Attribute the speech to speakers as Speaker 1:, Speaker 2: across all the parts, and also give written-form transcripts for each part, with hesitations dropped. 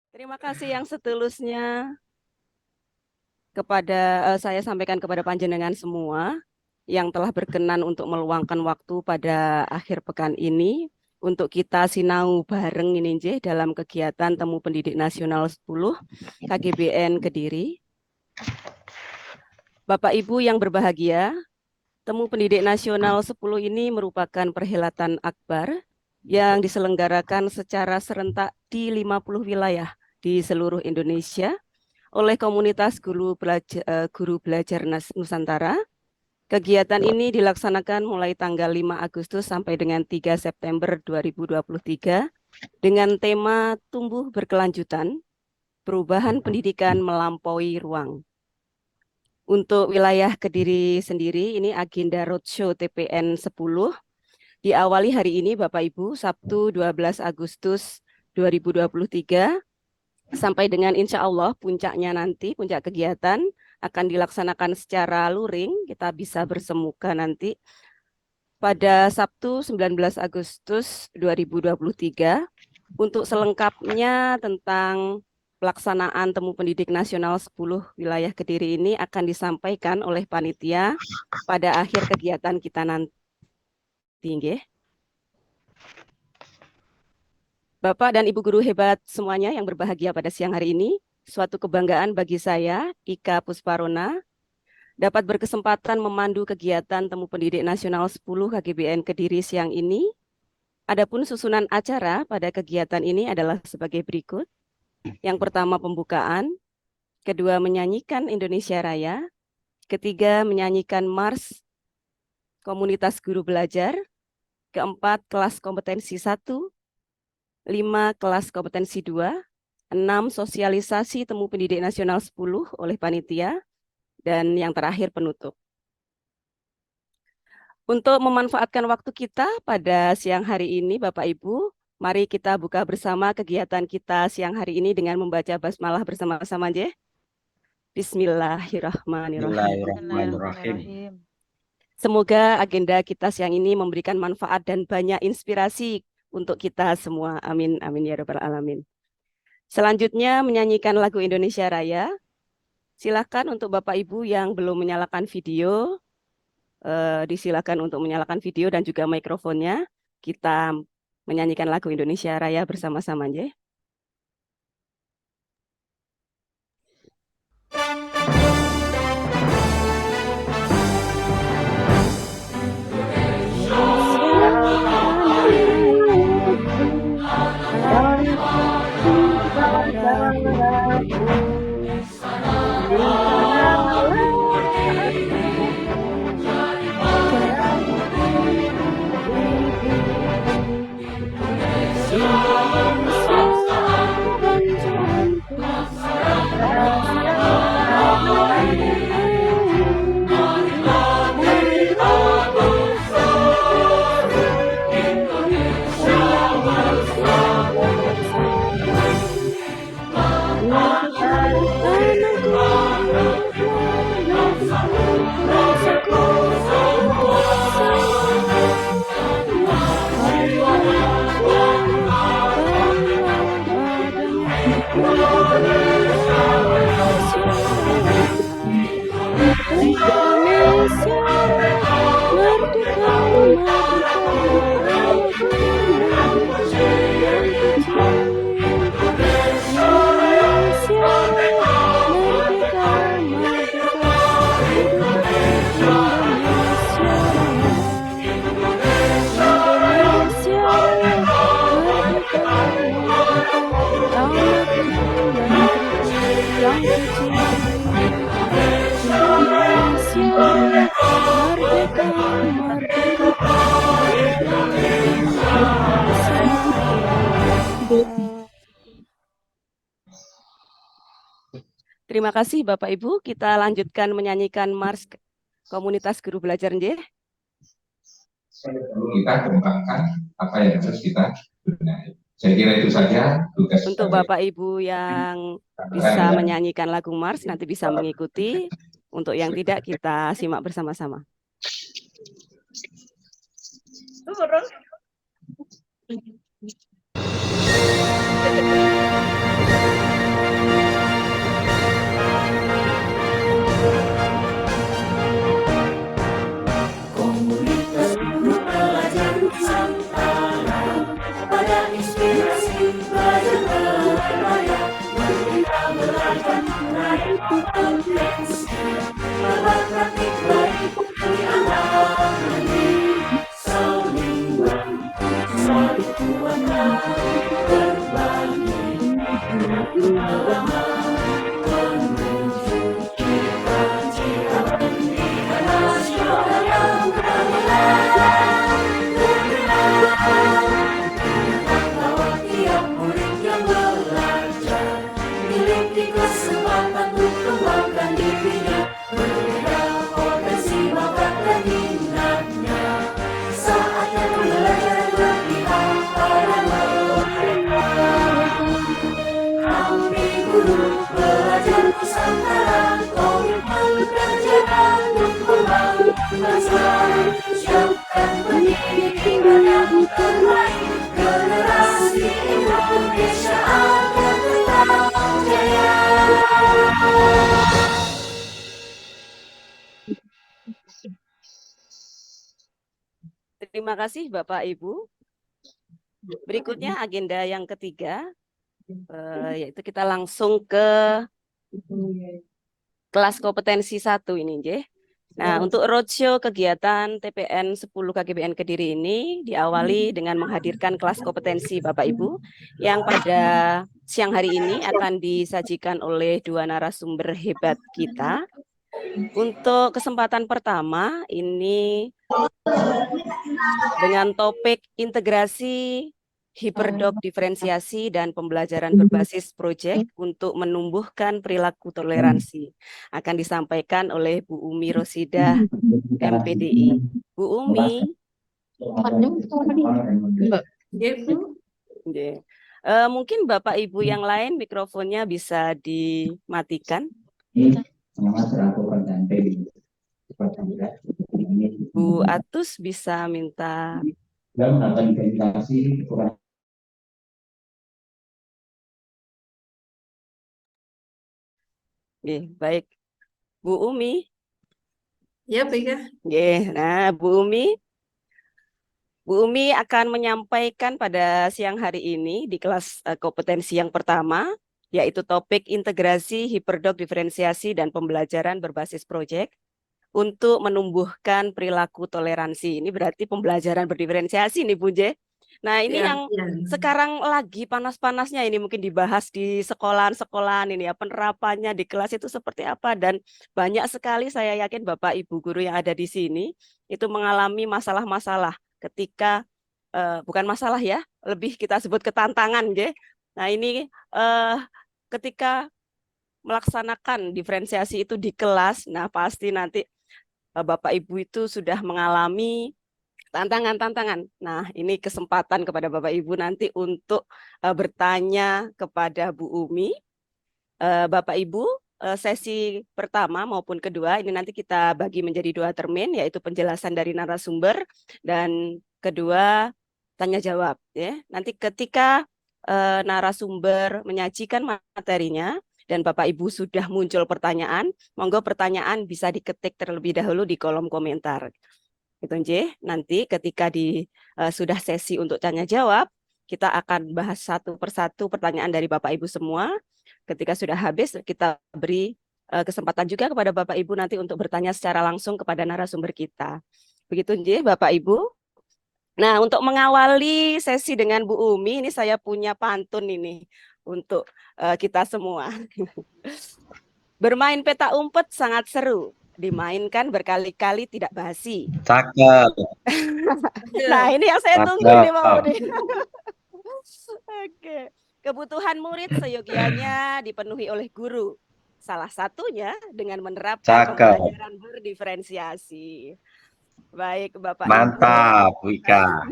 Speaker 1: Terima kasih yang setulusnya kepada saya sampaikan kepada panjenengan semua yang telah berkenan untuk meluangkan waktu pada akhir pekan ini untuk kita sinau bareng ini Nje, dalam kegiatan Temu Pendidik Nasional 10 KGBN Kediri. Bapak Ibu yang berbahagia, Temu Pendidik Nasional 10 ini merupakan perhelatan akbar yang diselenggarakan secara serentak di 50 wilayah di seluruh Indonesia oleh komunitas guru belajar Nusantara. Kegiatan ini dilaksanakan mulai tanggal 5 Agustus sampai dengan 3 September 2023 dengan tema Tumbuh Berkelanjutan, Perubahan Pendidikan Melampaui Ruang. Untuk wilayah Kediri sendiri, ini agenda roadshow TPN 10 diawali hari ini Bapak Ibu, Sabtu 12 Agustus 2023, sampai dengan insya Allah puncaknya nanti, puncak kegiatan akan dilaksanakan secara luring, kita bisa bersemuka nanti pada Sabtu 19 Agustus 2023. Untuk selengkapnya tentang pelaksanaan Temu Pendidik Nasional 10 wilayah Kediri ini akan disampaikan oleh panitia pada akhir kegiatan kita nanti. Nggih. Bapak dan Ibu guru hebat semuanya yang berbahagia pada siang hari ini, suatu kebanggaan bagi saya, Ika Pusparona, dapat berkesempatan memandu kegiatan Temu Pendidik Nasional 10 KGBN Kediri siang ini. Adapun susunan acara pada kegiatan ini adalah sebagai berikut. Yang pertama pembukaan, kedua menyanyikan Indonesia Raya, ketiga menyanyikan Mars Komunitas Guru Belajar, keempat kelas kompetensi 1, 5 kelas kompetensi 2, 6 sosialisasi Temu Pendidik Nasional 10 oleh panitia, dan yang terakhir penutup. Untuk memanfaatkan waktu kita pada siang hari ini, Bapak Ibu, mari kita buka bersama kegiatan kita siang hari ini dengan membaca basmalah bersama-sama, Nje. Bismillahirrahmanirrahim.
Speaker 2: Bismillahirrahmanirrahim.
Speaker 1: Semoga agenda kita siang ini memberikan manfaat dan banyak inspirasi untuk kita semua. Amin, amin ya rabbal alamin. Selanjutnya menyanyikan lagu Indonesia Raya. Silakan untuk Bapak Ibu yang belum menyalakan video, disilakan untuk menyalakan video dan juga mikrofonnya. Kita menyanyikan lagu Indonesia Raya bersama-sama, Nje. Terima kasih Bapak Ibu. Kita lanjutkan menyanyikan Mars Komunitas Guru Belajar, Nje.
Speaker 3: Kita kembangkan apa yang harus kita benahi. Saya kira itu saja tugas
Speaker 1: untuk Bapak Ibu yang bisa menyanyikan lagu Mars nanti bisa mengikuti. Untuk yang tidak kita simak bersama-sama.
Speaker 2: praktik baik bagi anak negeri, saling bantu, saling kuatkan, berbagi pengalaman menuju cita-cita pendidikan nasional yang berkeadilan. Lawat tiap murid yang belajar, miliki kesempatan untuk kembangkan dirinya, berbeda potensi bakat dan minatnya. Saatnya belajar berpihak pada mereka. Kami guru pelajar Nusantara, komitmen kerja dan dukungan besar. Siapkan pendidikan yang terbaik, generasi Indonesia akan tetap jaya.
Speaker 1: Terima kasih Bapak Ibu. Berikutnya agenda yang ketiga, yaitu kita langsung ke kelas kompetensi 1 ini, Nggih. Nah, untuk roadshow kegiatan TPN 10 KGBN Kediri ini diawali dengan menghadirkan kelas kompetensi Bapak Ibu yang pada siang hari ini akan disajikan oleh dua narasumber hebat kita. Untuk kesempatan pertama ini dengan topik integrasi hiperdog diferensiasi dan pembelajaran berbasis proyek untuk menumbuhkan perilaku toleransi akan disampaikan oleh Bu Umi Rosidah MPDI. Bu Umi. Mungkin Bapak Ibu yang lain mikrofonnya bisa dimatikan. Bu Atus bisa minta. Baik, Bu Umi.
Speaker 4: Ya, baik ya.
Speaker 1: Nah, Bu Umi akan menyampaikan pada siang hari ini di kelas kompetensi yang pertama, yaitu topik integrasi hiperdog diferensiasi dan pembelajaran berbasis proyek untuk menumbuhkan perilaku toleransi. Ini berarti pembelajaran berdiferensiasi nih Bu J. Nah ini yang sekarang lagi panas-panasnya ini mungkin dibahas di sekolahan-sekolahan ini ya, penerapannya di kelas itu seperti apa, dan banyak sekali saya yakin Bapak Ibu guru yang ada di sini itu mengalami masalah-masalah ketika bukan masalah ya, lebih kita sebut ketantangan ya. Nah ini ketika melaksanakan diferensiasi itu di kelas, nah pasti nanti Bapak Ibu itu sudah mengalami tantangan-tantangan. Nah, ini kesempatan kepada Bapak Ibu nanti untuk bertanya kepada Bu Umi. Bapak Ibu, sesi pertama maupun kedua ini nanti kita bagi menjadi dua termin, yaitu penjelasan dari narasumber dan kedua tanya jawab. Ya, nanti ketika narasumber menyajikan materinya dan Bapak Ibu sudah muncul pertanyaan, monggo pertanyaan bisa diketik terlebih dahulu di kolom komentar. Itu nanti ketika sudah sesi untuk tanya jawab, kita akan bahas satu persatu pertanyaan dari Bapak Ibu semua. Ketika sudah habis, kita beri kesempatan juga kepada Bapak Ibu nanti untuk bertanya secara langsung kepada narasumber kita. Begitu Bapak Ibu. Nah, untuk mengawali sesi dengan Bu Umi, ini saya punya pantun ini untuk kita semua. Bermain peta umpet sangat seru. Dimainkan berkali-kali tidak basi.
Speaker 5: Cakep.
Speaker 1: Nah, ini yang saya tunggu nih, Pak Budi. Oke. Kebutuhan murid seyogianya dipenuhi oleh guru. Salah satunya dengan menerapkan pembelajaran berdiferensiasi. Baik, Bapak Ibu.
Speaker 5: Mantap, Wika.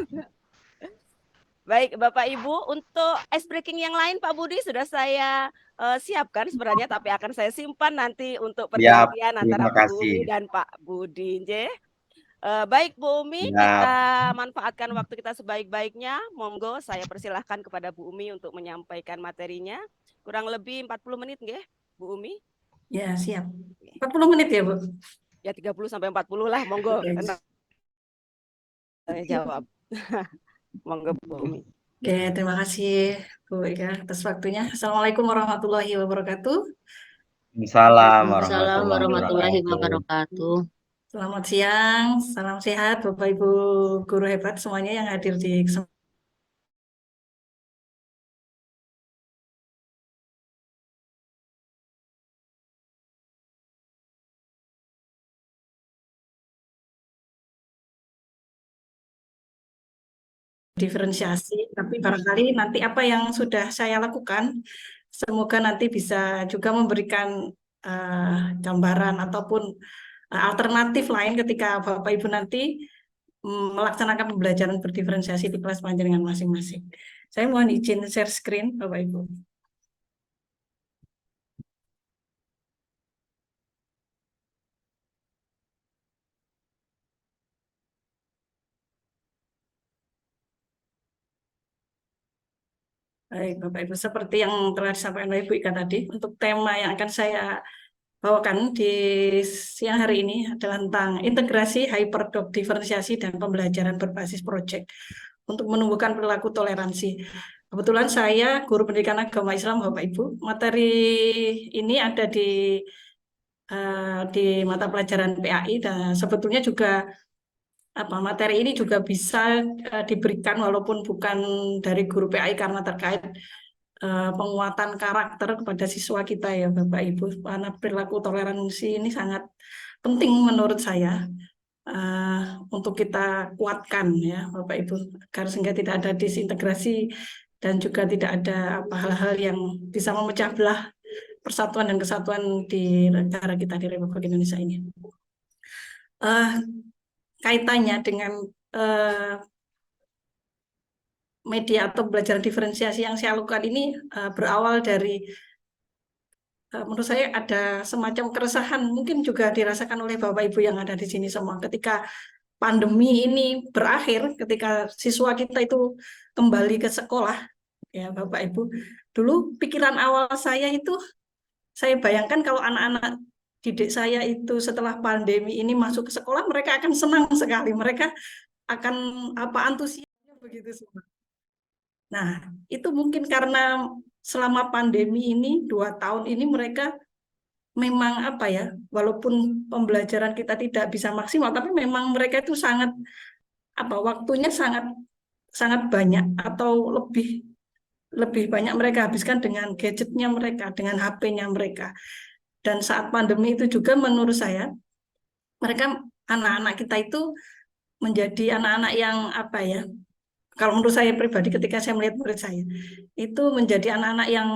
Speaker 1: Baik, Bapak Ibu, untuk ice breaking yang lain Pak Budi sudah saya siapkan sebenarnya, tapi akan saya simpan nanti untuk pergantian antara Bu Umi dan Pak Budi. Baik Bu Umi, kita manfaatkan waktu kita sebaik-baiknya. Monggo saya persilahkan kepada Bu Umi untuk menyampaikan materinya. Kurang lebih 40 menit nggih, Bu Umi?
Speaker 4: Ya, siap. 40 menit ya, Bu?
Speaker 1: Ya 30 sampai 40 lah, monggo. Saya jawab. Monggo Bu Umi.
Speaker 4: Oke, terima kasih Bu Ika atas waktunya. Assalamualaikum warahmatullahi wabarakatuh.
Speaker 5: Waalaikumsalam
Speaker 6: Waalaikumsalam
Speaker 5: warahmatullahi
Speaker 6: warahmatullahi
Speaker 5: wabarakatuh.
Speaker 6: wabarakatuh.
Speaker 4: Selamat siang, salam sehat Bapak Ibu guru hebat semuanya yang hadir di kesempatan diferensiasi, tapi barangkali nanti apa yang sudah saya lakukan, semoga nanti bisa juga memberikan gambaran ataupun alternatif lain ketika Bapak Ibu nanti melaksanakan pembelajaran berdiferensiasi di kelas panjenengan masing-masing. Saya mohon izin share screen, Bapak Ibu. Baik, Bapak Ibu, seperti yang telah disampaikan oleh Ibu Ika tadi, untuk tema yang akan saya bawakan di siang hari ini adalah tentang integrasi hyperdoc diferensiasi dan pembelajaran berbasis proyek untuk menumbuhkan perilaku toleransi. Kebetulan saya guru pendidikan agama Islam, Bapak Ibu. Materi ini ada di mata pelajaran PAI dan sebetulnya juga materi ini juga bisa diberikan walaupun bukan dari guru PAI karena terkait penguatan karakter kepada siswa kita ya Bapak Ibu, karena perilaku toleransi ini sangat penting menurut saya untuk kita kuatkan ya Bapak Ibu, agar sehingga tidak ada disintegrasi dan juga tidak ada hal-hal yang bisa memecah belah persatuan dan kesatuan di negara kita di Republik Indonesia ini. Kaitannya dengan media atau belajar diferensiasi yang saya lakukan ini berawal dari menurut saya ada semacam keresahan, mungkin juga dirasakan oleh Bapak Ibu yang ada di sini semua. Ketika pandemi ini berakhir, ketika siswa kita itu kembali ke sekolah, ya Bapak Ibu, dulu pikiran awal saya itu, saya bayangkan kalau anak-anak didik saya itu setelah pandemi ini masuk ke sekolah, mereka akan senang sekali, mereka akan antusiasnya begitu semua. Nah, itu mungkin karena selama pandemi ini 2 tahun ini mereka memang walaupun pembelajaran kita tidak bisa maksimal, tapi memang mereka itu sangat waktunya sangat sangat banyak atau lebih banyak mereka habiskan dengan gadgetnya mereka, dengan HP-nya mereka. Dan saat pandemi itu juga menurut saya mereka anak-anak kita itu menjadi anak-anak yang kalau menurut saya pribadi ketika saya melihat murid saya itu menjadi anak-anak yang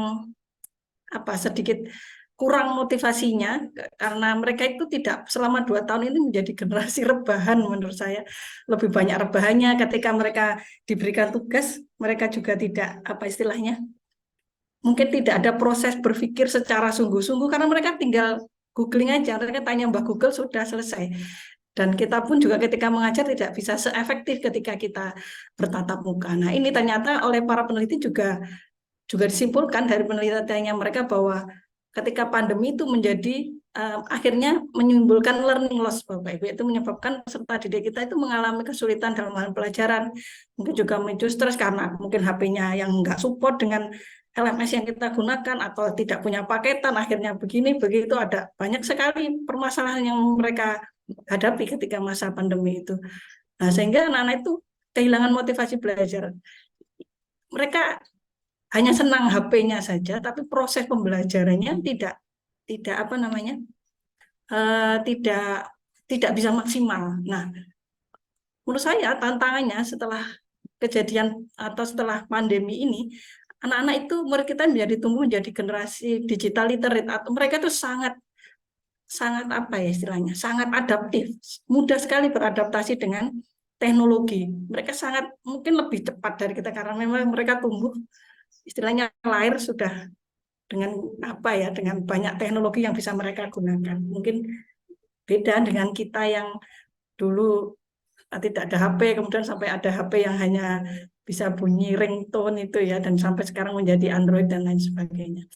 Speaker 4: sedikit kurang motivasinya karena mereka itu tidak selama 2 tahun ini menjadi generasi rebahan menurut saya, lebih banyak rebahannya. Ketika mereka diberikan tugas mereka juga tidak istilahnya mungkin tidak ada proses berpikir secara sungguh-sungguh karena mereka tinggal googling aja, mereka tanya Mbak Google sudah selesai. Dan kita pun juga ketika mengajar tidak bisa seefektif ketika kita bertatap muka. Nah, ini ternyata oleh para peneliti juga disimpulkan dari penelitiannya mereka bahwa ketika pandemi itu menjadi akhirnya menimbulkan learning loss Bapak Ibu, itu menyebabkan peserta didik kita itu mengalami kesulitan dalam hal pelajaran, mungkin juga memicu stres karena mungkin HP-nya yang nggak support dengan LMS yang kita gunakan atau tidak punya paketan, akhirnya begini begitu, ada banyak sekali permasalahan yang mereka hadapi ketika masa pandemi itu. Nah, sehingga anak-anak itu kehilangan motivasi belajar. Mereka hanya senang HP-nya saja, tapi proses pembelajarannya tidak tidak bisa maksimal. Nah, menurut saya tantangannya setelah kejadian atau setelah pandemi ini, anak-anak itu murid kita menjadi tumbuh menjadi generasi digital literate atau mereka itu sangat istilahnya sangat adaptif, mudah sekali beradaptasi dengan teknologi. Mereka sangat mungkin lebih cepat dari kita karena memang mereka tumbuh istilahnya lahir sudah dengan dengan banyak teknologi yang bisa mereka gunakan. Mungkin beda dengan kita yang dulu tidak ada HP, kemudian sampai ada HP yang hanya bisa bunyi ringtone itu ya, dan sampai sekarang menjadi Android dan lain sebagainya.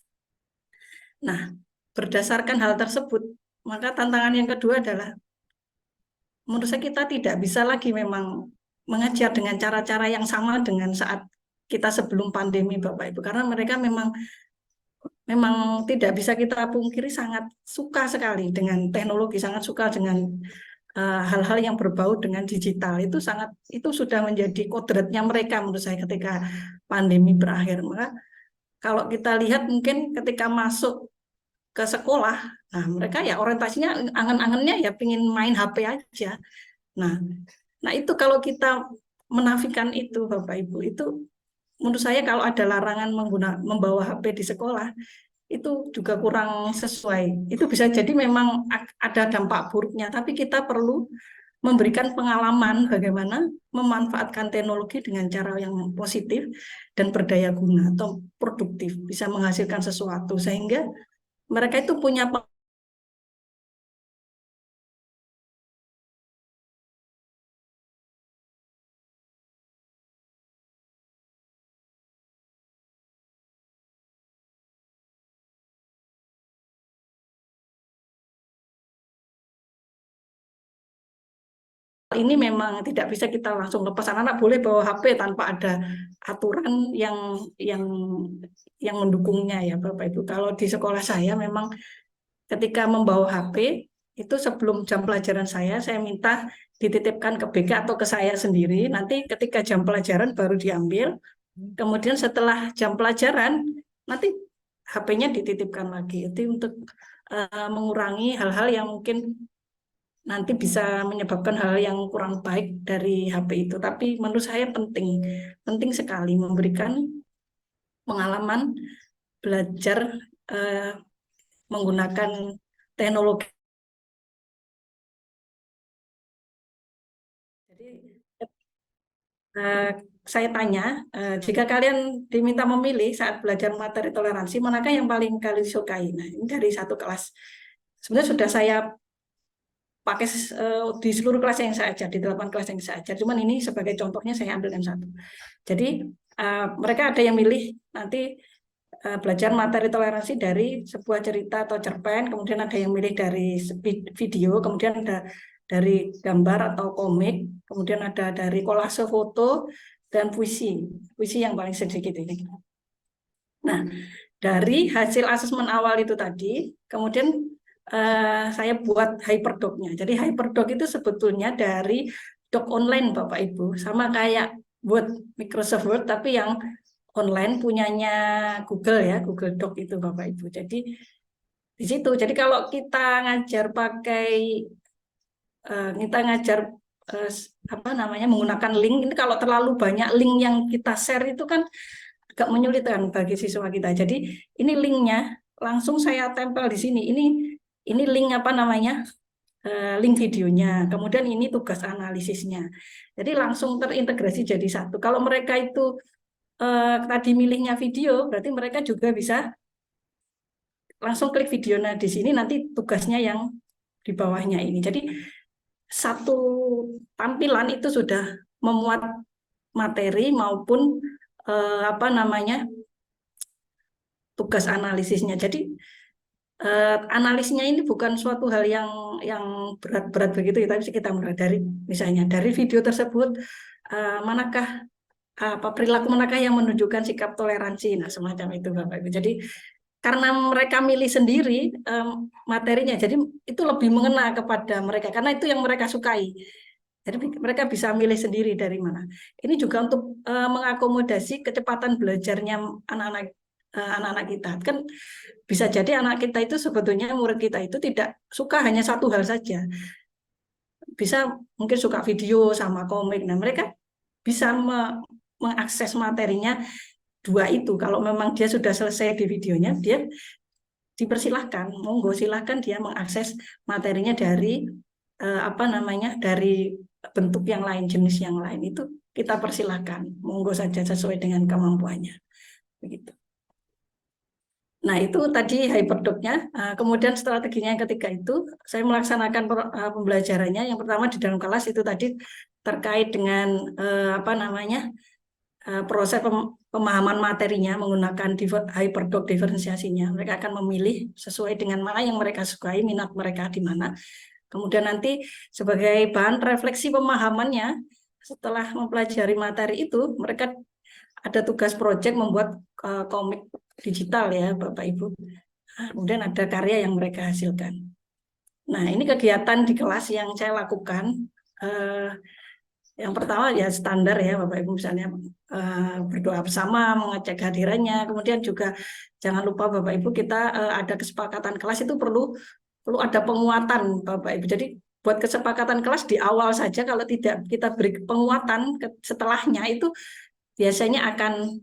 Speaker 4: Nah, berdasarkan hal tersebut, maka tantangan yang kedua adalah menurut saya kita tidak bisa lagi memang mengajar dengan cara-cara yang sama dengan saat kita sebelum pandemi Bapak Ibu, karena mereka memang memang tidak bisa kita pungkiri sangat suka sekali dengan teknologi, sangat suka dengan hal-hal yang berbau dengan digital. Itu sudah menjadi kodratnya mereka menurut saya ketika pandemi berakhir. Maka kalau kita lihat mungkin ketika masuk ke sekolah, nah mereka ya orientasinya angen-angennya ya pengen main HP aja. Nah itu kalau kita menafikan itu Bapak Ibu, itu menurut saya kalau ada larangan membawa HP di sekolah itu juga kurang sesuai. Itu bisa jadi memang ada dampak buruknya, tapi kita perlu memberikan pengalaman bagaimana memanfaatkan teknologi dengan cara yang positif dan berdaya guna atau produktif, bisa menghasilkan sesuatu sehingga mereka itu punya ini memang tidak bisa kita langsung lepas. Anak-anak boleh bawa HP tanpa ada aturan yang mendukungnya ya Bapak Ibu. Kalau di sekolah saya memang ketika membawa HP itu sebelum jam pelajaran saya minta dititipkan ke BK atau ke saya sendiri. Nanti ketika jam pelajaran baru diambil. Kemudian setelah jam pelajaran nanti HP-nya dititipkan lagi. Itu untuk mengurangi hal-hal yang mungkin nanti bisa menyebabkan hal yang kurang baik dari HP itu. Tapi menurut saya penting sekali memberikan pengalaman belajar menggunakan teknologi. Jadi saya tanya, jika kalian diminta memilih saat belajar materi toleransi, manakah yang paling kalian sukai? Nah, ini dari satu kelas. Sebenarnya sudah saya pakai di seluruh kelas yang saya ajar, di 8 kelas yang saya ajar. Cuman ini sebagai contohnya saya ambil yang satu. Jadi mereka ada yang milih nanti belajar materi toleransi dari sebuah cerita atau cerpen, kemudian ada yang milih dari video, kemudian ada dari gambar atau komik, kemudian ada dari kolase foto, dan puisi yang paling sedikit ini. Nah, dari hasil asesmen awal itu tadi, kemudian saya buat hyperdoc-nya. Jadi hyperdoc itu sebetulnya dari doc online Bapak Ibu, sama kayak buat Microsoft Word tapi yang online punyanya Google ya, Google Doc itu Bapak Ibu. Jadi di situ. Jadi kalau kita ngajar menggunakan link, ini kalau terlalu banyak link yang kita share itu kan agak menyulitkan bagi siswa kita. Jadi ini linknya langsung saya tempel di sini. Ini link link videonya, kemudian ini tugas analisisnya. Jadi langsung terintegrasi jadi satu. Kalau mereka itu tadi milihnya video, berarti mereka juga bisa langsung klik videonya di sini, nanti tugasnya yang di bawahnya ini. Jadi satu tampilan itu sudah memuat materi maupun tugas analisisnya. Jadi analisnya ini bukan suatu hal yang berat-berat begitu ya, tapi kita mulai dari misalnya dari video tersebut manakah perilaku manakah yang menunjukkan sikap toleransi, nah semacam itu Bapak Ibu. Jadi karena mereka milih sendiri materinya, jadi itu lebih mengena kepada mereka karena itu yang mereka sukai. Jadi mereka bisa milih sendiri dari mana. Ini juga untuk mengakomodasi kecepatan belajarnya anak-anak kita. Kan bisa jadi anak kita itu sebetulnya murid kita itu tidak suka hanya satu hal saja. Bisa mungkin suka video sama komik. Nah, mereka bisa mengakses materinya dua itu. Kalau memang dia sudah selesai di videonya, dia dipersilahkan, monggo silahkan dia mengakses materinya dari dari bentuk yang lain, jenis yang lain, itu kita persilahkan, monggo saja sesuai dengan kemampuannya, begitu. Nah itu tadi hyperdoc-nya. Kemudian strateginya yang ketiga itu saya melaksanakan pembelajarannya. Yang pertama di dalam kelas itu tadi terkait dengan proses pemahaman materinya menggunakan hyperdoc diferensiasinya. Mereka akan memilih sesuai dengan mana yang mereka sukai, minat mereka di mana. Kemudian nanti sebagai bahan refleksi pemahamannya, setelah mempelajari materi itu, mereka ada tugas proyek membuat komik digital ya Bapak Ibu. Kemudian ada karya yang mereka hasilkan. Nah, ini kegiatan di kelas yang saya lakukan. Yang pertama ya standar ya Bapak Ibu, misalnya berdoa bersama, mengecek hadirannya. Kemudian juga jangan lupa Bapak Ibu, kita ada kesepakatan kelas itu perlu ada penguatan Bapak Ibu. Jadi buat kesepakatan kelas di awal saja, kalau tidak kita beri penguatan setelahnya itu biasanya akan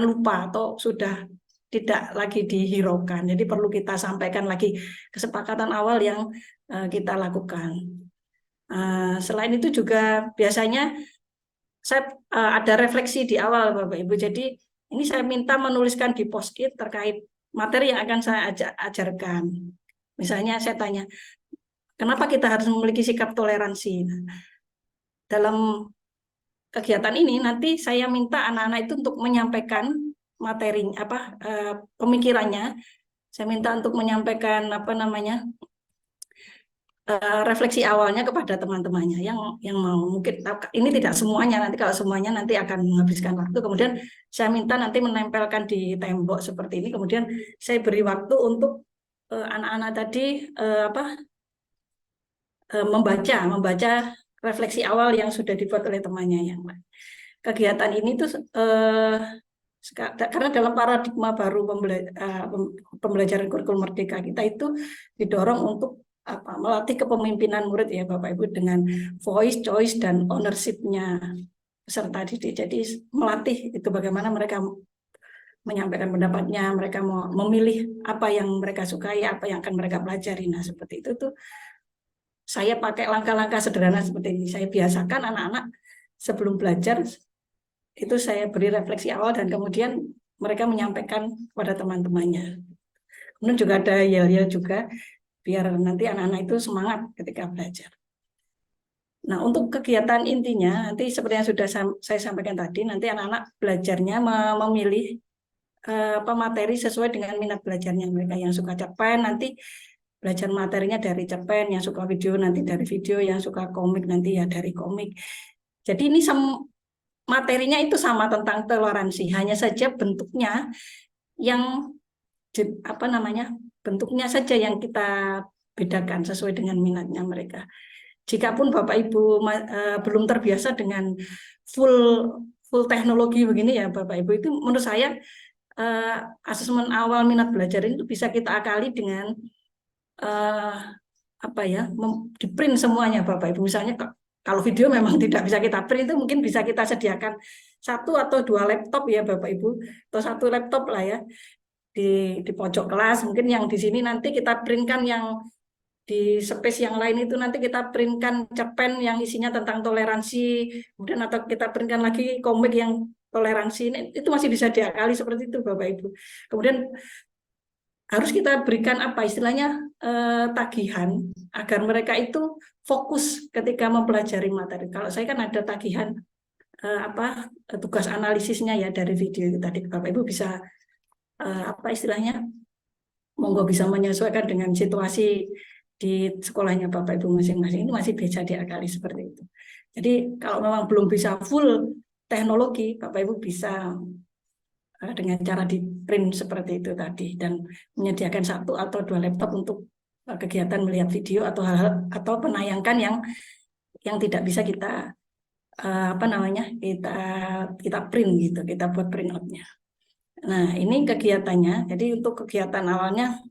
Speaker 4: lupa atau sudah tidak lagi dihiraukan. Jadi perlu kita sampaikan lagi kesepakatan awal yang kita lakukan. Selain itu juga biasanya saya ada refleksi di awal Bapak Ibu. Jadi ini saya minta menuliskan di post-it terkait materi yang akan saya ajarkan. Misalnya saya tanya, kenapa kita harus memiliki sikap toleransi? Dalam kegiatan ini nanti saya minta anak-anak itu untuk menyampaikan materi pemikirannya. Saya minta untuk menyampaikan refleksi awalnya kepada teman-temannya yang mau. Mungkin ini tidak semuanya, nanti kalau semuanya nanti akan menghabiskan waktu. Kemudian saya minta nanti menempelkan di tembok seperti ini. Kemudian saya beri waktu untuk anak-anak tadi membaca refleksi awal yang sudah dibuat oleh temannya yang lain. Kegiatan ini tuh karena dalam paradigma baru pembelajaran kurikulum merdeka kita itu didorong untuk melatih kepemimpinan murid ya Bapak Ibu dengan voice, choice, dan ownership-nya peserta didik. Jadi melatih itu bagaimana mereka menyampaikan pendapatnya, mereka mau memilih apa yang mereka sukai, apa yang akan mereka pelajari. Nah seperti itu tuh saya pakai langkah-langkah sederhana seperti ini. Saya biasakan anak-anak sebelum belajar itu saya beri refleksi awal dan kemudian mereka menyampaikan kepada teman-temannya. Kemudian juga ada yel-yel juga biar nanti anak-anak itu semangat ketika belajar. Nah, untuk kegiatan intinya nanti seperti yang sudah saya sampaikan tadi, nanti anak-anak belajarnya memilih materi sesuai dengan minat belajarnya. Mereka yang suka cerpen nanti belajar materinya dari cerpen, yang suka video nanti dari video, yang suka komik nanti ya dari komik. Jadi ini materinya itu sama tentang toleransi, hanya saja bentuknya yang bentuknya saja yang kita bedakan sesuai dengan minatnya mereka. Jikapun Bapak Ibu belum terbiasa dengan full teknologi begini ya Bapak Ibu, itu menurut saya asesmen awal minat belajar itu bisa kita akali dengan di print semuanya Bapak Ibu. Misalnya kalau video memang tidak bisa kita print, itu mungkin bisa kita sediakan 1 atau 2 laptop ya Bapak Ibu, atau 1 laptop lah ya di pojok kelas. Mungkin yang di sini nanti kita printkan, yang di space yang lain itu nanti kita printkan cerpen yang isinya tentang toleransi, kemudian atau kita printkan lagi komik yang toleransi. Itu masih bisa diakali seperti itu Bapak Ibu. Kemudian harus kita berikan istilahnya tagihan agar mereka itu fokus ketika mempelajari materi. Kalau saya kan ada tagihan tugas analisisnya ya dari video itu tadi. Bapak Ibu bisa istilahnya monggo bisa menyesuaikan dengan situasi di sekolahnya Bapak Ibu masing-masing. Ini masih bisa diakali seperti itu. Jadi kalau memang belum bisa full teknologi, Bapak Ibu bisa dengan cara di print seperti itu tadi dan menyediakan 1 atau 2 laptop untuk kegiatan melihat video atau hal-hal atau penayangkan yang tidak bisa kita kita print gitu, kita buat print out-nya. Nah, ini kegiatannya. Jadi untuk kegiatan awalnya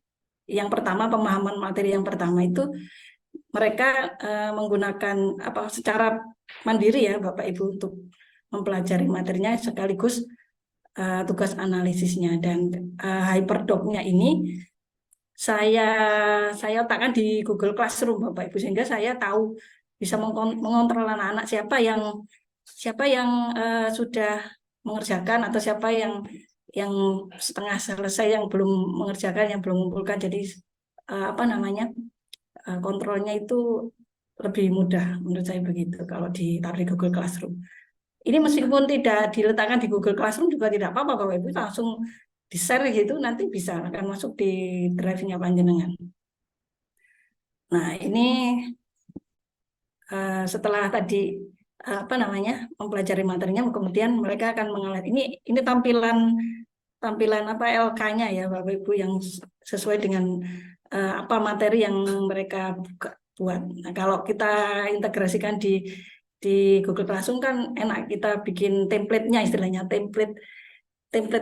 Speaker 4: yang pertama, pemahaman materi yang pertama itu mereka menggunakan secara mandiri ya Bapak Ibu untuk mempelajari materinya sekaligus tugas analisisnya. Dan hyperdoc-nya ini saya letakkan di Google Classroom Bapak Ibu, sehingga saya tahu bisa mengontrol anak-anak siapa yang sudah mengerjakan atau siapa yang setengah selesai, yang belum mengerjakan, yang belum mengumpulkan. Jadi kontrolnya itu lebih mudah menurut saya begitu kalau ditaruh di Google Classroom. Ini meskipun tidak diletakkan di Google Classroom juga tidak apa-apa Bapak Ibu, langsung di-share gitu, nanti bisa akan masuk di drive-nya panjenengan. Nah, ini setelah tadi mempelajari materinya, kemudian mereka akan mengalir. Ini tampilan tampilan apa LK-nya ya Bapak Ibu yang sesuai dengan apa materi yang mereka buat. Nah, kalau kita integrasikan di Google Classroom kan enak, kita bikin template-nya, istilahnya template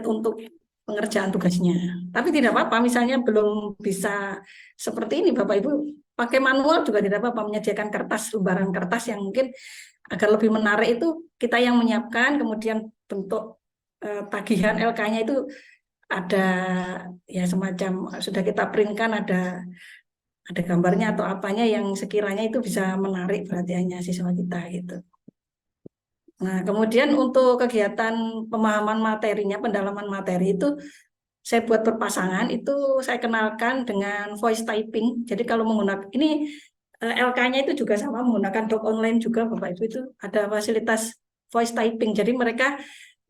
Speaker 4: untuk pengerjaan tugasnya. Tapi tidak apa-apa, misalnya belum bisa seperti ini Bapak Ibu, pakai manual juga tidak apa-apa, menyediakan kertas, lembaran kertas yang mungkin agar lebih menarik itu kita yang menyiapkan, kemudian bentuk tagihan LK-nya itu ada ya semacam sudah kita printkan, ada gambarnya atau apanya yang sekiranya itu bisa menarik perhatiannya siswa kita gitu. Nah, kemudian untuk kegiatan pemahaman materinya, pendalaman materi itu saya buat berpasangan, itu saya kenalkan dengan voice typing. Jadi kalau menggunakan ini LK-nya itu juga sama menggunakan doc online juga Bapak Ibu, itu ada fasilitas voice typing. Jadi mereka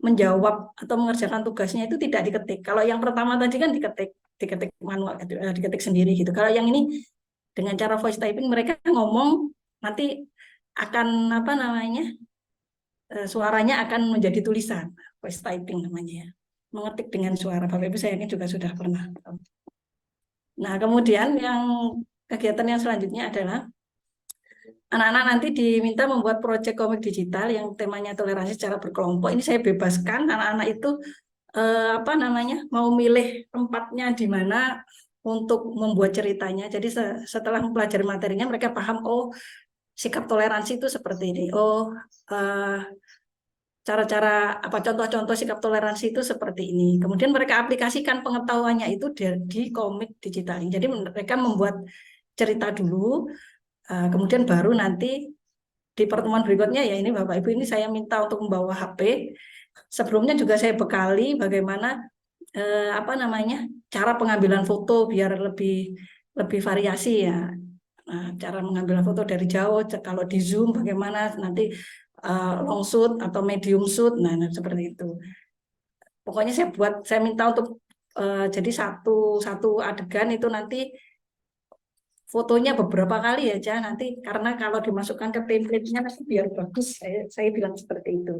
Speaker 4: menjawab atau mengerjakan tugasnya itu tidak diketik. Kalau yang pertama tadi kan diketik manual, diketik sendiri gitu. Kalau yang ini dengan cara voice typing mereka ngomong, nanti akan apa namanya, suaranya akan menjadi tulisan, voice typing namanya ya. Mengetik dengan suara. Bapak Ibu saya yakin juga sudah pernah. Nah, kemudian yang kegiatan yang selanjutnya adalah anak-anak nanti diminta membuat proyek komik digital yang temanya toleransi secara berkelompok. Ini saya bebaskan anak-anak itu apa namanya, mau milih tempatnya di mana untuk membuat ceritanya. Jadi setelah mempelajari materinya mereka paham, oh sikap toleransi itu seperti ini. Oh cara-cara apa contoh-contoh sikap toleransi itu seperti ini. Kemudian mereka aplikasikan pengetahuannya itu di komik digital. Jadi mereka membuat cerita dulu, kemudian baru nanti di pertemuan berikutnya ya ini Bapak Ibu, ini saya minta untuk membawa HP. Sebelumnya juga saya bekali bagaimana apa namanya, cara pengambilan foto biar lebih variasi ya. Nah, cara mengambil foto dari jauh, kalau di zoom bagaimana nanti long shoot atau medium shoot, nah seperti itu. Pokoknya saya minta untuk jadi satu adegan itu nanti fotonya beberapa kali aja nanti, karena kalau dimasukkan ke template-nya nanti biar bagus. Saya bilang seperti itu.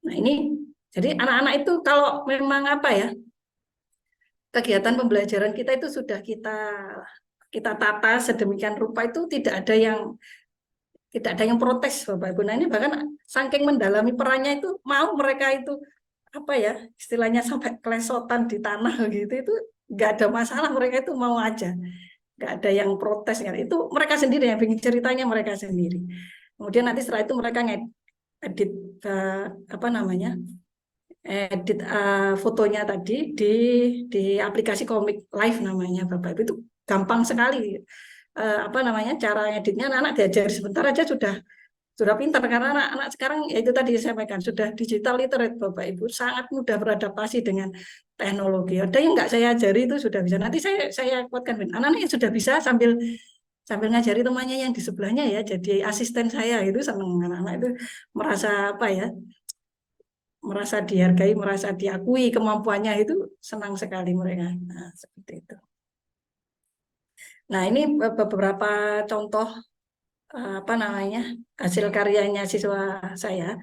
Speaker 4: Nah ini, jadi anak-anak itu kalau memang apa ya, kegiatan pembelajaran kita itu sudah kita tata sedemikian rupa, itu tidak ada yang protes Bapak Ibu. Nah ini bahkan saking mendalami perannya itu mau mereka itu apa ya istilahnya sampai kelesotan di tanah gitu, itu nggak ada masalah, mereka itu mau aja, nggak ada yang protes kan. Itu mereka sendiri yang bikin ceritanya, mereka sendiri. Kemudian nanti setelah itu mereka ngedit apa namanya, edit fotonya tadi di aplikasi Komik Live namanya Bapak Ibu. Itu gampang sekali. Apa namanya, cara editnya anak-anak diajari sebentar aja sudah pintar, karena anak-anak sekarang ya itu tadi saya sampaikan sudah digital literate Bapak Ibu, sangat mudah beradaptasi dengan teknologi. Ada yang nggak saya ajari itu sudah bisa. Nanti saya kuatkan anak-anak yang sudah bisa sambil ngajari temannya yang di sebelahnya ya, jadi asisten saya itu senang. Anak-anak itu merasa apa ya, merasa dihargai, merasa diakui kemampuannya, itu senang sekali mereka. Nah, seperti itu. Nah, ini beberapa contoh apa namanya, hasil karyanya siswa saya.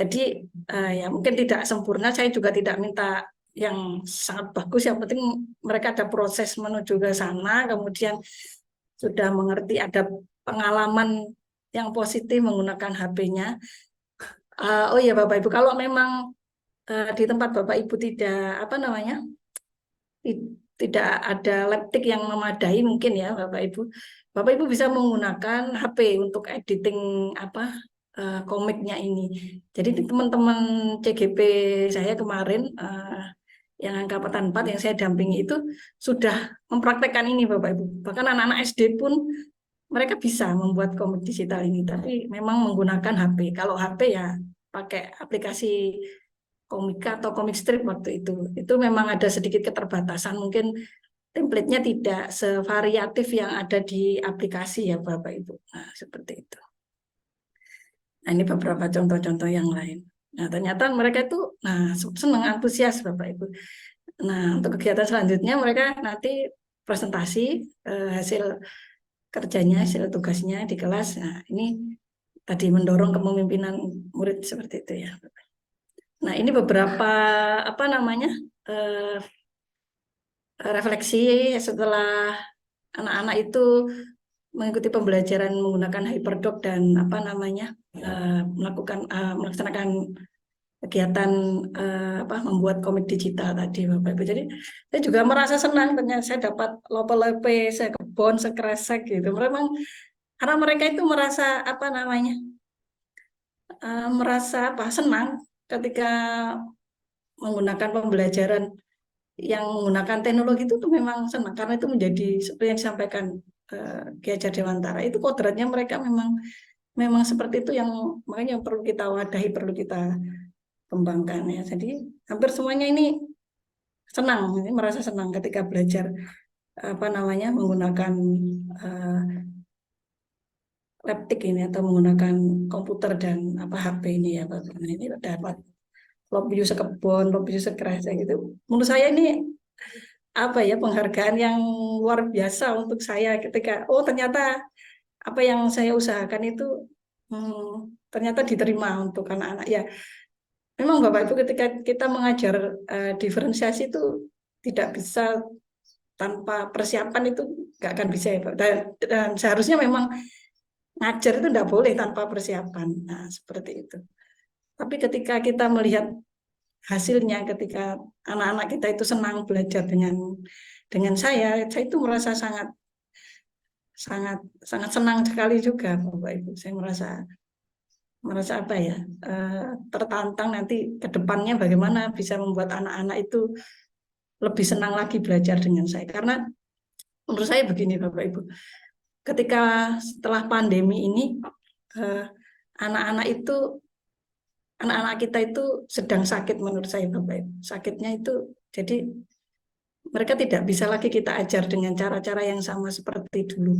Speaker 4: Jadi ya mungkin tidak sempurna, saya juga tidak minta yang sangat bagus, yang penting mereka ada proses menuju ke sana, kemudian sudah mengerti, ada pengalaman yang positif menggunakan HP-nya. Oh iya Bapak Ibu, kalau memang di tempat Bapak Ibu tidak apa namanya, tidak ada laptop yang memadai mungkin ya Bapak Ibu bisa menggunakan HP untuk editing apa komiknya ini. Jadi teman-teman CGP saya kemarin yang angkatan 4 yang saya dampingi itu sudah mempraktekkan ini Bapak Ibu. Bahkan anak-anak SD pun mereka bisa membuat komik digital ini, tapi memang menggunakan HP. Kalau HP ya pakai aplikasi Komika atau komik strip waktu itu memang ada sedikit keterbatasan, mungkin template-nya tidak sevariatif yang ada di aplikasi ya Bapak Ibu. Nah, seperti itu. Nah, ini beberapa contoh-contoh yang lain. Nah, ternyata mereka itu senang, antusias Bapak Ibu. Nah, untuk kegiatan selanjutnya mereka nanti presentasi hasil kerjanya, hasil tugasnya di kelas. Nah, ini tadi mendorong kepemimpinan murid seperti itu ya. Nah, ini beberapa apa namanya refleksi setelah anak-anak itu mengikuti pembelajaran menggunakan Hyperdoc dan apa namanya melaksanakan kegiatan apa membuat komik digital tadi Bapak Ibu. Jadi saya juga merasa senang ternyata saya dapat lope-lope, saya kebon, sekresek gitu. Memang karena mereka itu merasa apa namanya merasa apa senang ketika menggunakan pembelajaran yang menggunakan teknologi itu tuh memang senang karena itu menjadi seperti yang disampaikan Ki Hajar Dewantara itu kodratnya mereka memang memang seperti itu yang makanya perlu kita wadahi, perlu kita kembangkan ya. Jadi hampir semuanya ini senang, ini merasa senang ketika belajar apa namanya menggunakan uh, laptop ini atau menggunakan komputer dan apa HP ini ya Pak. Nah, ini dapat lobby sekebon, lobby sekerasa gitu. Menurut saya ini apa ya penghargaan yang luar biasa untuk saya ketika oh ternyata apa yang saya usahakan itu ternyata diterima untuk anak-anak ya. Memang Bapak Ibu ketika kita mengajar diferensiasi itu tidak bisa tanpa persiapan itu nggak akan bisa ya Pak. Dan seharusnya memang ngajar itu tidak boleh tanpa persiapan. Nah seperti itu. Tapi ketika kita melihat hasilnya, ketika anak-anak kita itu senang belajar dengan saya itu merasa sangat sangat sangat senang sekali juga Bapak Ibu. Saya merasa apa ya tertantang nanti ke depannya bagaimana bisa membuat anak-anak itu lebih senang lagi belajar dengan saya karena menurut saya begini Bapak Ibu ketika setelah pandemi ini anak-anak itu anak-anak kita itu sedang sakit menurut saya Bapak Ibu sakitnya itu jadi mereka tidak bisa lagi kita ajar dengan cara-cara yang sama seperti dulu.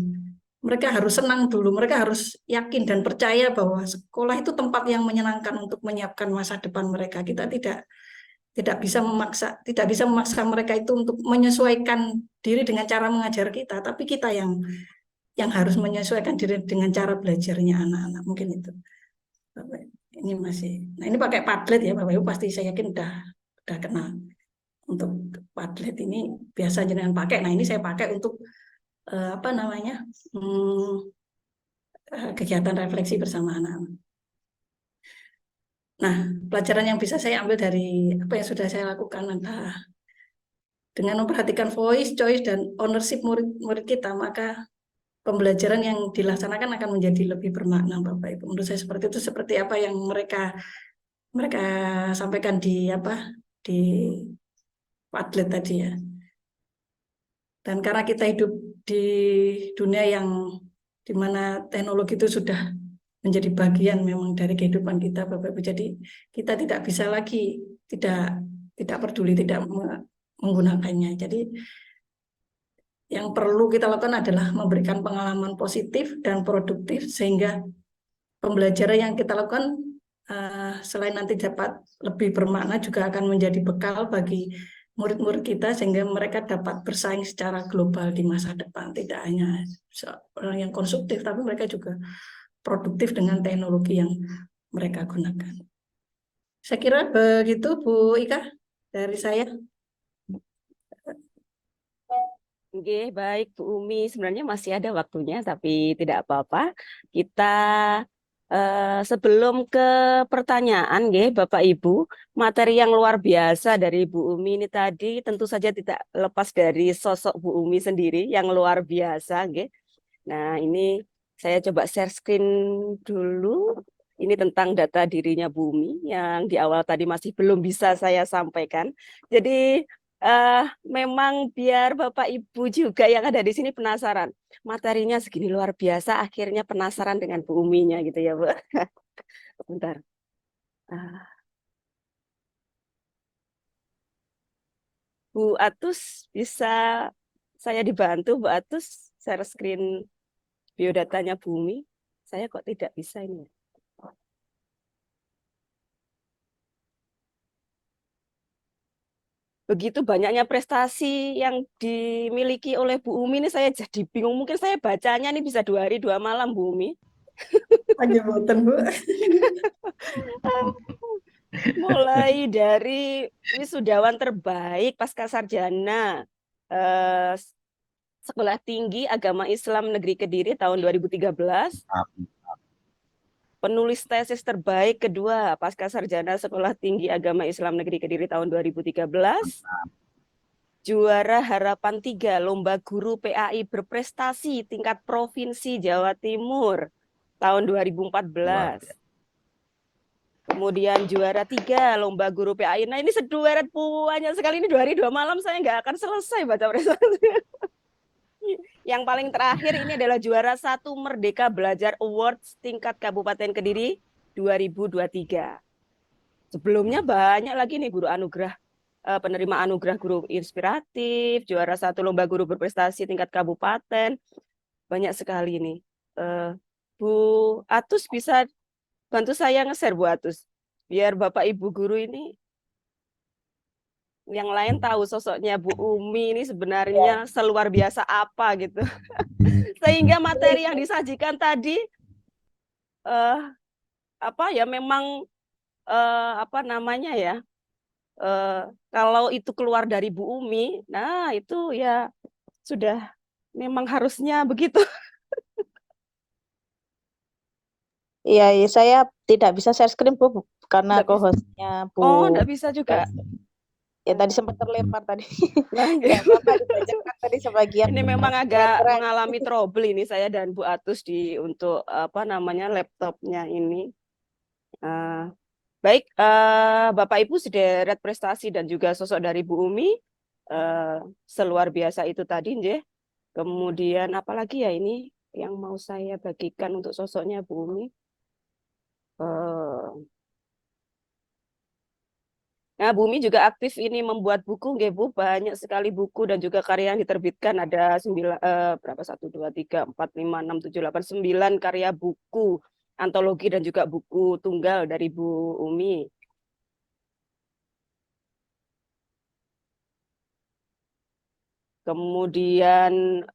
Speaker 4: Mereka harus senang dulu, mereka harus yakin dan percaya bahwa sekolah itu tempat yang menyenangkan untuk menyiapkan masa depan mereka. Kita tidak bisa memaksa mereka itu untuk menyesuaikan diri dengan cara mengajar kita, tapi kita yang harus menyesuaikan diri dengan cara belajarnya anak-anak. Mungkin itu. Ini masih. Nah, ini pakai Padlet ya, Bapak Ibu pasti saya yakin udah kenal. Untuk Padlet ini biasa jenengan pakai. Nah, ini saya pakai untuk apa namanya? Kegiatan refleksi bersama anak-anak. Nah, pelajaran yang bisa saya ambil dari apa yang sudah saya lakukan adalah dengan memperhatikan voice, choice, dan ownership murid kita, maka pembelajaran yang dilaksanakan akan menjadi lebih bermakna, Bapak Ibu. Menurut saya seperti itu, seperti apa yang mereka sampaikan di Padlet tadi ya. Dan karena kita hidup di dunia yang di mana teknologi itu sudah menjadi bagian memang dari kehidupan kita, Bapak Ibu. Jadi kita tidak bisa lagi tidak peduli, tidak menggunakannya. Jadi yang perlu kita lakukan adalah memberikan pengalaman positif dan produktif sehingga pembelajaran yang kita lakukan selain nanti dapat lebih bermakna juga akan menjadi bekal bagi murid-murid kita sehingga mereka dapat bersaing secara global di masa depan. Tidak hanya orang yang konsumtif, tapi mereka juga produktif dengan teknologi yang mereka gunakan. Saya kira begitu Bu Ika dari saya.
Speaker 1: Oke, baik Bu Umi. Sebenarnya masih ada waktunya, tapi tidak apa-apa. Kita sebelum ke pertanyaan, Bapak Ibu, materi yang luar biasa dari Bu Umi ini tadi tentu saja tidak lepas dari sosok Bu Umi sendiri yang luar biasa, Nah, ini saya coba share screen dulu. Ini tentang data dirinya Bu Umi yang di awal tadi masih belum bisa saya sampaikan. Jadi memang biar Bapak Ibu juga yang ada di sini penasaran. Materinya segini luar biasa, akhirnya penasaran dengan Bu Uminya gitu ya, Bu. Bentar. Bu Atus, bisa saya dibantu, Bu Atus, share screen biodatanya Bu Umi. Saya kok tidak bisa ini. Begitu banyaknya prestasi yang dimiliki oleh Bu Umi ini saya jadi bingung. Mungkin saya bacanya ini bisa 2 hari 2 malam Bu Umi.
Speaker 4: Aja boten Bu.
Speaker 1: Mulai dari wisudawan terbaik pasca sarjana eh, Sekolah Tinggi Agama Islam Negeri Kediri tahun 2013, penulis tesis terbaik kedua pasca sarjana Sekolah Tinggi Agama Islam Negeri Kediri tahun 2013, juara harapan 3 Lomba Guru PAI berprestasi tingkat Provinsi Jawa Timur tahun 2014. Kemudian juara 3 Lomba Guru PAI. Nah ini sederet banyak sekali, ini 2 hari 2 malam saya nggak akan selesai baca prestasi. Yang paling terakhir ini adalah juara 1 Merdeka Belajar Awards tingkat Kabupaten Kediri 2023. Sebelumnya banyak lagi nih guru anugerah, penerima anugerah guru inspiratif, juara 1 Lomba Guru Berprestasi tingkat kabupaten. Banyak sekali nih. Bu Atus bisa bantu saya nge-share, Bu Atus, biar Bapak Ibu guru ini yang lain tahu sosoknya Bu Umi ini sebenarnya seluar biasa apa gitu. Sehingga materi yang disajikan tadi apa ya memang apa namanya ya, kalau itu keluar dari Bu Umi, nah itu ya sudah memang harusnya begitu.
Speaker 6: Iya, iya, saya tidak bisa share screen, Bu, karena
Speaker 1: Nggak bisa.
Speaker 6: co-hostnya Bu.
Speaker 1: Oh, enggak bisa juga.
Speaker 6: Ya, tadi sempat terlempar tadi.
Speaker 1: Nah,
Speaker 6: Nggak apa-apa, dibacakan tadi sebagian.
Speaker 1: ini memang agak
Speaker 6: Keren.
Speaker 1: mengalami trouble ini saya dan Bu Atus untuk apa namanya laptopnya ini. Baik, Bapak Ibu sederet prestasi dan juga sosok dari Bu Umi seluar biasa itu tadi, nggih. Kemudian apalagi ya ini yang mau saya bagikan untuk sosoknya Bu Umi. Nah, Bu Umi juga aktif ini membuat buku, nggih Bu, banyak sekali buku dan juga karya yang diterbitkan, ada 9 berapa 1 2 3 4 5 6 7 8 9 karya buku antologi dan juga buku tunggal dari Bu Umi. Kemudian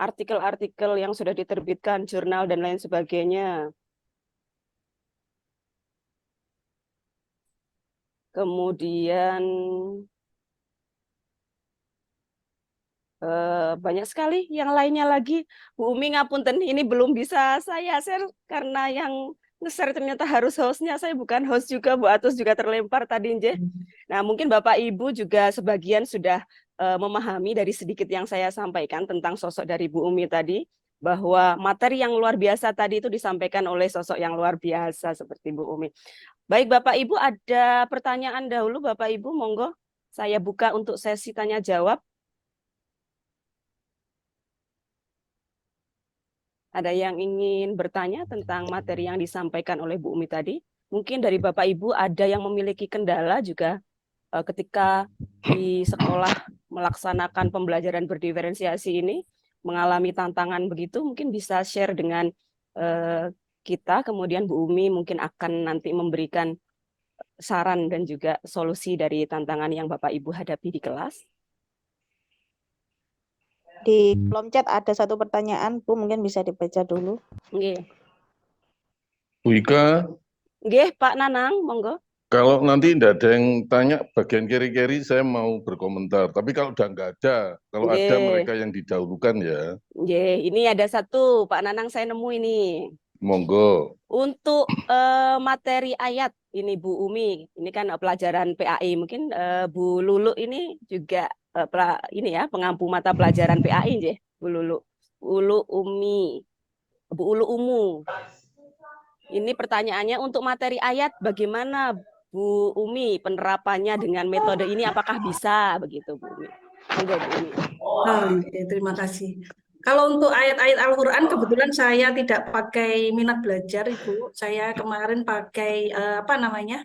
Speaker 1: artikel-artikel yang sudah diterbitkan, jurnal dan lain sebagainya. Kemudian banyak sekali yang lainnya lagi. Bu Umi ngapunten, ini belum bisa saya share karena yang nge-share ternyata harus hostnya. Saya bukan host juga, Bu Atus juga terlempar tadi, nje. Nah, mungkin Bapak Ibu juga sebagian sudah memahami dari sedikit yang saya sampaikan tentang sosok dari Bu Umi tadi, bahwa materi yang luar biasa tadi itu disampaikan oleh sosok yang luar biasa seperti Bu Umi. Baik, Bapak Ibu, ada pertanyaan dahulu, Bapak Ibu, monggo. Saya buka untuk sesi tanya jawab. Ada yang ingin bertanya tentang materi yang disampaikan oleh Bu Umi tadi? Mungkin dari Bapak Ibu ada yang memiliki kendala juga ketika di sekolah melaksanakan pembelajaran berdiferensiasi ini, mengalami tantangan begitu, mungkin bisa share dengan kita, kemudian Bu Umi mungkin akan nanti memberikan saran dan juga solusi dari tantangan yang Bapak Ibu hadapi di kelas.
Speaker 6: Di kolom chat ada satu pertanyaan, Bu, mungkin bisa dibaca dulu.
Speaker 1: Nggih.
Speaker 7: Bu Ika,
Speaker 1: Nggih, Pak Nanang, monggo.
Speaker 7: kalau nanti tidak ada yang tanya bagian kiri-kiri, saya mau berkomentar. Tapi kalau udah nggak ada, kalau ada
Speaker 1: Nggih.
Speaker 7: mereka yang didahulukan ya,
Speaker 1: Nggih, ini ada satu, Pak Nanang, saya nemu ini.
Speaker 7: monggo.
Speaker 1: Untuk materi ayat ini Bu Umi, ini kan pelajaran PAI, mungkin Bu Lulu ini juga ini ya pengampu mata pelajaran PAI, nggih, Bu Lulu. Ulu Umi, Bu Ulu Umu. Ini pertanyaannya untuk materi ayat bagaimana Bu Umi penerapannya dengan metode ini, apakah bisa begitu Bu Umi? Monggo Bu Umi.
Speaker 4: Oke, terima kasih. Kalau untuk ayat-ayat Al-Quran, kebetulan saya tidak pakai minat belajar, Ibu. Saya kemarin pakai apa namanya,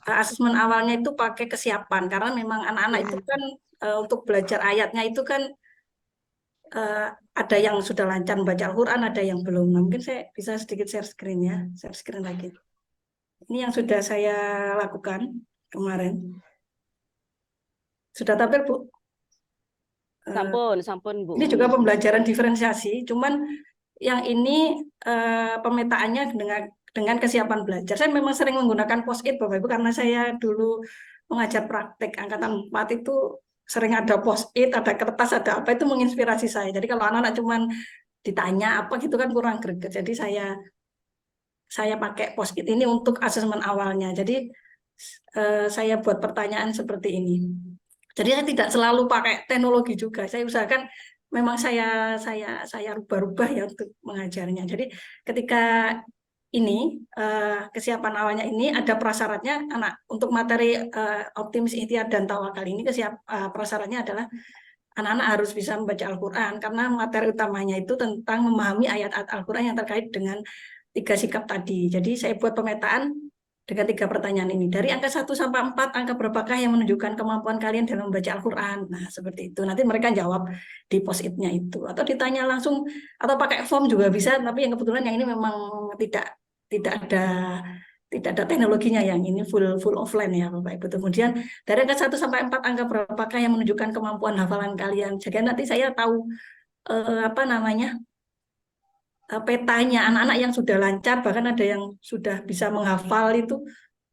Speaker 4: asesmen awalnya itu pakai kesiapan, karena memang anak-anak itu kan untuk belajar ayatnya itu kan ada yang sudah lancar membaca Al-Quran, ada yang belum. Nah, mungkin saya bisa sedikit share screen ya, share screen lagi. Ini yang sudah saya lakukan kemarin. Sudah tampil, Bu?
Speaker 1: Sampun Bu.
Speaker 4: Ini juga pembelajaran diferensiasi, cuman yang ini pemetaannya dengan kesiapan belajar. Saya memang sering menggunakan post-it Bapak Ibu karena saya dulu mengajar praktek angkatan 4 itu sering ada post-it, ada kertas, ada apa, itu menginspirasi saya. Jadi kalau anak-anak cuman ditanya apa gitu kan kurang greget. Jadi saya pakai post-it ini untuk asesmen awalnya. Jadi saya buat pertanyaan seperti ini. Jadi saya tidak selalu pakai teknologi juga. Saya usahakan memang saya rubah-rubah ya untuk mengajarnya. Jadi ketika ini kesiapan awalnya ini ada prasyaratnya anak untuk materi optimis, ikhtiar dan tawakal ini prasyaratnya adalah anak-anak harus bisa membaca Al-Quran karena materi utamanya itu tentang memahami ayat-ayat Al-Quran yang terkait dengan 3 sikap tadi. Jadi saya buat pemetaan dengan 3 pertanyaan ini. Dari angka 1 sampai 4, angka berapakah yang menunjukkan kemampuan kalian dalam membaca Al-Quran? Nah, seperti itu. Nanti mereka jawab di post-it-nya itu. Atau ditanya langsung, atau pakai form juga bisa, tapi yang kebetulan yang ini memang tidak ada teknologinya, yang ini full offline ya Bapak Ibu. Kemudian dari angka 1 sampai 4, angka berapakah yang menunjukkan kemampuan hafalan kalian? Jadi nanti saya tahu petanya anak-anak yang sudah lancar, bahkan ada yang sudah bisa menghafal itu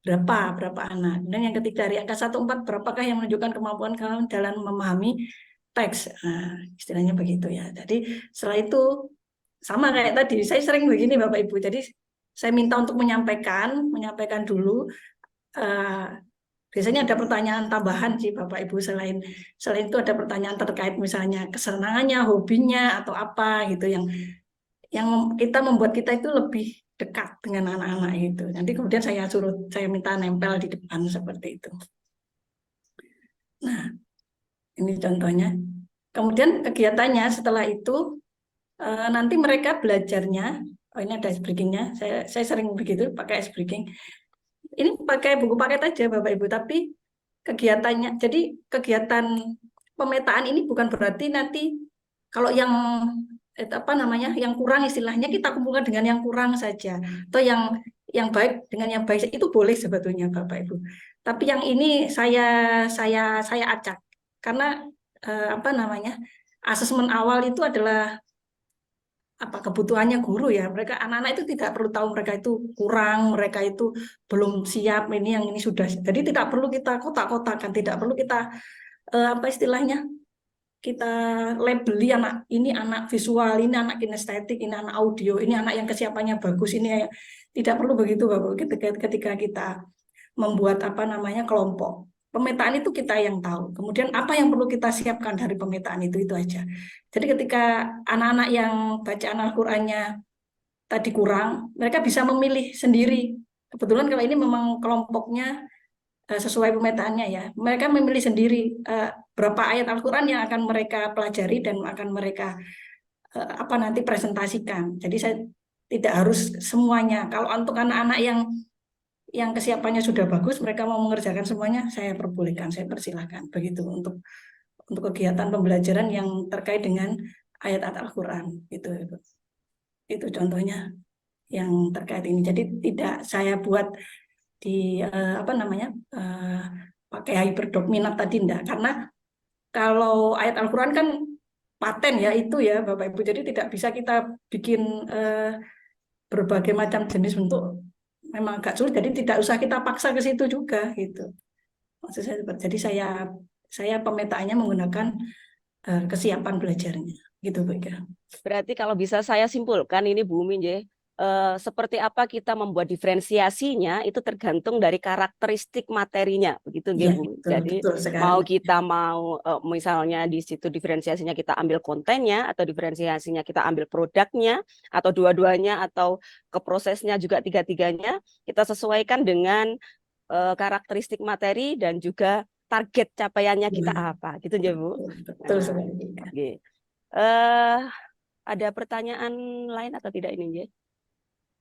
Speaker 4: berapa anak. Dan yang ketiga dari angka 1 sampai 4, berapakah yang menunjukkan kemampuan kalian dalam memahami teks. Nah, istilahnya begitu ya. Jadi setelah itu sama kayak tadi, saya sering begini Bapak Ibu. Jadi saya minta untuk menyampaikan dulu. Biasanya ada pertanyaan tambahan sih Bapak Ibu, selain itu ada pertanyaan terkait misalnya kesenangannya, hobinya atau apa gitu yang kita membuat kita itu lebih dekat dengan anak-anak itu. Nanti kemudian saya minta nempel di depan seperti itu. Nah, ini contohnya. Kemudian kegiatannya setelah itu nanti mereka belajarnya, ini ada ice breaking-nya. Saya sering begitu pakai ice breaking. Ini pakai buku paket aja Bapak Ibu, tapi kegiatannya, jadi kegiatan pemetaan ini bukan berarti nanti kalau yang yang kurang istilahnya kita kumpulkan dengan yang kurang saja, atau yang baik dengan yang baik itu boleh sebetulnya Bapak Ibu. Tapi yang ini saya acak karena asesmen awal itu adalah kebutuhannya guru ya. Mereka anak-anak itu tidak perlu tahu mereka itu kurang, mereka itu belum siap, ini sudah. Jadi tidak perlu kita kotak-kotakan, tidak perlu kita istilahnya kita labeli anak ini anak visual, ini anak kinestetik, ini anak audio, ini anak yang kesiapannya bagus, ini tidak perlu begitu Bapak. Ketika kita membuat kelompok pemetaan itu kita yang tahu. Kemudian apa yang perlu kita siapkan dari pemetaan itu aja. Jadi ketika anak-anak yang bacaan Al-Qur'annya tadi kurang, mereka bisa memilih sendiri. Kebetulan kalau ini memang kelompoknya sesuai pemetaannya ya, mereka memilih sendiri berapa ayat Al-Quran yang akan mereka pelajari dan akan mereka nanti presentasikan. Jadi saya tidak harus semuanya. Kalau untuk anak-anak yang kesiapannya sudah bagus, mereka mau mengerjakan semuanya, saya perbolehkan, saya persilahkan. Begitu untuk kegiatan pembelajaran yang terkait dengan ayat-ayat Al-Quran. Itu contohnya yang terkait ini. Jadi tidak saya buat di pakai hyperdoc minat tadi enggak, karena kalau ayat Al-Quran kan paten ya itu ya Bapak Ibu, jadi tidak bisa kita bikin berbagai macam jenis bentuk, memang agak sulit, jadi tidak usah kita paksa ke situ juga gitu. Maksud saya, jadi saya pemetaannya menggunakan kesiapan belajarnya gitu Bu Ika.
Speaker 1: Berarti kalau bisa saya simpulkan ini Bu Umi, seperti apa kita membuat diferensiasinya itu tergantung dari karakteristik materinya, begitu
Speaker 4: Ya,
Speaker 1: Bu.
Speaker 4: betul,
Speaker 1: Jadi
Speaker 4: betul
Speaker 1: mau misalnya di situ diferensiasinya kita ambil kontennya, atau diferensiasinya kita ambil produknya, atau dua-duanya, atau ke prosesnya juga tiga-tiganya, kita sesuaikan dengan karakteristik materi dan juga target capaiannya kita apa, gitu ya Bu.
Speaker 4: Betul sekali.
Speaker 1: Oke. Ada pertanyaan lain atau tidak ini?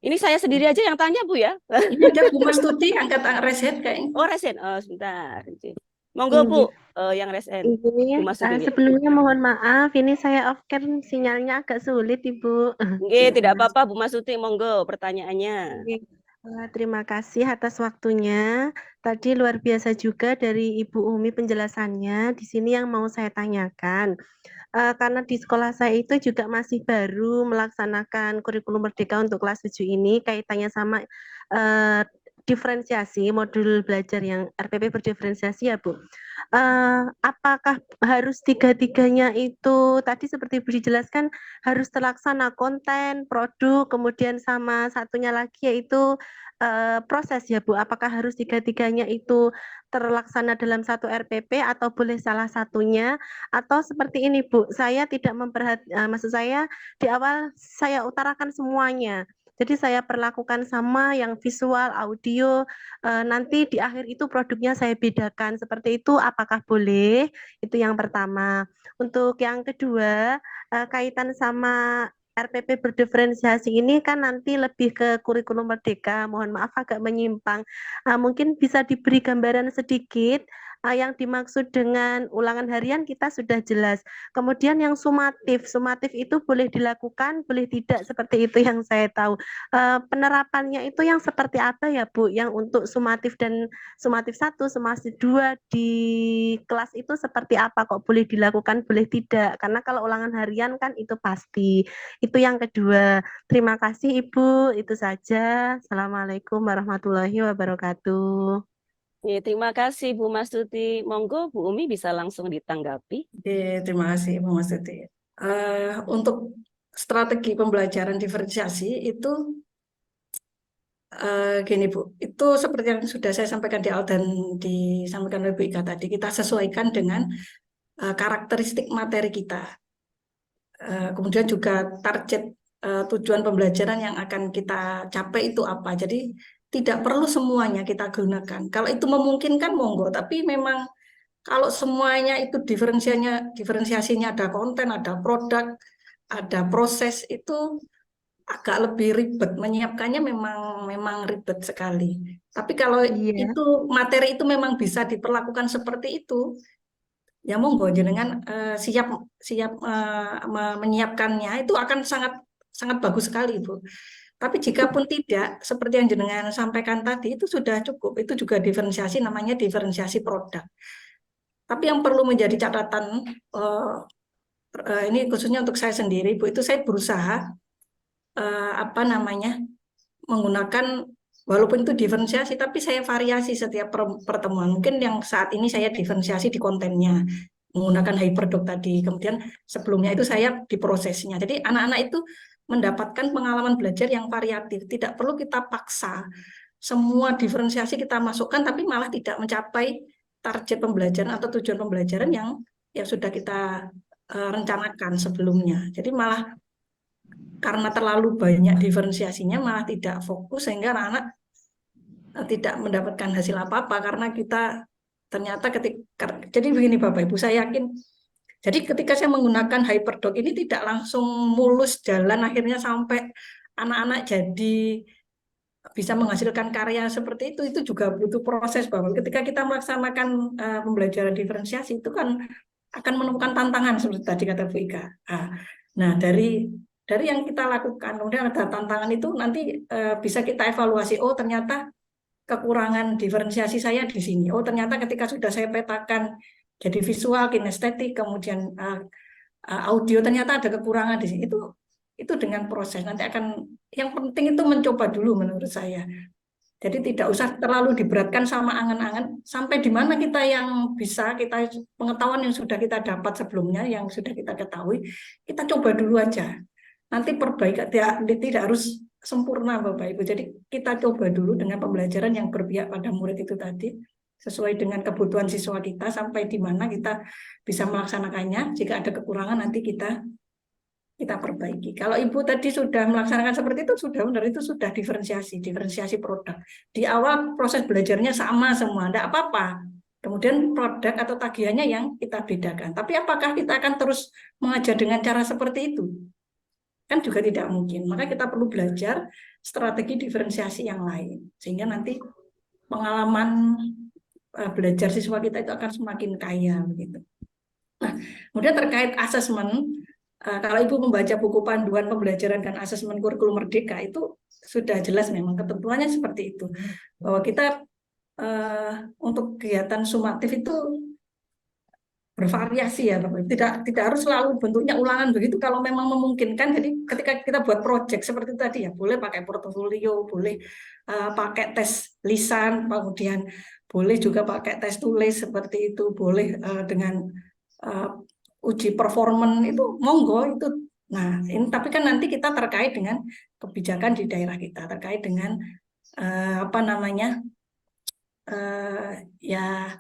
Speaker 1: Ini saya sendiri aja yang tanya Bu ya.
Speaker 4: Ini ada Bu Mas Tuti angkat reset kayaknya.
Speaker 1: Oh resen, sebentar. Monggo Bu, yang resen.
Speaker 8: Ini
Speaker 1: Bu Mas Tuti.
Speaker 8: sebelumnya mohon maaf, ini saya off cam sinyalnya agak sulit Ibu.
Speaker 1: Nggih, tidak apa-apa Bu Mas Tuti, monggo pertanyaannya.
Speaker 8: Terima kasih atas waktunya. Tadi luar biasa juga dari Ibu Umi penjelasannya. Di sini yang mau saya tanyakan, karena di sekolah saya itu juga masih baru melaksanakan kurikulum merdeka untuk kelas 7 ini, kaitannya sama eh, diferensiasi, modul belajar yang RPP berdiferensiasi ya Bu. Apakah harus tiga-tiganya itu tadi seperti Bu dijelaskan harus terlaksana konten, produk, kemudian sama satunya lagi yaitu proses ya Bu? Apakah harus tiga-tiganya itu terlaksana dalam satu RPP atau boleh salah satunya? Atau seperti ini Bu, saya tidak maksud saya di awal saya utarakan semuanya. Jadi saya perlakukan sama yang visual, audio, nanti di akhir itu produknya saya bedakan. Seperti itu apakah boleh? Itu yang pertama. Untuk yang kedua, kaitan sama RPP berdiferensiasi ini kan nanti lebih ke kurikulum merdeka. Mohon maaf agak menyimpang. Mungkin bisa diberi gambaran sedikit yang dimaksud dengan ulangan harian kita sudah jelas. Kemudian yang sumatif, sumatif itu boleh dilakukan, boleh tidak seperti itu yang saya tahu. Penerapannya itu yang seperti apa ya Bu? Yang untuk sumatif dan sumatif 1, sumatif 2 di kelas itu seperti apa? Kok boleh dilakukan, boleh tidak? Karena kalau ulangan harian kan itu pasti. Itu yang kedua. Terima kasih Ibu, itu saja. Assalamualaikum warahmatullahi wabarakatuh.
Speaker 1: Terima kasih Bu Mastuti. Monggo Bu Umi bisa langsung ditanggapi.
Speaker 4: Terima kasih Bu Mas Tuti. Untuk strategi pembelajaran diferensiasi itu gini Bu, itu seperti yang sudah saya sampaikan di awal dan disampaikan oleh Bu Ika tadi, kita sesuaikan dengan karakteristik materi kita. Kemudian juga target tujuan pembelajaran yang akan kita capai itu apa. Jadi tidak perlu semuanya kita gunakan. Kalau itu memungkinkan monggo, tapi memang kalau semuanya itu diferensiasinya ada konten, ada produk, ada proses, itu agak lebih ribet. Menyiapkannya memang ribet sekali. Tapi kalau
Speaker 8: Iya.
Speaker 4: itu materi itu memang bisa diperlakukan seperti itu, ya monggo jenengan siap menyiapkannya itu akan sangat sangat bagus sekali Bu. Tapi jika pun tidak, seperti yang jenengan sampaikan tadi, itu sudah cukup. Itu juga diferensiasi, namanya diferensiasi produk. Tapi yang perlu menjadi catatan, ini khususnya untuk saya sendiri, Bu, itu saya berusaha menggunakan, walaupun itu diferensiasi, tapi saya variasi setiap pertemuan. Mungkin yang saat ini saya diferensiasi di kontennya, menggunakan hyperdoc tadi. Kemudian sebelumnya itu saya di prosesnya. Jadi anak-anak itu mendapatkan pengalaman belajar yang variatif. Tidak perlu kita paksa semua diferensiasi kita masukkan, tapi malah tidak mencapai target pembelajaran atau tujuan pembelajaran yang sudah kita rencanakan sebelumnya. Jadi malah karena terlalu banyak diferensiasinya malah tidak fokus sehingga anak-anak tidak mendapatkan hasil apa-apa karena kita ternyata jadi begini Bapak Ibu, saya yakin jadi ketika saya menggunakan hyperdoc ini tidak langsung mulus jalan akhirnya sampai anak-anak jadi bisa menghasilkan karya seperti itu juga butuh proses Bapak. Ketika kita melaksanakan pembelajaran diferensiasi itu kan akan menemukan tantangan seperti tadi kata Bu Ika. Nah, dari yang kita lakukan, kemudian ada tantangan itu nanti bisa kita evaluasi. Oh, ternyata kekurangan diferensiasi saya di sini. Oh, ternyata ketika sudah saya petakan jadi visual, kinestetik, kemudian audio, ternyata ada kekurangan di sini. Itu dengan proses. Nanti akan, yang penting itu mencoba dulu menurut saya. Jadi tidak usah terlalu diberatkan sama angan-angan, sampai di mana kita yang bisa, kita pengetahuan yang sudah kita dapat sebelumnya, yang sudah kita ketahui, kita coba dulu aja. Nanti perbaikan, tidak harus sempurna Bapak Ibu. Jadi kita coba dulu dengan pembelajaran yang berpihak pada murid itu tadi, sesuai dengan kebutuhan siswa kita, sampai di mana kita bisa melaksanakannya. Jika ada kekurangan nanti kita perbaiki. Kalau Ibu tadi sudah melaksanakan seperti itu, sudah benar, itu sudah diferensiasi produk. Di awal proses belajarnya sama semua, tidak apa-apa. Kemudian produk atau tagihannya yang kita bedakan. Tapi apakah kita akan terus mengajar dengan cara seperti itu? Kan juga tidak mungkin. Maka kita perlu belajar strategi diferensiasi yang lain. Sehingga nanti pengalaman belajar siswa kita itu akan semakin kaya. Begitu. Nah, kemudian terkait asesmen, kalau Ibu membaca buku panduan pembelajaran dan asesmen kurikulum merdeka itu sudah jelas memang ketentuannya seperti itu, bahwa kita untuk kegiatan sumatif itu bervariasi ya Bapak. Tidak harus selalu bentuknya ulangan begitu kalau memang memungkinkan. Jadi ketika kita buat proyek seperti tadi ya, boleh pakai portofolio, boleh pakai tes lisan, kemudian boleh juga pakai tes tulis seperti itu, boleh dengan uji performan itu monggo itu. Nah, ini tapi kan nanti kita terkait dengan kebijakan di daerah kita, terkait dengan apa namanya ya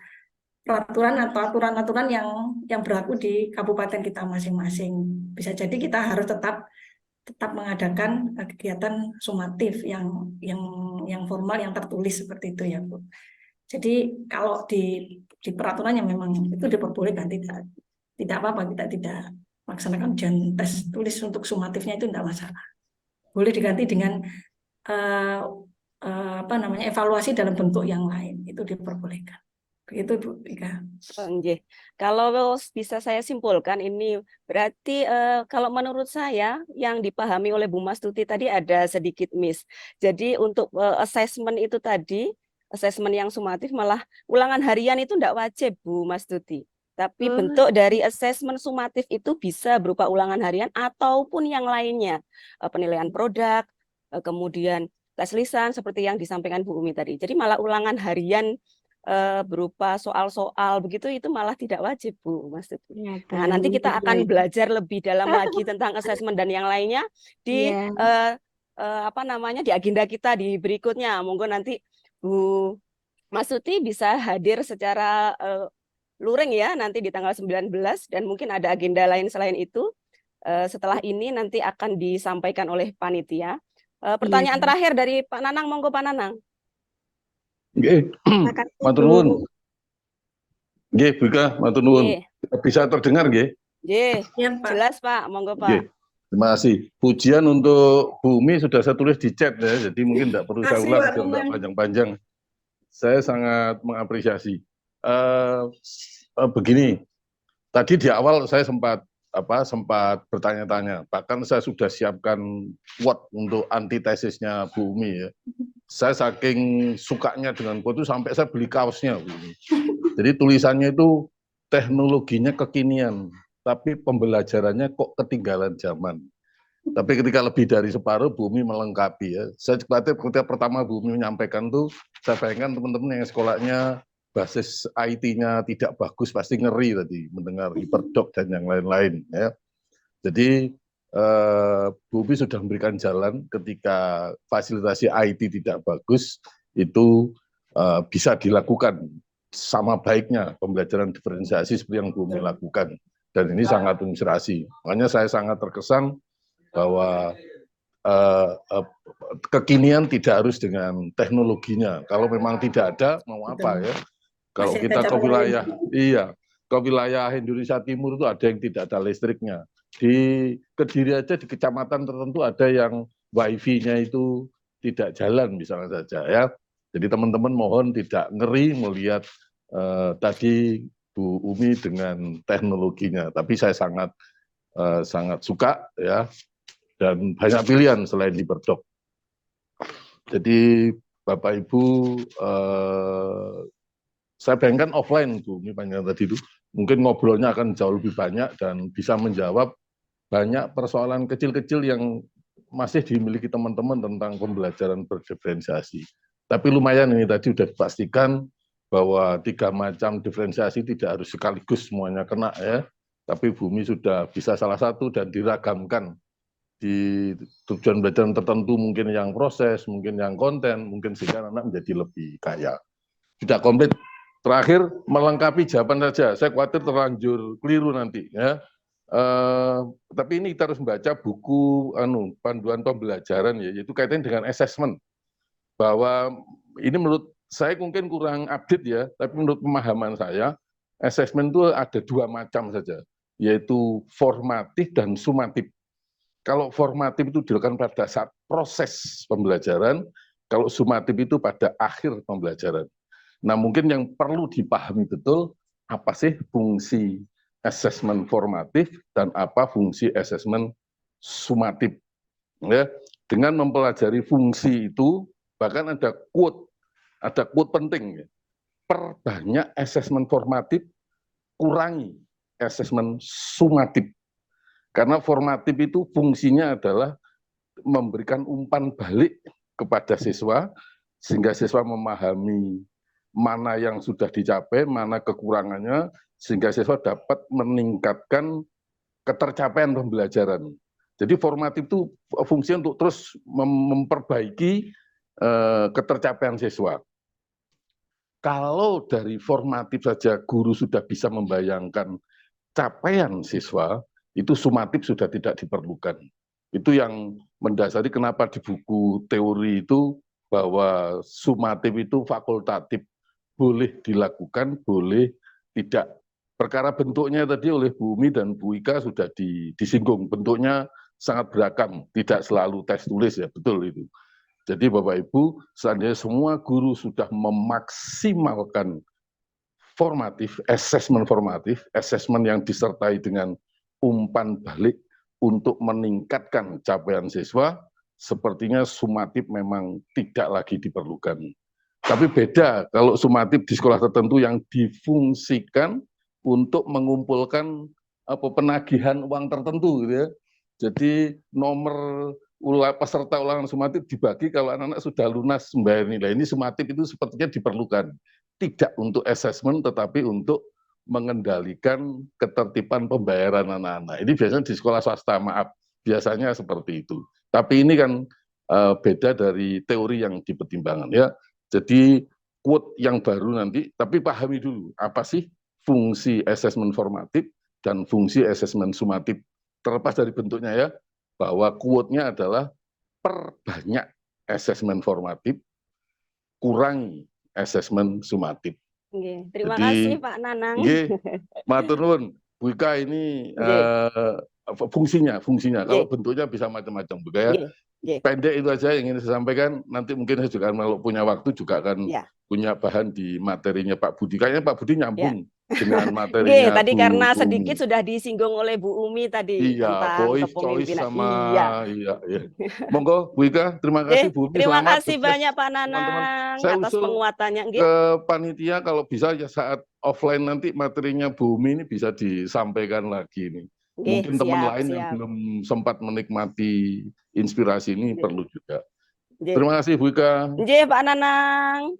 Speaker 4: peraturan atau aturan-aturan yang berlaku di kabupaten kita masing-masing. Bisa jadi kita harus tetap mengadakan kegiatan sumatif yang formal, yang tertulis seperti itu ya Bu. Jadi kalau di peraturan yang memang itu diperbolehkan, tidak apa-apa, kita tidak melaksanakan ujian tes tulis untuk sumatifnya itu tidak masalah. Boleh diganti dengan apa namanya evaluasi dalam bentuk yang lain, itu diperbolehkan. Begitu Bu Ika.
Speaker 1: Kalau bisa saya simpulkan ini berarti kalau menurut saya yang dipahami oleh Bu Mastuti tadi ada sedikit miss. Jadi untuk assessment itu tadi, assessment yang sumatif malah ulangan harian itu tidak wajib Bu Mastuti. Tapi bentuk dari assessment sumatif itu bisa berupa ulangan harian ataupun yang lainnya. Penilaian produk, kemudian tes lisan seperti yang disampaikan Bu Umi tadi. Jadi malah ulangan harian berupa soal-soal begitu itu malah tidak wajib Bu Mastuti. Nah, nanti kita akan belajar lebih dalam lagi tentang assessment dan yang lainnya di apa namanya di agenda kita di berikutnya. Monggo nanti Bu Mastuti bisa hadir secara luring ya nanti di tanggal 19 dan mungkin ada agenda lain selain itu. Setelah ini nanti akan disampaikan oleh panitia. Pertanyaan terakhir dari Pak Nanang, monggo Pak Nanang.
Speaker 7: Nggih, matur nuwun. Nggih, Bu Ika, matur nuwun. Bisa terdengar nggih?
Speaker 1: Nggih,
Speaker 4: Ya, Pak.
Speaker 1: jelas Pak, monggo Pak.
Speaker 7: Nggih. Terima kasih. Pujian untuk Bu Umi sudah saya tulis di chat ya, jadi mungkin tidak perlu saya ulang, tidak panjang-panjang. Saya sangat mengapresiasi. Begini, tadi di awal saya sempat bertanya-tanya, bahkan saya sudah siapkan quote untuk antitesisnya Bu Umi ya. Saya saking sukanya dengan quote itu sampai saya beli kaosnya Bu Umi. Jadi tulisannya itu teknologinya kekinian, tapi pembelajarannya kok ketinggalan zaman. Tapi ketika lebih dari separuh Bu Umi melengkapi ya. Saya khawatir ketika pertama Bu Umi menyampaikan tuh, saya bayangkan teman-teman yang sekolahnya basis IT-nya tidak bagus pasti ngeri tadi mendengar hiperdoc dan yang lain-lain ya. Jadi Bu Umi sudah memberikan jalan ketika fasilitasi IT tidak bagus itu bisa dilakukan sama baiknya pembelajaran diferensiasi seperti yang Bu Umi lakukan, dan ini sangat menginspirasi. Makanya saya sangat terkesan bahwa kekinian tidak harus dengan teknologinya. Kalau memang tidak ada mau apa ya? Kalau kita ke wilayah, ke wilayah Indonesia Timur itu ada yang tidak ada listriknya. Di Kediri aja di kecamatan tertentu ada yang wifi-nya itu tidak jalan misalnya saja ya. Jadi teman-teman mohon tidak ngeri melihat tadi Bu Umi dengan teknologinya, tapi saya sangat suka ya, dan banyak pilihan selain hiperdoc. Jadi Bapak Ibu, saya bayangkan offline Bu Umi panjang tadi itu, mungkin ngobrolnya akan jauh lebih banyak dan bisa menjawab banyak persoalan kecil-kecil yang masih dimiliki teman-teman tentang pembelajaran berdiferensiasi. Tapi lumayan ini tadi sudah dipastikan bahwa 3 macam diferensiasi tidak harus sekaligus semuanya kena ya. Tapi Bu Umi sudah bisa salah satu dan diragamkan di tujuan belajar tertentu, mungkin yang proses, mungkin yang konten, mungkin sehingga anak menjadi lebih kaya. Sudah komplit. Terakhir melengkapi jawaban saja. Saya khawatir terlanjur keliru nanti ya. Tapi ini kita harus membaca buku panduan pembelajaran ya, yaitu kaitannya dengan assessment. Bahwa ini menurut saya mungkin kurang update ya, tapi menurut pemahaman saya, assessment itu ada 2 macam saja, yaitu formatif dan sumatif. Kalau formatif itu dilakukan pada saat proses pembelajaran, kalau sumatif itu pada akhir pembelajaran. Nah mungkin yang perlu dipahami betul, apa sih fungsi assessment formatif dan apa fungsi assessment sumatif. Ya. dengan mempelajari fungsi itu, bahkan ada quote penting ya. Perbanyak asesmen formatif, kurangi asesmen sumatif. Karena formatif itu fungsinya adalah memberikan umpan balik kepada siswa, sehingga siswa memahami mana yang sudah dicapai, mana kekurangannya, sehingga siswa dapat meningkatkan ketercapaian pembelajaran. Jadi formatif itu fungsinya untuk terus memperbaiki ketercapaian siswa. Kalau dari formatif saja guru sudah bisa membayangkan capaian siswa, itu sumatif sudah tidak diperlukan. Itu yang mendasari kenapa di buku teori itu bahwa sumatif itu fakultatif, boleh dilakukan, boleh tidak. Perkara bentuknya tadi oleh Bu Umi dan Bu Ika sudah disinggung, bentuknya sangat beragam, tidak selalu tes tulis ya, betul itu. Jadi Bapak Ibu, seandainya semua guru sudah memaksimalkan formatif, asesmen yang disertai dengan umpan balik untuk meningkatkan capaian siswa, sepertinya sumatif memang tidak lagi diperlukan. Tapi beda kalau sumatif di sekolah tertentu yang difungsikan untuk mengumpulkan penagihan uang tertentu gitu ya. Jadi nomor peserta ulangan sumatif dibagi kalau anak-anak sudah lunas membayar nilai. Ini sumatif itu sepertinya diperlukan. Tidak untuk asesmen tetapi untuk mengendalikan ketertiban pembayaran anak-anak. Ini biasanya di sekolah swasta, maaf, biasanya seperti itu. Tapi ini kan beda dari teori yang dipertimbangkan ya. Jadi quote yang baru nanti, tapi pahami dulu apa sih fungsi asesmen formatif dan fungsi asesmen sumatif. Terlepas dari bentuknya ya, bahwa quote-nya adalah perbanyak asesmen formatif, kurangi asesmen sumatif.
Speaker 1: Terima kasih Pak Nanang.
Speaker 7: Matur nuwun, Bu Ika ini fungsinya. Kalau bentuknya bisa macam-macam, Bu Ika ya. Pendek itu aja yang ingin saya sampaikan. Nanti mungkin saya juga kalau punya waktu juga akan punya bahan di materinya Pak Budi. Kayaknya Pak Budi nyambung dengan materinya.
Speaker 1: Tadi
Speaker 7: Bu
Speaker 1: karena
Speaker 7: Umi.
Speaker 1: sedikit sudah disinggung oleh Bu Umi tadi tentang kepemimpinan.
Speaker 7: Sama iya. Monggo Bu Ika, terima kasih Bu Umi.
Speaker 1: Terima
Speaker 7: Selamat,
Speaker 1: kasih
Speaker 7: sukses,
Speaker 1: banyak Pak
Speaker 7: teman-teman.
Speaker 1: Nanang
Speaker 7: Saya
Speaker 1: atas
Speaker 7: usul
Speaker 1: penguatannya.
Speaker 7: ke panitia kalau bisa ya saat offline nanti materinya Bu Umi ini bisa disampaikan lagi nih. Mungkin teman lain yang belum sempat menikmati inspirasi ini perlu juga. Terima kasih Bu Ika.
Speaker 1: Pak Nanang.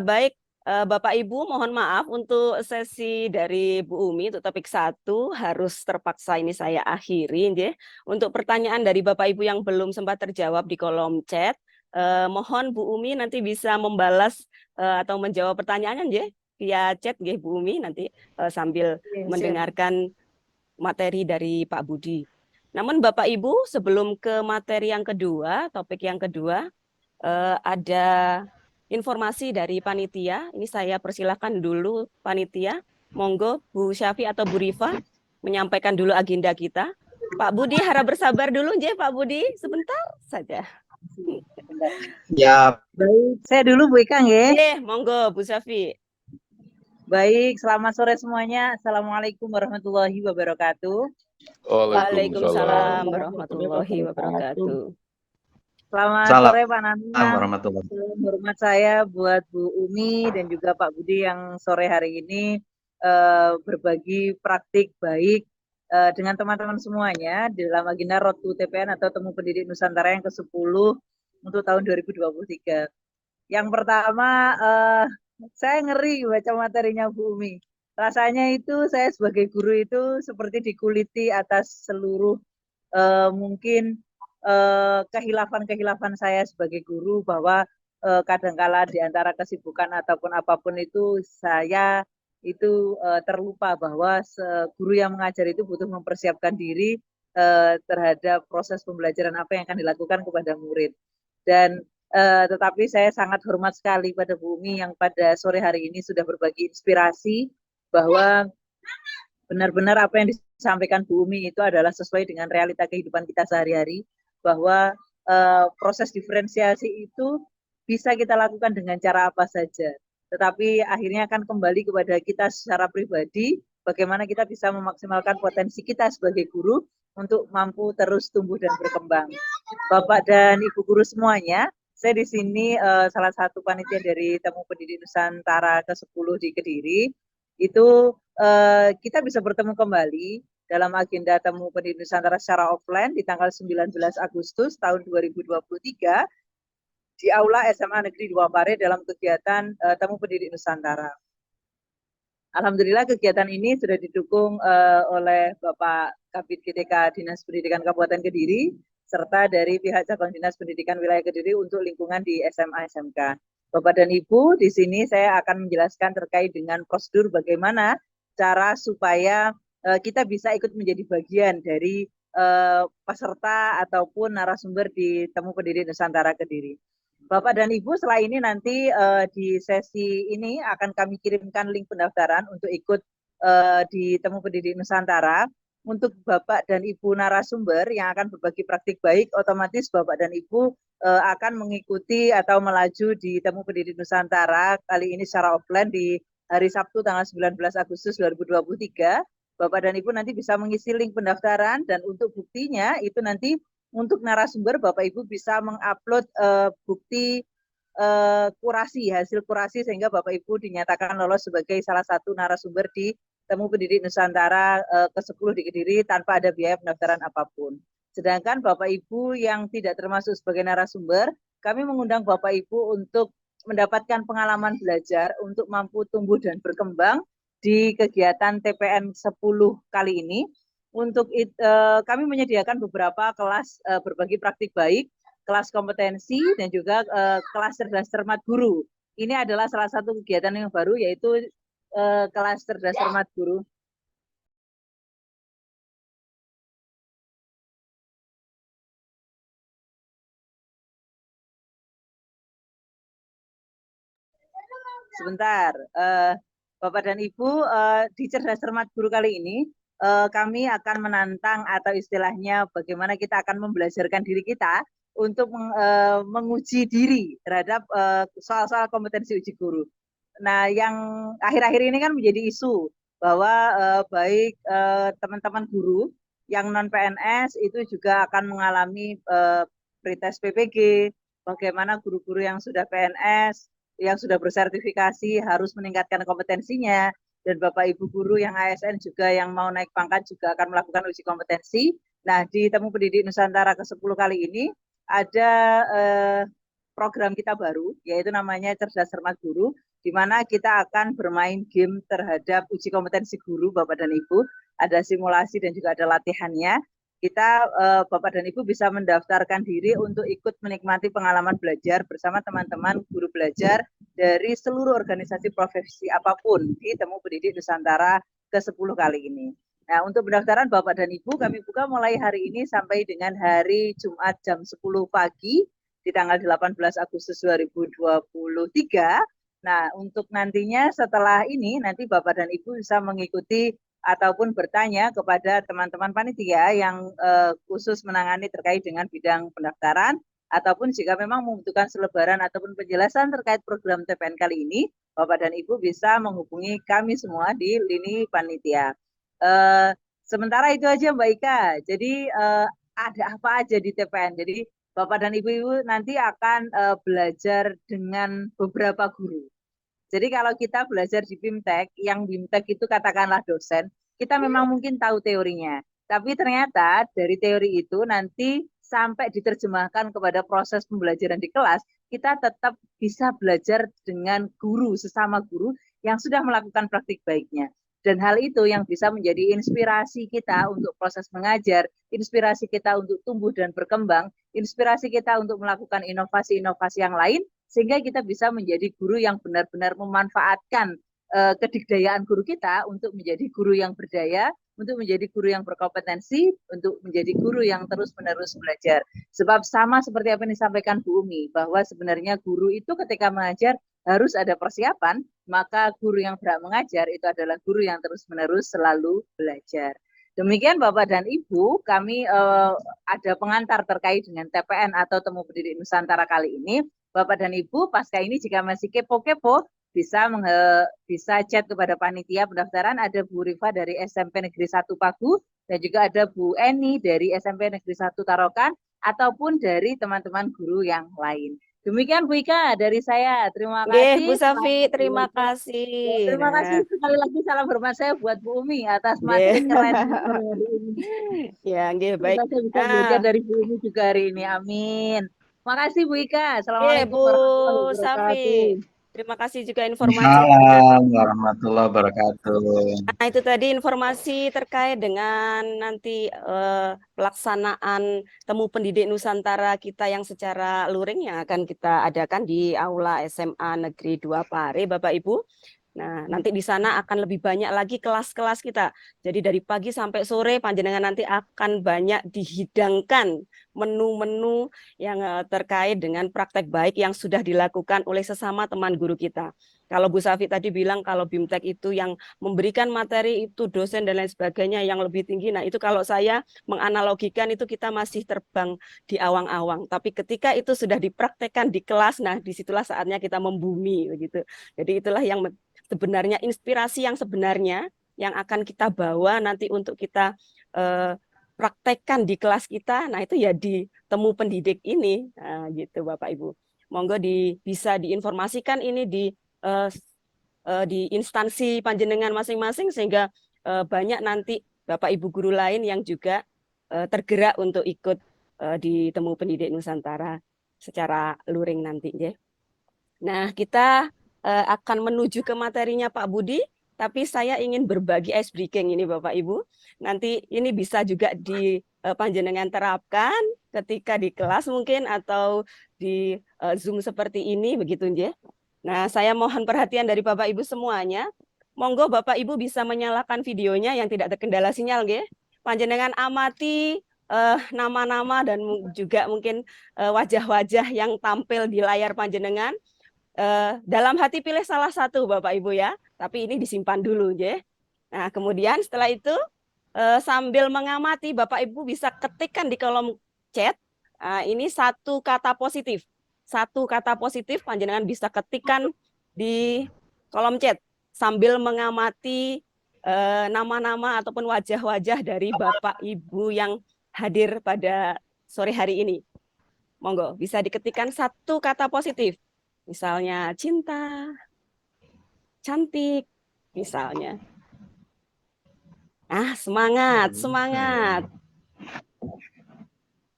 Speaker 1: Baik Bapak Ibu, mohon maaf untuk sesi dari Bu Umi untuk topik 1 harus terpaksa ini saya akhiri. Untuk pertanyaan dari Bapak Ibu yang belum sempat terjawab di kolom chat, mohon Bu Umi nanti bisa membalas atau menjawab pertanyaannya via chat Bu Umi nanti sambil mendengarkan materi dari Pak Budi. Namun Bapak Ibu, sebelum ke materi yang kedua, topik yang kedua, ada informasi dari panitia. Ini saya persilahkan dulu panitia. Monggo Bu Syafi atau Bu Rifa menyampaikan dulu agenda kita. Pak Budi harap bersabar dulu Pak Budi, sebentar saja.
Speaker 9: Ya, baik. Saya dulu Bu Ika nggih.
Speaker 1: Monggo Bu Syafi.
Speaker 9: Baik, selamat sore semuanya. Assalamualaikum warahmatullahi wabarakatuh.
Speaker 1: Waalaikumsalam warahmatullahi wabarakatuh.
Speaker 9: Selamat sore Pak Nanang. Salam hormat saya buat Bu Umi dan juga Pak Budi yang sore hari ini berbagi praktik baik dengan teman-teman semuanya dalam agenda Road to TPN atau Temu Pendidik Nusantara yang ke-10 untuk tahun 2023. Yang pertama, saya ngeri baca materinya Bu Umi. Rasanya itu saya sebagai guru itu seperti dikuliti atas seluruh mungkin kehilafan saya sebagai guru bahwa kadangkala di antara kesibukan ataupun apapun itu saya itu terlupa bahwa guru yang mengajar itu butuh mempersiapkan diri terhadap proses pembelajaran apa yang akan dilakukan kepada murid. Dan tetapi saya sangat hormat sekali pada Bu Umi yang pada sore hari ini sudah berbagi inspirasi bahwa benar-benar apa yang disampaikan Bu Umi itu adalah sesuai dengan realita kehidupan kita sehari-hari, bahwa proses diferensiasi itu bisa kita lakukan dengan cara apa saja. Tetapi akhirnya akan kembali kepada kita secara pribadi, bagaimana kita bisa memaksimalkan potensi kita sebagai guru untuk mampu terus tumbuh dan berkembang. Bapak dan Ibu guru semuanya, saya di sini salah satu panitia dari Temu Pendidik Nusantara ke-10 di Kediri. Itu kita bisa bertemu kembali dalam agenda Temu Pendidik Nusantara secara offline di tanggal 19 Agustus tahun 2023 di Aula SMA Negeri 2 Pare dalam kegiatan Temu Pendidik Nusantara. Alhamdulillah kegiatan ini sudah didukung oleh Bapak Kabid GTK Dinas Pendidikan Kabupaten Kediri, serta dari pihak Cabang Dinas Pendidikan Wilayah Kediri untuk lingkungan di SMA SMK. Bapak dan Ibu, di sini saya akan menjelaskan terkait dengan prosedur bagaimana cara supaya kita bisa ikut menjadi bagian dari peserta ataupun narasumber di Temu Pendidik Nusantara Kediri. Bapak dan Ibu, setelah ini nanti di sesi ini akan kami kirimkan link pendaftaran untuk ikut di Temu Pendidik Nusantara. Untuk Bapak dan Ibu narasumber yang akan berbagi praktik baik, otomatis Bapak dan Ibu akan mengikuti atau melaju di Temu Pendidik Nusantara kali ini secara offline di hari Sabtu tanggal 19 Agustus 2023. Bapak dan Ibu nanti bisa mengisi link pendaftaran, dan untuk buktinya itu nanti untuk narasumber Bapak Ibu bisa mengupload bukti kurasi, hasil kurasi, sehingga Bapak Ibu dinyatakan lolos sebagai salah satu narasumber di Temu Pendidik Nusantara ke-10 di Kediri tanpa ada biaya pendaftaran apapun. Sedangkan Bapak Ibu yang tidak termasuk sebagai narasumber, kami mengundang Bapak Ibu untuk mendapatkan pengalaman belajar untuk mampu tumbuh dan berkembang di kegiatan TPN 10 kali ini. Untuk kami menyediakan beberapa kelas berbagi praktik baik, kelas kompetensi, dan juga kelas cerdas cermat guru. Ini adalah salah satu kegiatan yang baru, yaitu kelas cerdas cermat guru. Sebentar, Bapak dan Ibu, di cerdas cermat guru kali ini kami akan menantang, atau istilahnya bagaimana kita akan membelajarkan diri kita untuk menguji diri terhadap soal-soal kompetensi uji guru. Nah, yang akhir-akhir ini kan menjadi isu bahwa baik teman-teman guru yang non-PNS itu juga akan mengalami pretest PPG, bagaimana guru-guru yang sudah PNS, yang sudah bersertifikasi harus meningkatkan kompetensinya, dan Bapak Ibu guru yang ASN juga yang mau naik pangkat juga akan melakukan uji kompetensi. Nah, di Temu Pendidik Nusantara ke-10 kali ini ada program kita baru, yaitu namanya Cerdas Cermat Guru, di mana kita akan bermain game terhadap uji kompetensi guru, Bapak dan Ibu. Ada simulasi dan juga ada latihannya. Kita, Bapak dan Ibu bisa mendaftarkan diri untuk ikut menikmati pengalaman belajar bersama teman-teman guru belajar dari seluruh organisasi profesi apapun di Temu Pendidik Nusantara ke-10 kali ini. Nah, untuk pendaftaran Bapak dan Ibu kami buka mulai hari ini sampai dengan hari Jumat jam 10 pagi di tanggal 18 Agustus 2023. Nah, untuk nantinya setelah ini, nanti Bapak dan Ibu bisa mengikuti ataupun bertanya kepada teman-teman panitia yang khusus menangani terkait dengan bidang pendaftaran, ataupun jika memang membutuhkan selebaran ataupun penjelasan terkait program TPN kali ini, Bapak dan Ibu bisa menghubungi kami semua di lini panitia. Sementara itu aja Mbak Ika, jadi ada apa aja di TPN? Jadi Bapak dan Ibu nanti akan belajar dengan beberapa guru. Jadi kalau kita belajar di BIMTEK, yang BIMTEK itu katakanlah dosen, kita memang mungkin tahu teorinya. Tapi ternyata dari teori itu nanti sampai diterjemahkan kepada proses pembelajaran di kelas, kita tetap bisa belajar dengan guru, sesama guru yang sudah melakukan praktik baiknya. Dan hal itu yang bisa menjadi inspirasi kita untuk proses mengajar, inspirasi kita untuk tumbuh dan berkembang, inspirasi kita untuk melakukan inovasi-inovasi yang lain, sehingga kita bisa menjadi guru yang benar-benar memanfaatkan kedikdayaan guru kita untuk menjadi guru yang berdaya, untuk menjadi guru yang berkompetensi, untuk menjadi guru yang terus-menerus belajar. Sebab sama seperti apa yang disampaikan Bu Umi, bahwa sebenarnya guru itu ketika mengajar harus ada persiapan, maka guru yang berhak mengajar itu adalah guru yang terus-menerus selalu belajar. Demikian Bapak dan Ibu, kami ada pengantar terkait dengan TPN atau Temu Pendidik Nusantara kali ini. Bapak dan Ibu, pasca ini jika masih kepo-kepo, bisa chat kepada panitia pendaftaran. Ada Bu Rifa dari SMP Negeri 1 Pagu, dan juga ada Bu Eni dari SMP Negeri 1 Tarokan. ataupun dari teman-teman guru yang lain. Demikian Bu Ika dari saya. Terima
Speaker 1: Nggih, Bu
Speaker 9: kasih.
Speaker 1: Safi, terima kasih.
Speaker 9: Terima kasih
Speaker 1: Nah,
Speaker 9: sekali lagi, salam hormat saya buat Bu Umi atas
Speaker 1: nggih.
Speaker 9: materi keren sore hari ini.
Speaker 1: Ya, nggih, baik.
Speaker 9: Semoga saya bisa belajar dari Bu Umi juga hari ini. Amin. Makasih Bu Ika.
Speaker 1: Nggih,
Speaker 9: Assalamualaikum
Speaker 1: Bu
Speaker 9: warahmatullahi
Speaker 1: Safi.
Speaker 9: wabarakatuh.
Speaker 1: Terima kasih juga informasi.
Speaker 5: Waalaikumsalam warahmatullahi wabarakatuh.
Speaker 1: Nah, itu tadi informasi terkait dengan nanti pelaksanaan temu pendidik Nusantara kita yang secara luring yang akan kita adakan di Aula SMA Negeri 2 Pare, Bapak Ibu. Nah, nanti di sana akan lebih banyak lagi kelas-kelas kita. Jadi dari pagi sampai sore panjenengan nanti akan banyak dihidangkan menu-menu yang terkait dengan praktek baik yang sudah dilakukan oleh sesama teman guru kita. Kalau Bu Safi tadi bilang kalau BIMTEK itu yang memberikan materi itu dosen dan lain sebagainya yang lebih tinggi. Nah, itu kalau saya menganalogikan itu kita masih terbang di awang-awang. Tapi ketika itu sudah dipraktekkan di kelas, nah disitulah saatnya kita membumi begitu. Jadi itulah yang sebenarnya inspirasi yang sebenarnya yang akan kita bawa nanti untuk kita praktekkan di kelas kita. Nah, itu ya di temu pendidik ini. Nah, gitu Bapak Ibu. Monggo bisa diinformasikan ini di instansi panjenengan masing-masing sehingga banyak nanti Bapak Ibu guru lain yang juga tergerak untuk ikut di temu pendidik Nusantara secara luring nanti ya. Nah, kita akan menuju ke materinya Pak Budi, tapi saya ingin berbagi ice breaking ini Bapak Ibu. Nanti ini bisa juga di panjenengan terapkan ketika di kelas mungkin atau di Zoom seperti ini begitu ya. Nah, saya mohon perhatian dari Bapak Ibu semuanya. Monggo Bapak Ibu bisa menyalakan videonya yang tidak terkendala sinyal nggih. Panjenengan amati nama-nama dan juga mungkin wajah-wajah yang tampil di layar panjenengan. Dalam hati pilih salah satu Bapak Ibu ya, tapi ini disimpan dulu ya. Nah, kemudian setelah itu sambil mengamati Bapak Ibu bisa ketikkan di kolom chat ini satu kata positif. Satu kata positif panjenengan bisa ketikkan di kolom chat sambil mengamati nama-nama ataupun wajah-wajah dari Bapak Ibu yang hadir pada sore hari ini. Monggo bisa diketikkan satu kata positif. Misalnya cinta, cantik, misalnya. Semangat, semangat.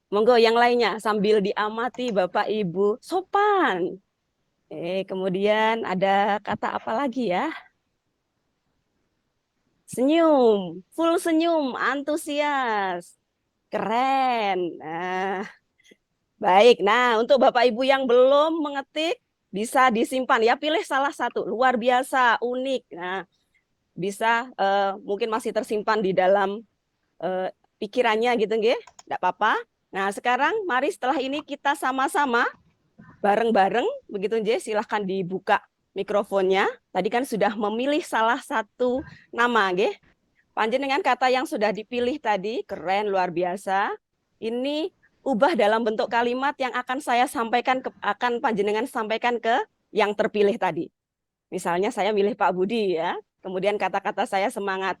Speaker 1: Monggo yang lainnya sambil diamati Bapak Ibu, sopan. Kemudian ada kata apa lagi ya? Senyum, full senyum, antusias. Keren. Nah, baik. Nah, untuk Bapak Ibu yang belum mengetik bisa disimpan ya, pilih salah satu, luar biasa, unik. Nah, bisa mungkin masih tersimpan di dalam pikirannya gitu nggih, enggak apa-apa. Nah, sekarang mari setelah ini kita sama-sama bareng-bareng begitu nggih, silahkan dibuka mikrofonnya. Tadi kan sudah memilih salah satu nama nggih. Panjenengan kata yang sudah dipilih tadi keren luar biasa. Ini ubah dalam bentuk kalimat yang akan saya sampaikan akan panjenengan sampaikan ke yang terpilih tadi. Misalnya saya milih Pak Budi ya. Kemudian kata-kata saya semangat.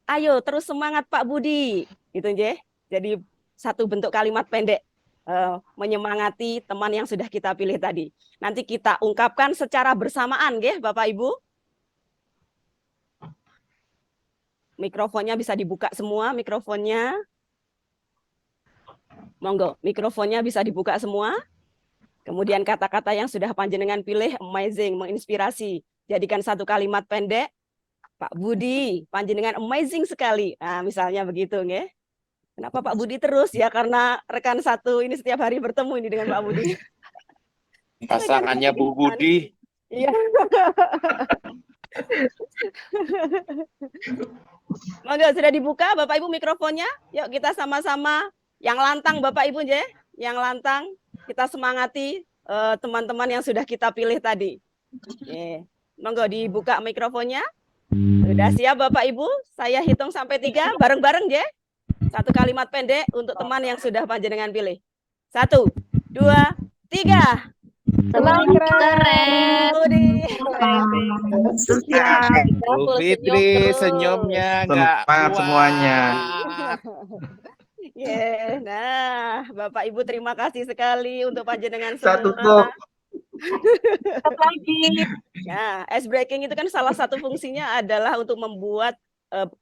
Speaker 1: Ayo terus semangat Pak Budi. Gitu nggih. Jadi satu bentuk kalimat pendek menyemangati teman yang sudah kita pilih tadi. Nanti kita ungkapkan secara bersamaan nggih Bapak Ibu. Mikrofonnya bisa dibuka semua mikrofonnya. Monggo, mikrofonnya bisa dibuka semua. Kemudian kata-kata yang sudah panjenengan pilih amazing, menginspirasi. Jadikan satu kalimat pendek. Pak Budi, panjenengan amazing sekali. Nah, misalnya begitu, nggih. Kenapa Pak Budi terus? Ya karena rekan satu ini setiap hari bertemu ini dengan Pak Budi.
Speaker 5: Pasangannya Bu Budi.
Speaker 1: Iya. Monggo sudah dibuka Bapak Ibu mikrofonnya. Yuk kita sama-sama yang lantang Bapak Ibu ya, yang lantang kita semangati teman-teman yang sudah kita pilih tadi. Monggo dibuka mikrofonnya. Sudah siap Bapak Ibu? Saya hitung sampai 3 bareng-bareng ya. Satu kalimat pendek untuk teman yang sudah panjenengan pilih. 1, 2, 3.
Speaker 6: Selamat keren.
Speaker 5: Bu Fitri senyumnya enggak
Speaker 10: Semangat semuanya.
Speaker 1: Oke, nah Bapak Ibu terima kasih sekali untuk panjenengan
Speaker 5: Saya
Speaker 1: semua.
Speaker 5: tutup.
Speaker 6: lagi.
Speaker 1: Nah, ice breaking itu kan salah satu fungsinya adalah untuk membuat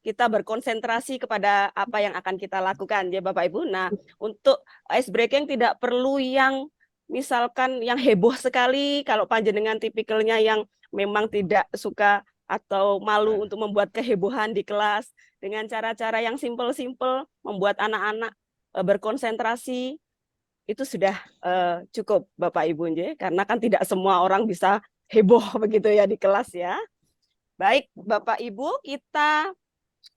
Speaker 1: kita berkonsentrasi kepada apa yang akan kita lakukan ya Bapak Ibu. Nah, untuk ice breaking tidak perlu yang misalkan yang heboh sekali. Kalau panjenengan tipikalnya yang memang tidak suka atau malu untuk membuat kehebohan di kelas, dengan cara-cara yang simpel-simpel membuat anak-anak berkonsentrasi itu sudah cukup Bapak Ibu nggih, karena kan tidak semua orang bisa heboh begitu ya di kelas ya. Baik Bapak Ibu, kita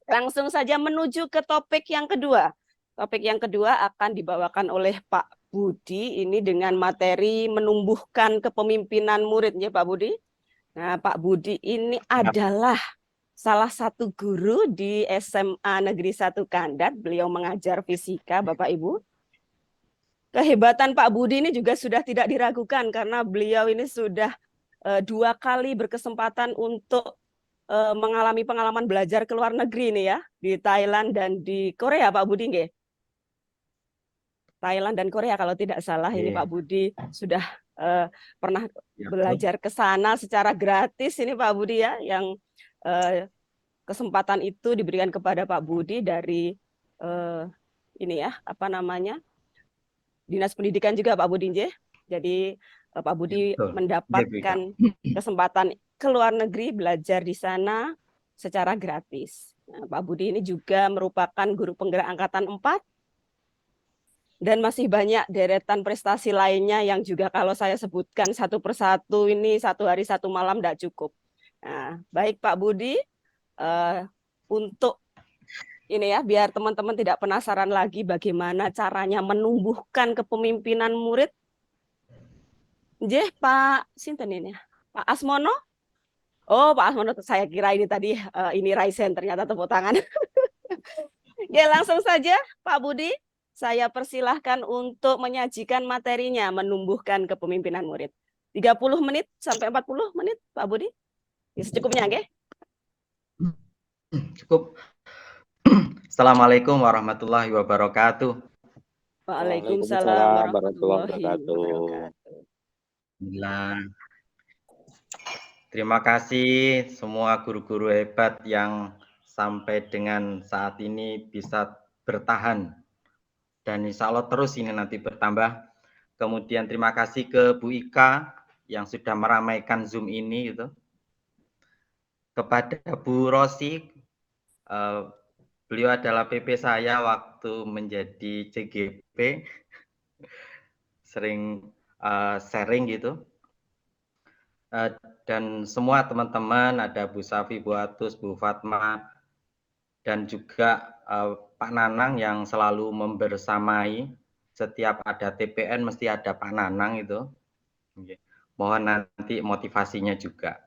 Speaker 1: langsung saja menuju ke topik yang kedua. Topik yang kedua akan dibawakan oleh Pak Budi ini dengan materi menumbuhkan kepemimpinan murid ya Pak Budi. Nah, Pak Budi ini adalah salah satu guru di SMA Negeri 1 Kandat. Beliau mengajar fisika, Bapak Ibu. Kehebatan Pak Budi ini juga sudah tidak diragukan karena beliau ini sudah 2 kali berkesempatan untuk mengalami pengalaman belajar ke luar negeri nih ya, di Thailand dan di Korea Pak Budi nggih. Thailand dan Korea kalau tidak salah ini Pak Budi sudah pernah belajar ke sana secara gratis ini Pak Budi ya, yang kesempatan itu diberikan kepada Pak Budi dari ini ya, apa namanya, Dinas Pendidikan juga Pak Budi nggih. Jadi Pak Budi mendapatkan kesempatan ke luar negeri belajar di sana secara gratis. Nah, Pak Budi ini juga merupakan guru penggerak angkatan 4 dan masih banyak deretan prestasi lainnya yang juga kalau saya sebutkan satu persatu ini satu hari satu malam tidak cukup. Nah, baik Pak Budi, untuk ini ya, biar teman-teman tidak penasaran lagi bagaimana caranya menumbuhkan kepemimpinan murid. Nggih, Pak sinten ini? Pak Asmono? Oh, Pak Asmono, saya kira ini tadi ini Raisen, ternyata tepuk tangan. Ya, langsung saja Pak Budi, saya persilahkan untuk menyajikan materinya menumbuhkan kepemimpinan murid. 30 menit sampai 40 menit, Pak Budi. Ya, secukupnya, nggih.
Speaker 5: Cukup. Assalamualaikum warahmatullahi wabarakatuh.
Speaker 1: Waalaikumsalam warahmatullahi wabarakatuh.
Speaker 5: Terima kasih semua guru-guru hebat yang sampai dengan saat ini bisa bertahan. Dan insya Allah terus ini nanti bertambah. Kemudian terima kasih ke Bu Ika yang sudah meramaikan Zoom ini. Gitu. Kepada Bu Rosi, beliau adalah PP saya waktu menjadi CGP, sering sharing gitu. Dan semua teman-teman, ada Bu Safi, Bu Atus, Bu Fatma, dan juga Pak Nanang yang selalu membersamai. Setiap ada TPN mesti ada Pak Nanang itu. Mohon nanti motivasinya juga.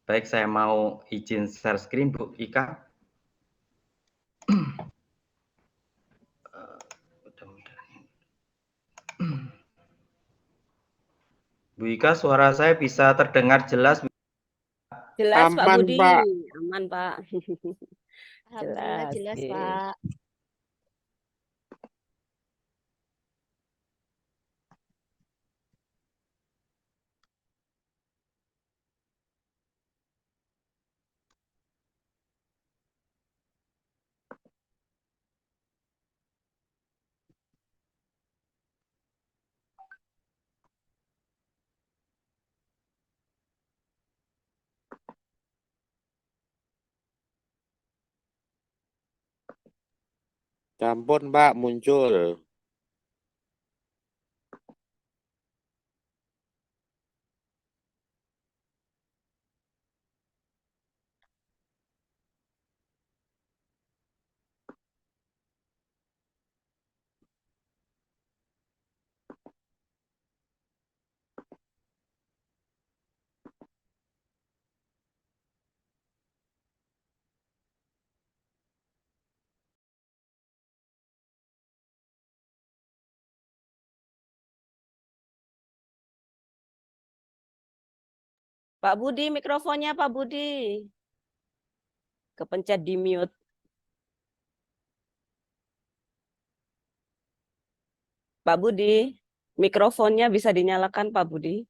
Speaker 5: Baik, saya mau izin share screen, Bu Ika. Bu Ika, suara saya bisa terdengar jelas?
Speaker 1: Jelas,
Speaker 10: Aman,
Speaker 1: Pak Budi.
Speaker 10: Pak.
Speaker 1: Aman, Pak.
Speaker 6: Alhamdulillah jelas,
Speaker 1: Oke.
Speaker 6: Pak.
Speaker 10: Campur, Mbak, muncul.
Speaker 1: Pak Budi, mikrofonnya Pak Budi. Kepencet di mute. Pak Budi, mikrofonnya bisa dinyalakan Pak Budi.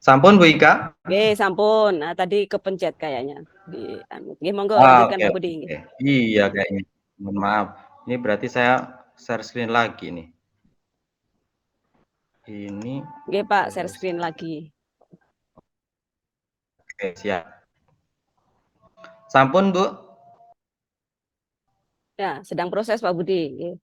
Speaker 5: Sampun Bu Ika?
Speaker 1: Oke, sampun. Nah, tadi kepencet kayaknya. Oke, monggo lanjutkan
Speaker 5: Oke,
Speaker 1: Pak Budi.
Speaker 5: oke. Iya kayaknya. Mohon maaf. Ini berarti saya share screen lagi nih. Ini.
Speaker 1: Oke Pak, share screen lagi.
Speaker 5: Oke, siap. Sampun Bu?
Speaker 1: Ya, sedang proses Pak Budi. Oke.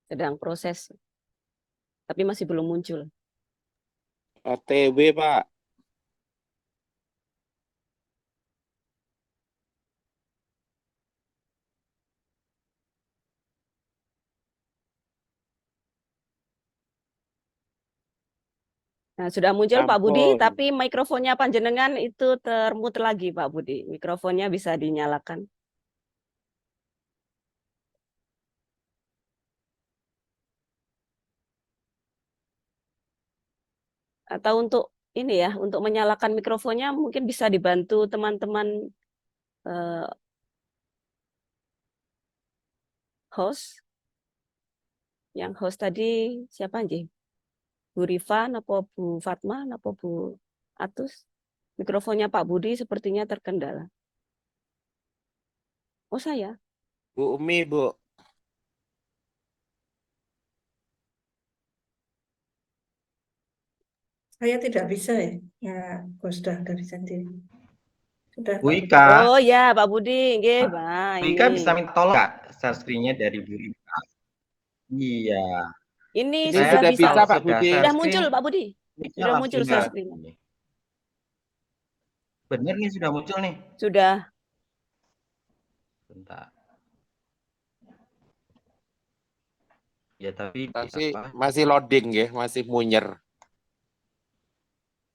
Speaker 1: Sedang proses. Tapi masih belum muncul.
Speaker 10: OTW Pak.
Speaker 1: Nah, sudah muncul Pak Budi,
Speaker 10: Sampun.
Speaker 1: tapi mikrofonnya panjenengan itu termute lagi Pak Budi. Mikrofonnya bisa dinyalakan. Atau untuk ini ya, untuk menyalakan mikrofonnya mungkin bisa dibantu teman-teman host. Yang host tadi siapa aja? Bu Rifan, apa Bu Fatma, apa Bu Atus? Mikrofonnya Pak Budi sepertinya terkendala. Oh saya?
Speaker 10: Bu Umi, Bu.
Speaker 4: Saya tidak bisa ya. Ya, sudah dari sendiri. Sudah
Speaker 5: Bu
Speaker 4: Pak Budi.
Speaker 5: Ika.
Speaker 1: Oh ya, Pak Budi, nggih, Pak.
Speaker 5: Bu Ika
Speaker 1: Ini.
Speaker 5: bisa minta tolong nggak share screen-nya dari Bu Ika? Iya.
Speaker 1: Ini
Speaker 10: Ini
Speaker 1: sudah
Speaker 10: sudah
Speaker 1: bisa.
Speaker 10: bisa, Pak
Speaker 5: sudah
Speaker 10: Budi.
Speaker 5: share
Speaker 1: Sudah
Speaker 5: screen,
Speaker 1: muncul Pak Budi.
Speaker 5: mic-nya
Speaker 1: Sudah muncul
Speaker 5: langsung
Speaker 1: share
Speaker 5: nggak?
Speaker 1: screen.
Speaker 5: Bener nih sudah muncul nih.
Speaker 1: Sudah.
Speaker 5: Bentar. Ya tapi apa?
Speaker 10: Masih loading ya, masih munyer.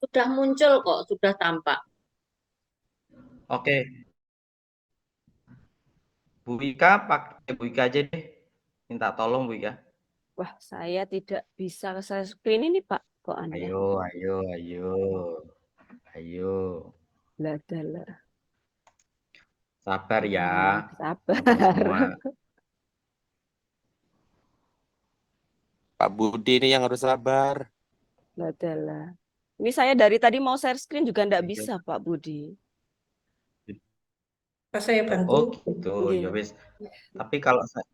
Speaker 11: Sudah muncul kok, sudah tampak.
Speaker 5: Oke. Bu Ika, pakai Bu Ika aja deh. Minta tolong Bu Ika.
Speaker 1: Wah, saya tidak bisa share screen ini, Pak. Kok aneh?
Speaker 5: Ayo.
Speaker 1: Lah.
Speaker 5: Sabar ya.
Speaker 1: Sabar.
Speaker 5: Semua.
Speaker 10: Pak Budi ini yang harus sabar.
Speaker 1: Lah. Ini saya dari tadi mau share screen juga enggak bisa, Pak Budi.
Speaker 4: Pas saya bantu.
Speaker 5: Oh gitu, ya wis. Tapi kalau saya...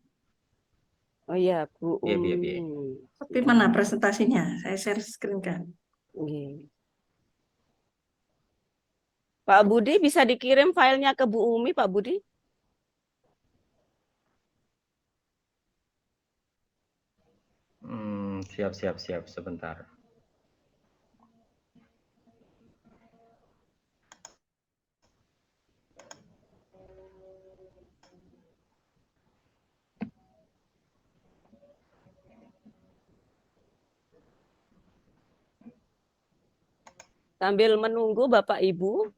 Speaker 1: Oh iya, Bu.
Speaker 5: Iya.
Speaker 4: Tapi mana presentasinya? Saya share screen kan.
Speaker 1: Pak Budi bisa dikirim filenya ke Bu Umi, Pak Budi?
Speaker 5: Siap sebentar.
Speaker 1: Sambil menunggu Bapak Ibu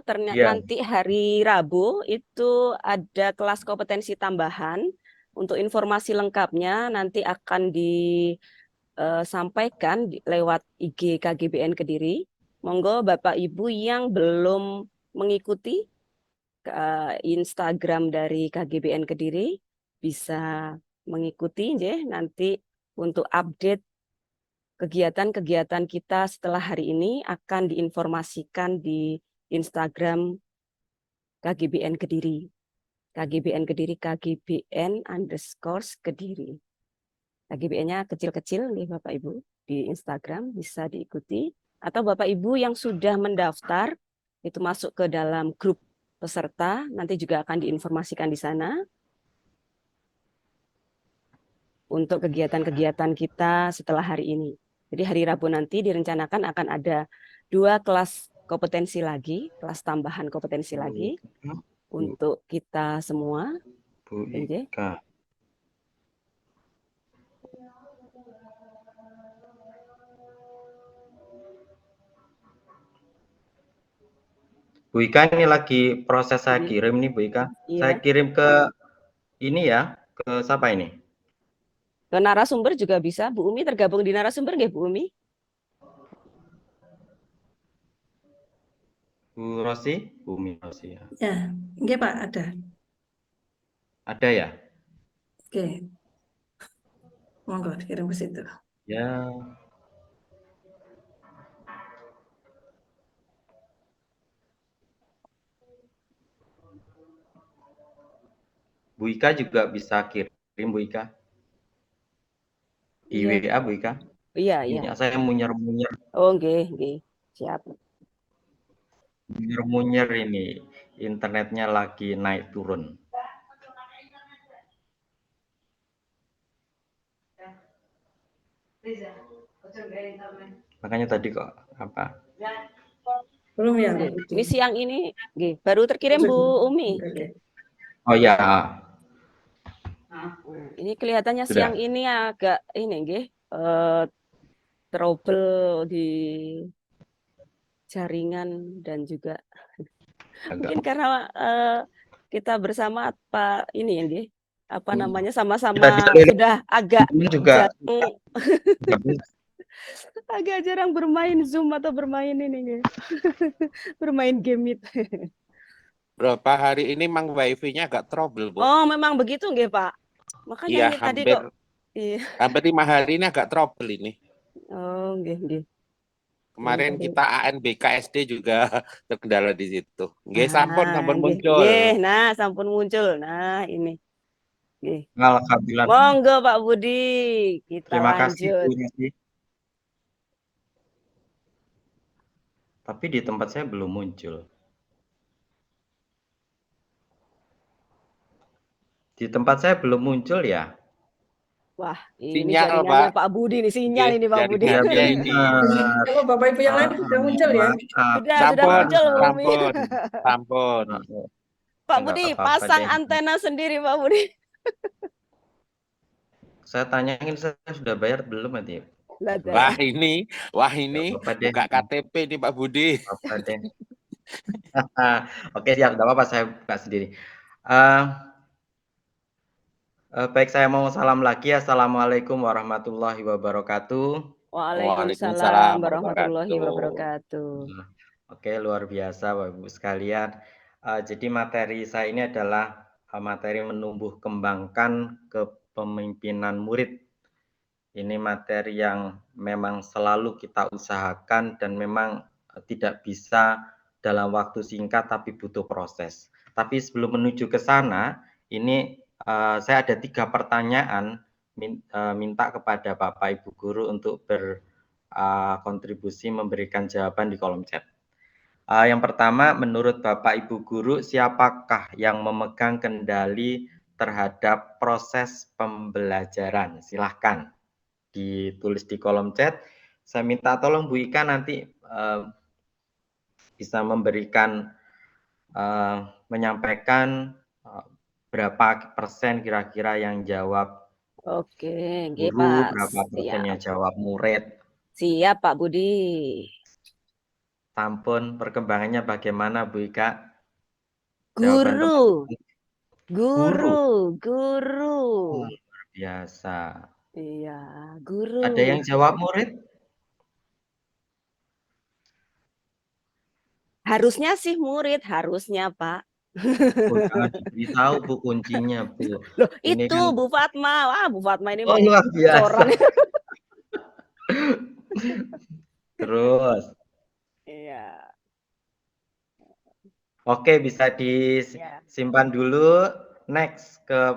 Speaker 1: ternyata nanti hari Rabu itu ada kelas kompetensi tambahan. Untuk informasi lengkapnya nanti akan disampaikan lewat IG KGBN Kediri. Monggo Bapak Ibu yang belum mengikuti Instagram dari KGBN Kediri bisa mengikuti nanti untuk update kegiatan-kegiatan kita setelah hari ini akan diinformasikan di Instagram KGBN Kediri. KGBN Kediri, KGBN_Kediri. KGBN-nya kecil-kecil nih Bapak Ibu. Di Instagram bisa diikuti. Atau Bapak Ibu yang sudah mendaftar, itu masuk ke dalam grup peserta, nanti juga akan diinformasikan di sana. Untuk kegiatan-kegiatan kita setelah hari ini. Jadi hari Rabu nanti direncanakan akan ada 2 kelas kompetensi lagi, kelas tambahan kompetensi lagi untuk kita semua.
Speaker 5: Bu Ika. Bu Ika ini lagi proses saya
Speaker 1: Iya.
Speaker 5: kirim nih Bu Ika.
Speaker 1: Iya.
Speaker 5: Saya kirim ke ini ya, ke siapa ini?
Speaker 1: Ke narasumber juga bisa. Bu Umi tergabung di narasumber nggih Bu Umi?
Speaker 5: Bu Rosi? Bu Umi Rosi ya.
Speaker 4: Ya, nggih Pak, ada.
Speaker 5: Ada ya?
Speaker 4: Oke. Monggo dikirim ke situ.
Speaker 5: Ya. Bu Ika juga bisa kirim Bu Ika. Di
Speaker 1: Iya.
Speaker 5: WA Bu Ika.
Speaker 1: Iya, iya.
Speaker 5: Ini saya munyer-munyer.
Speaker 1: Oh, nggih. Siap.
Speaker 5: Munyer-munyer ini. Internetnya lagi naik turun. Makanya tadi kok apa?
Speaker 4: Belum ya?
Speaker 1: Ini siang ini nggih, baru terkirim Bu Umi.
Speaker 5: Oh ya.
Speaker 1: Ini kelihatannya
Speaker 5: Sudah.
Speaker 1: siang ini agak ini nggih, trouble di jaringan dan juga mungkin karena kita bersama Pak ini ya nggih, apa namanya sama-sama sudah agak
Speaker 5: juga
Speaker 1: agak jarang bermain Zoom atau bermain ini nggih. Bermain game itu.
Speaker 10: Berapa hari ini Mang wifi-nya agak trouble, Bu.
Speaker 1: Oh, memang begitu nggih, Pak. Makanya
Speaker 10: Iya,
Speaker 1: ini tadi
Speaker 10: hampir
Speaker 1: kok iya.
Speaker 10: hampir 5 hari ini agak trouble ini.
Speaker 1: Oh, nggih.
Speaker 10: Kemarin kita ANBK SD juga terkendala di situ. Nggih, sampun
Speaker 1: nggih.
Speaker 10: muncul.
Speaker 1: Nggih, nah sampun muncul. Nah, ini. Nggih.
Speaker 5: Alhamdulillah.
Speaker 1: Monggo Pak Budi, kita
Speaker 5: Terima
Speaker 1: lanjut.
Speaker 5: kasih Bu Rosi. Tapi di tempat saya belum muncul. Di tempat saya belum muncul ya.
Speaker 1: Wah, ini
Speaker 10: Sinyal,
Speaker 1: jaringannya
Speaker 10: Pak.
Speaker 1: Pak Budi nih, sinyal ini Pak Budi.
Speaker 5: Iya benar.
Speaker 4: Kalau Bapak Ibu yang lain sudah muncul ya?
Speaker 1: Sudah muncul Bu Umi.
Speaker 10: Sampun.
Speaker 1: Pak
Speaker 5: Enggak
Speaker 1: Budi,
Speaker 5: apa-apa
Speaker 1: pasang
Speaker 5: deh.
Speaker 1: antena sendiri Pak Budi.
Speaker 5: Saya tanyain saya sudah bayar belum nanti?
Speaker 10: Wah ini
Speaker 5: Apa deh.
Speaker 10: buka KTP nih Pak Budi.
Speaker 5: Apa deh. Oke siap, tidak apa-apa saya buka sendiri. Baik, saya mau salam lagi. Assalamualaikum warahmatullahi wabarakatuh.
Speaker 1: Waalaikumsalam warahmatullahi wabarakatuh.
Speaker 5: Oke, luar biasa Bapak Ibu sekalian. Jadi materi saya ini adalah materi menumbuh kembangkan kepemimpinan murid. Ini materi yang memang selalu kita usahakan dan memang tidak bisa dalam waktu singkat tapi butuh proses. Tapi sebelum menuju ke sana, ini saya ada 3 pertanyaan minta kepada Bapak Ibu Guru untuk berkontribusi memberikan jawaban di kolom chat. Yang pertama, menurut Bapak Ibu Guru, siapakah yang memegang kendali terhadap proses pembelajaran? Silahkan ditulis di kolom chat. Saya minta tolong Bu Ika nanti bisa memberikan menyampaikan berapa persen kira-kira yang jawab
Speaker 1: Oke,
Speaker 5: guru,
Speaker 1: Pak.
Speaker 5: berapa persen yang jawab murid.
Speaker 1: Siap Pak Budi.
Speaker 5: Sampun, perkembangannya bagaimana Bu Ika?
Speaker 1: Guru.
Speaker 5: Luar biasa.
Speaker 1: Iya, guru.
Speaker 5: Ada yang jawab murid?
Speaker 1: Harusnya sih murid, harusnya Pak.
Speaker 5: Jangan diberitahu Bu kuncinya Bu.
Speaker 1: Loh,
Speaker 5: ini
Speaker 1: itu
Speaker 5: kan...
Speaker 1: Bu Fatma. Wah, Bu Fatma ini
Speaker 5: oh, luar biasa.
Speaker 1: coran.
Speaker 5: Terus.
Speaker 1: Iya.
Speaker 5: Oke, bisa disimpan dulu. Next ke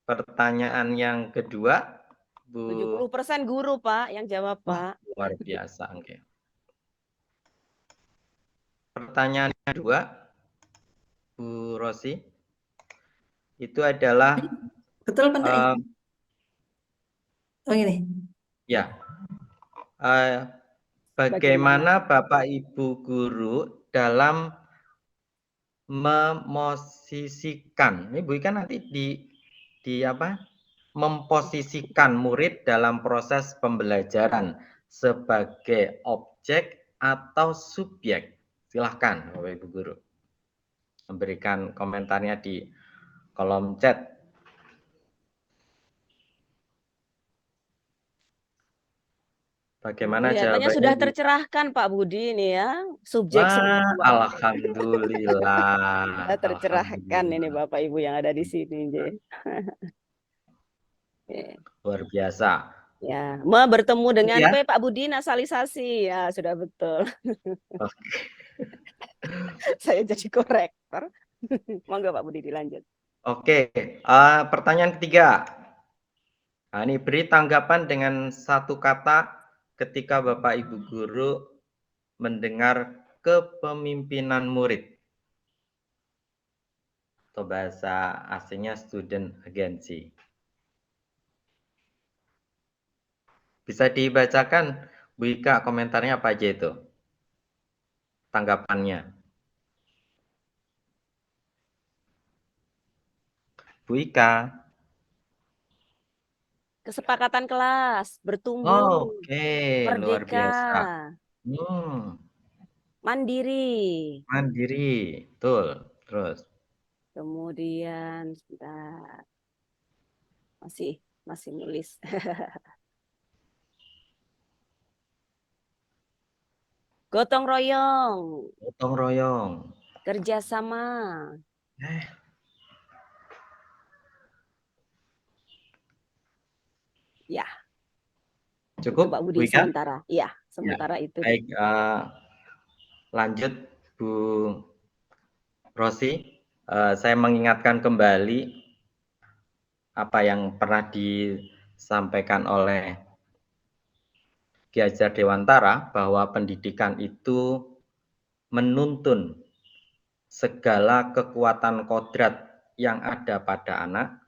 Speaker 5: pertanyaan yang kedua, Bu.
Speaker 1: 70% guru Pak yang jawab Pak.
Speaker 5: Luar biasa, oke. Pertanyaan kedua, Bu Rosi, itu adalah
Speaker 4: betul Pak. Oh ini. Ya.
Speaker 5: Bagaimana Bapak Ibu Guru dalam memosisikan, ini Bu Ika nanti di apa? memposisikan murid dalam proses pembelajaran sebagai objek atau subjek? Silahkan Bapak Ibu Guru memberikan komentarnya di kolom chat. Bagaimana
Speaker 1: Kelihatannya
Speaker 5: jawabannya?
Speaker 1: sudah tercerahkan Pak Budi ini ya, subjek
Speaker 5: Wah,
Speaker 1: semua.
Speaker 5: alhamdulillah.
Speaker 1: Sudah tercerahkan ini
Speaker 5: Alhamdulillah.
Speaker 1: Bapak Ibu yang ada di sini.
Speaker 5: Luar biasa.
Speaker 1: Ya, bertemu dengan
Speaker 5: Ya.
Speaker 1: Pak Budi nasalisasi. Ya, sudah betul. Saya jadi korektor. Monggo Pak Budi dilanjut.
Speaker 5: Oke, pertanyaan ketiga. Nah, ini beri tanggapan dengan satu kata ketika Bapak Ibu Guru mendengar kepemimpinan murid. Atau bahasa aslinya student agency. Bisa dibacakan, Bu Ika, komentarnya apa aja itu? Tanggapannya. Bu Ika.
Speaker 1: Kesepakatan kelas, bertumbuh,
Speaker 5: Oke, luar
Speaker 1: merdeka,
Speaker 5: biasa.
Speaker 1: mandiri.
Speaker 5: Mandiri, betul. Terus.
Speaker 1: Kemudian, sebentar. Masih nulis. Gotong royong.
Speaker 5: Gotong royong.
Speaker 1: Kerjasama. Ya.
Speaker 5: Cukup,
Speaker 1: Pak
Speaker 5: Bu
Speaker 1: Budi,
Speaker 5: Ika?
Speaker 1: sementara. Iya, sementara
Speaker 5: Ya.
Speaker 1: itu.
Speaker 5: Baik, lanjut Bu Rosi. Saya mengingatkan kembali apa yang pernah disampaikan oleh Ki Hajar Dewantara, bahwa pendidikan itu menuntun segala kekuatan kodrat yang ada pada anak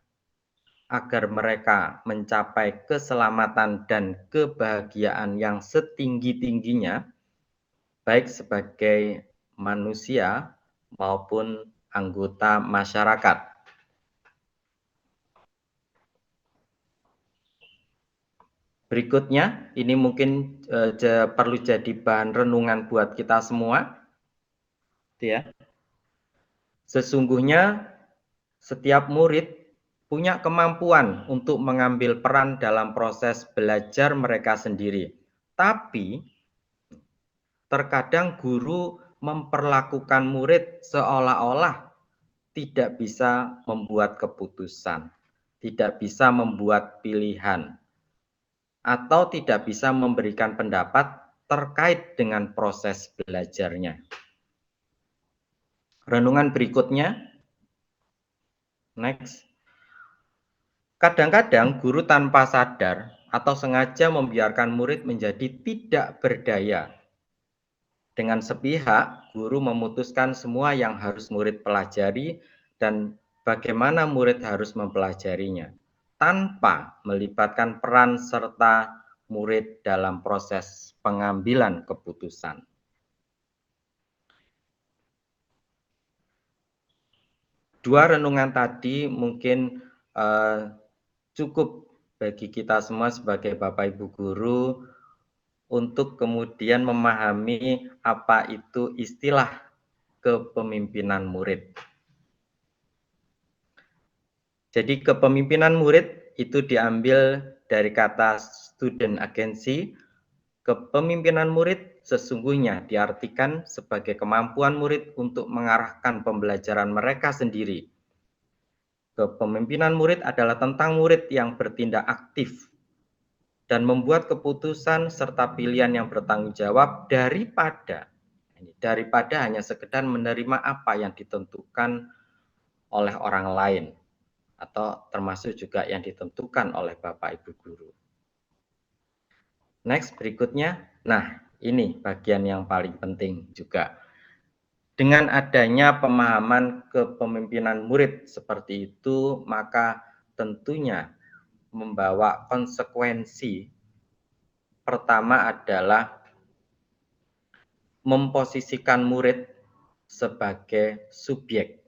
Speaker 5: agar mereka mencapai keselamatan dan kebahagiaan yang setinggi-tingginya, baik sebagai manusia maupun anggota masyarakat. Berikutnya, ini mungkin perlu jadi bahan renungan buat kita semua. Ya. Sesungguhnya setiap murid punya kemampuan untuk mengambil peran dalam proses belajar mereka sendiri. Tapi terkadang guru memperlakukan murid seolah-olah tidak bisa membuat keputusan, tidak bisa membuat pilihan, atau tidak bisa memberikan pendapat terkait dengan proses belajarnya. Renungan berikutnya. Next. Kadang-kadang guru tanpa sadar atau sengaja membiarkan murid menjadi tidak berdaya. Dengan sepihak, guru memutuskan semua yang harus murid pelajari dan bagaimana murid harus mempelajarinya, tanpa melibatkan peran serta murid dalam proses pengambilan keputusan. Dua renungan tadi mungkin cukup bagi kita semua sebagai Bapak Ibu Guru untuk kemudian memahami apa itu istilah kepemimpinan murid. Jadi kepemimpinan murid itu diambil dari kata student agency. Kepemimpinan murid sesungguhnya diartikan sebagai kemampuan murid untuk mengarahkan pembelajaran mereka sendiri. Kepemimpinan murid adalah tentang murid yang bertindak aktif dan membuat keputusan serta pilihan yang bertanggung jawab daripada hanya sekedar menerima apa yang ditentukan oleh orang lain atau termasuk juga yang ditentukan oleh Bapak Ibu Guru. Next, berikutnya. Nah, ini bagian yang paling penting juga. Dengan adanya pemahaman kepemimpinan murid seperti itu, maka tentunya membawa konsekuensi. Pertama adalah memposisikan murid sebagai subjek.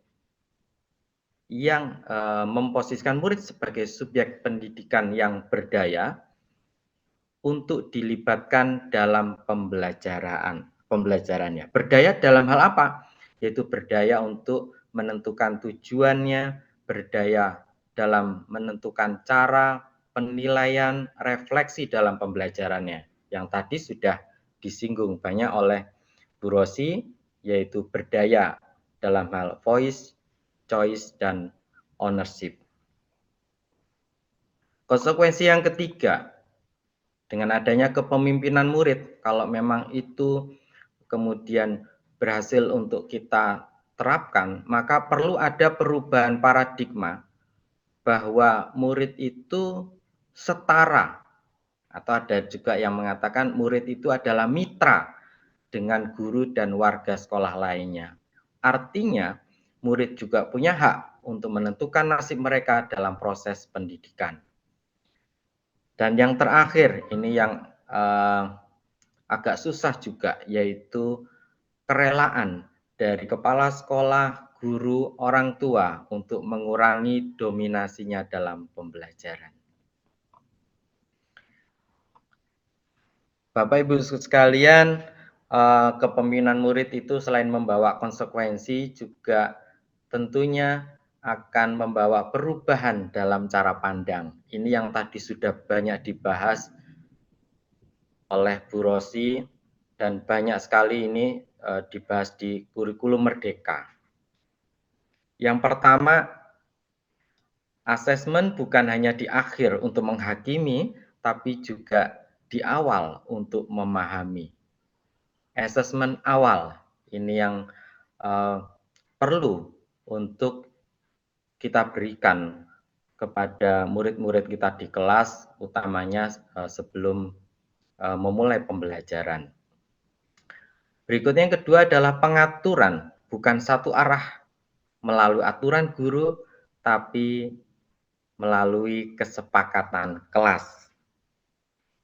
Speaker 5: yang memposisikan murid sebagai subjek pendidikan yang berdaya untuk dilibatkan dalam pembelajarannya. Berdaya dalam hal apa? Yaitu berdaya untuk menentukan tujuannya, berdaya dalam menentukan cara, penilaian, refleksi dalam pembelajarannya. Yang tadi sudah disinggung banyak oleh Bu Rosi, yaitu berdaya dalam hal voice, choice, dan ownership. Konsekuensi yang ketiga, dengan adanya kepemimpinan murid, kalau memang itu kemudian berhasil untuk kita terapkan, maka perlu ada perubahan paradigma bahwa murid itu setara, atau ada juga yang mengatakan murid itu adalah mitra dengan guru dan warga sekolah lainnya. Artinya, murid juga punya hak untuk menentukan nasib mereka dalam proses pendidikan. Dan yang terakhir, ini yang agak susah juga, yaitu kerelaan dari kepala sekolah, guru, orang tua untuk mengurangi dominasinya dalam pembelajaran. Bapak Ibu sekalian, kepemimpinan murid itu selain membawa konsekuensi juga tentunya akan membawa perubahan dalam cara pandang. Ini yang tadi sudah banyak dibahas oleh Bu Rosi dan banyak sekali ini dibahas di kurikulum Merdeka. Yang pertama, asesmen bukan hanya di akhir untuk menghakimi, tapi juga di awal untuk memahami. Asesmen awal ini yang perlu untuk kita berikan kepada murid-murid kita di kelas, utamanya sebelum memulai pembelajaran. Berikutnya yang kedua adalah pengaturan, bukan satu arah melalui aturan guru, tapi melalui kesepakatan kelas.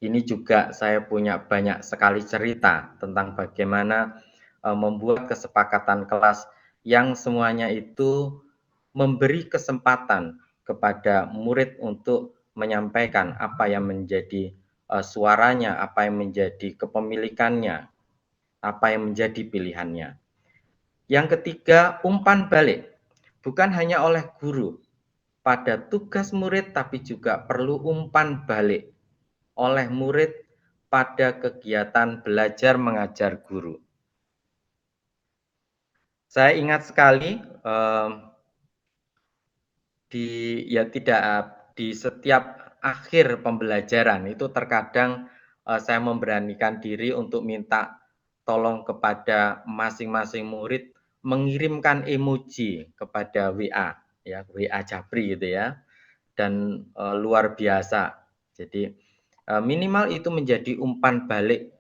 Speaker 5: Ini juga saya punya banyak sekali cerita tentang bagaimana membuat kesepakatan kelas yang semuanya itu memberi kesempatan kepada murid untuk menyampaikan apa yang menjadi suaranya, apa yang menjadi kepemilikannya, apa yang menjadi pilihannya. Yang ketiga, umpan balik. Bukan hanya oleh guru pada tugas murid, tapi juga perlu umpan balik oleh murid pada kegiatan belajar mengajar guru. Saya ingat sekali di setiap akhir pembelajaran itu terkadang saya memberanikan diri untuk minta tolong kepada masing-masing murid mengirimkan emoji kepada WA, ya WA Japri gitu ya, dan luar biasa. Jadi minimal itu menjadi umpan balik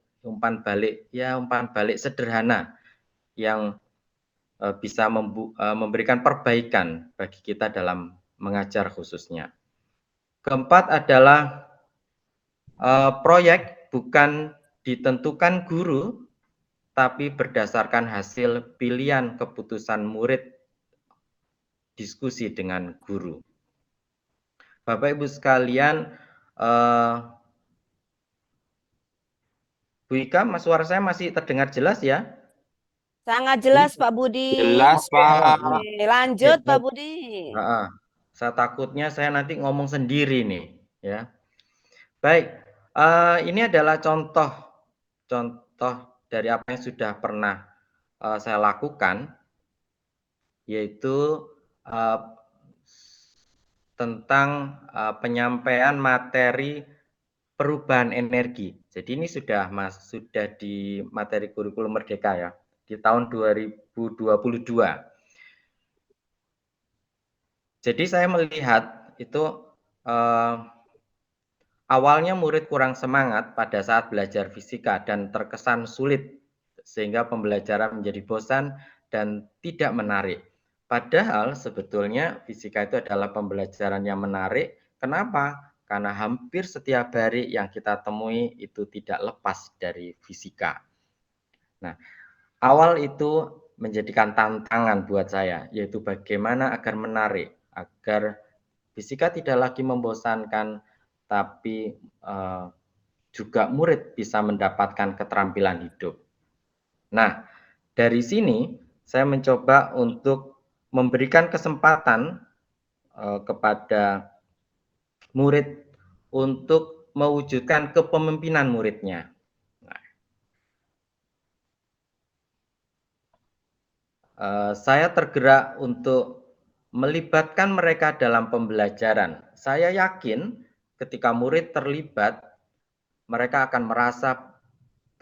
Speaker 5: sederhana yang bisa memberikan perbaikan bagi kita dalam mengajar khususnya. Keempat adalah proyek bukan ditentukan guru, tapi berdasarkan hasil pilihan keputusan murid diskusi dengan guru. Bapak Ibu sekalian, Bu Ika, suara saya masih terdengar jelas ya?
Speaker 1: Sangat jelas Pak Budi.
Speaker 10: Jelas, Pak.
Speaker 1: Oke, lanjut Pak Budi.
Speaker 5: Saya takutnya saya nanti ngomong sendiri nih, ya. Baik, ini adalah contoh dari apa yang sudah pernah saya lakukan, yaitu tentang penyampaian materi perubahan energi. Jadi ini sudah di materi kurikulum Merdeka ya, di tahun 2022. Jadi saya melihat itu awalnya murid kurang semangat pada saat belajar fisika dan terkesan sulit sehingga pembelajaran menjadi bosan dan tidak menarik. Padahal sebetulnya fisika itu adalah pembelajaran yang menarik. Kenapa? Karena hampir setiap hari yang kita temui itu tidak lepas dari fisika. Nah, awal itu menjadikan tantangan buat saya, yaitu bagaimana agar menarik, agar fisika tidak lagi membosankan, tapi juga murid bisa mendapatkan keterampilan hidup. Nah, dari sini saya mencoba untuk memberikan kesempatan kepada murid untuk mewujudkan kepemimpinan muridnya. Saya tergerak untuk melibatkan mereka dalam pembelajaran. Saya yakin ketika murid terlibat, mereka akan merasa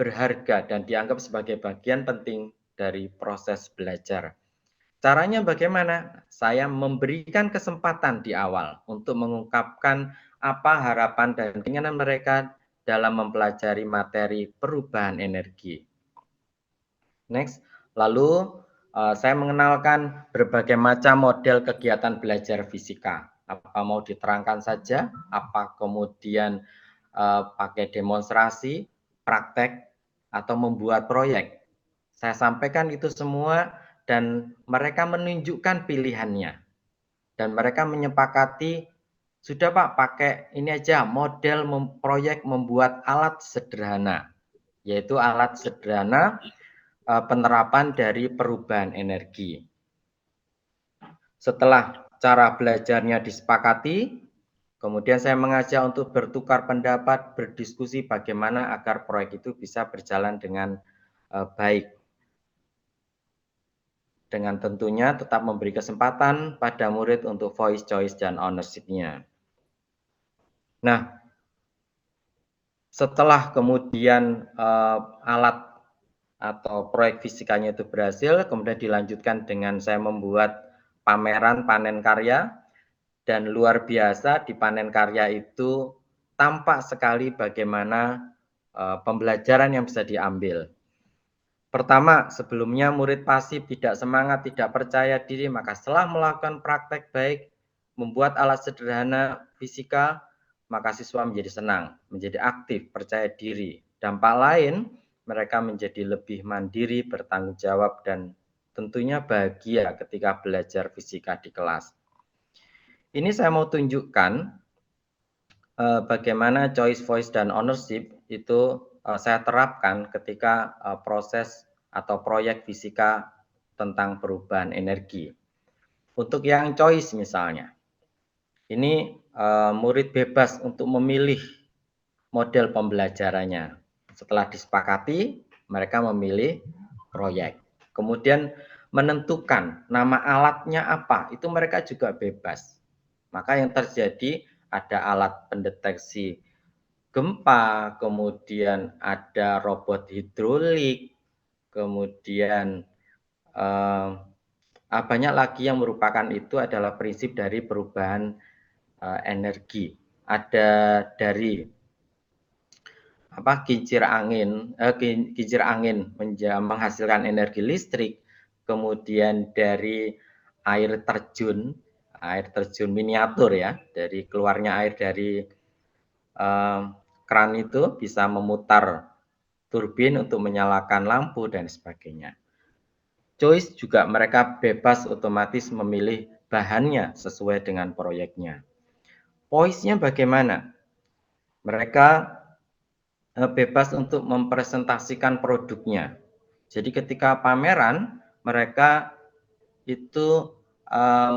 Speaker 5: berharga dan dianggap sebagai bagian penting dari proses belajar. Caranya bagaimana? Saya memberikan kesempatan di awal untuk mengungkapkan apa harapan dan keinginan mereka dalam mempelajari materi perubahan energi. Next, lalu saya mengenalkan berbagai macam model kegiatan belajar fisika. Apa mau diterangkan saja, apa kemudian pakai demonstrasi, praktek, atau membuat proyek. Saya sampaikan itu semua dan mereka menunjukkan pilihannya. Dan mereka menyepakati, sudah Pak, pakai ini aja, model proyek membuat alat sederhana. Yaitu alat sederhana penerapan dari perubahan energi. Setelah cara belajarnya disepakati, kemudian saya mengajak untuk bertukar pendapat, berdiskusi bagaimana agar proyek itu bisa berjalan dengan baik. Dengan tentunya tetap memberi kesempatan pada murid untuk voice, choice, dan ownership-nya. Nah, setelah kemudian alat atau proyek fisikanya itu berhasil, kemudian dilanjutkan dengan saya membuat pameran panen karya, dan luar biasa di panen karya itu tampak sekali bagaimana pembelajaran yang bisa diambil. Pertama, sebelumnya murid pasif, tidak semangat, tidak percaya diri, maka setelah melakukan praktek baik, membuat alat sederhana fisika, maka siswa menjadi senang, menjadi aktif, percaya diri. Dampak lain, mereka menjadi lebih mandiri, bertanggung jawab, dan tentunya bahagia ketika belajar fisika di kelas. Ini saya mau tunjukkan bagaimana choice, voice, dan ownership itu saya terapkan ketika proses atau proyek fisika tentang perubahan energi. Untuk yang choice misalnya, ini murid bebas untuk memilih model pembelajarannya. Setelah disepakati, mereka memilih proyek. Kemudian menentukan nama alatnya apa, itu mereka juga bebas. Maka yang terjadi ada alat pendeteksi gempa, kemudian ada robot hidrolik, kemudian banyak lagi yang merupakan itu adalah prinsip dari perubahan energi. Ada dari kincir angin menghasilkan energi listrik, kemudian dari air terjun miniatur ya, dari keluarnya air dari keran itu bisa memutar turbin untuk menyalakan lampu dan sebagainya. Choice juga mereka bebas otomatis memilih bahannya sesuai dengan proyeknya. Voice-nya bagaimana? Mereka bebas untuk mempresentasikan produknya. Jadi ketika pameran, mereka itu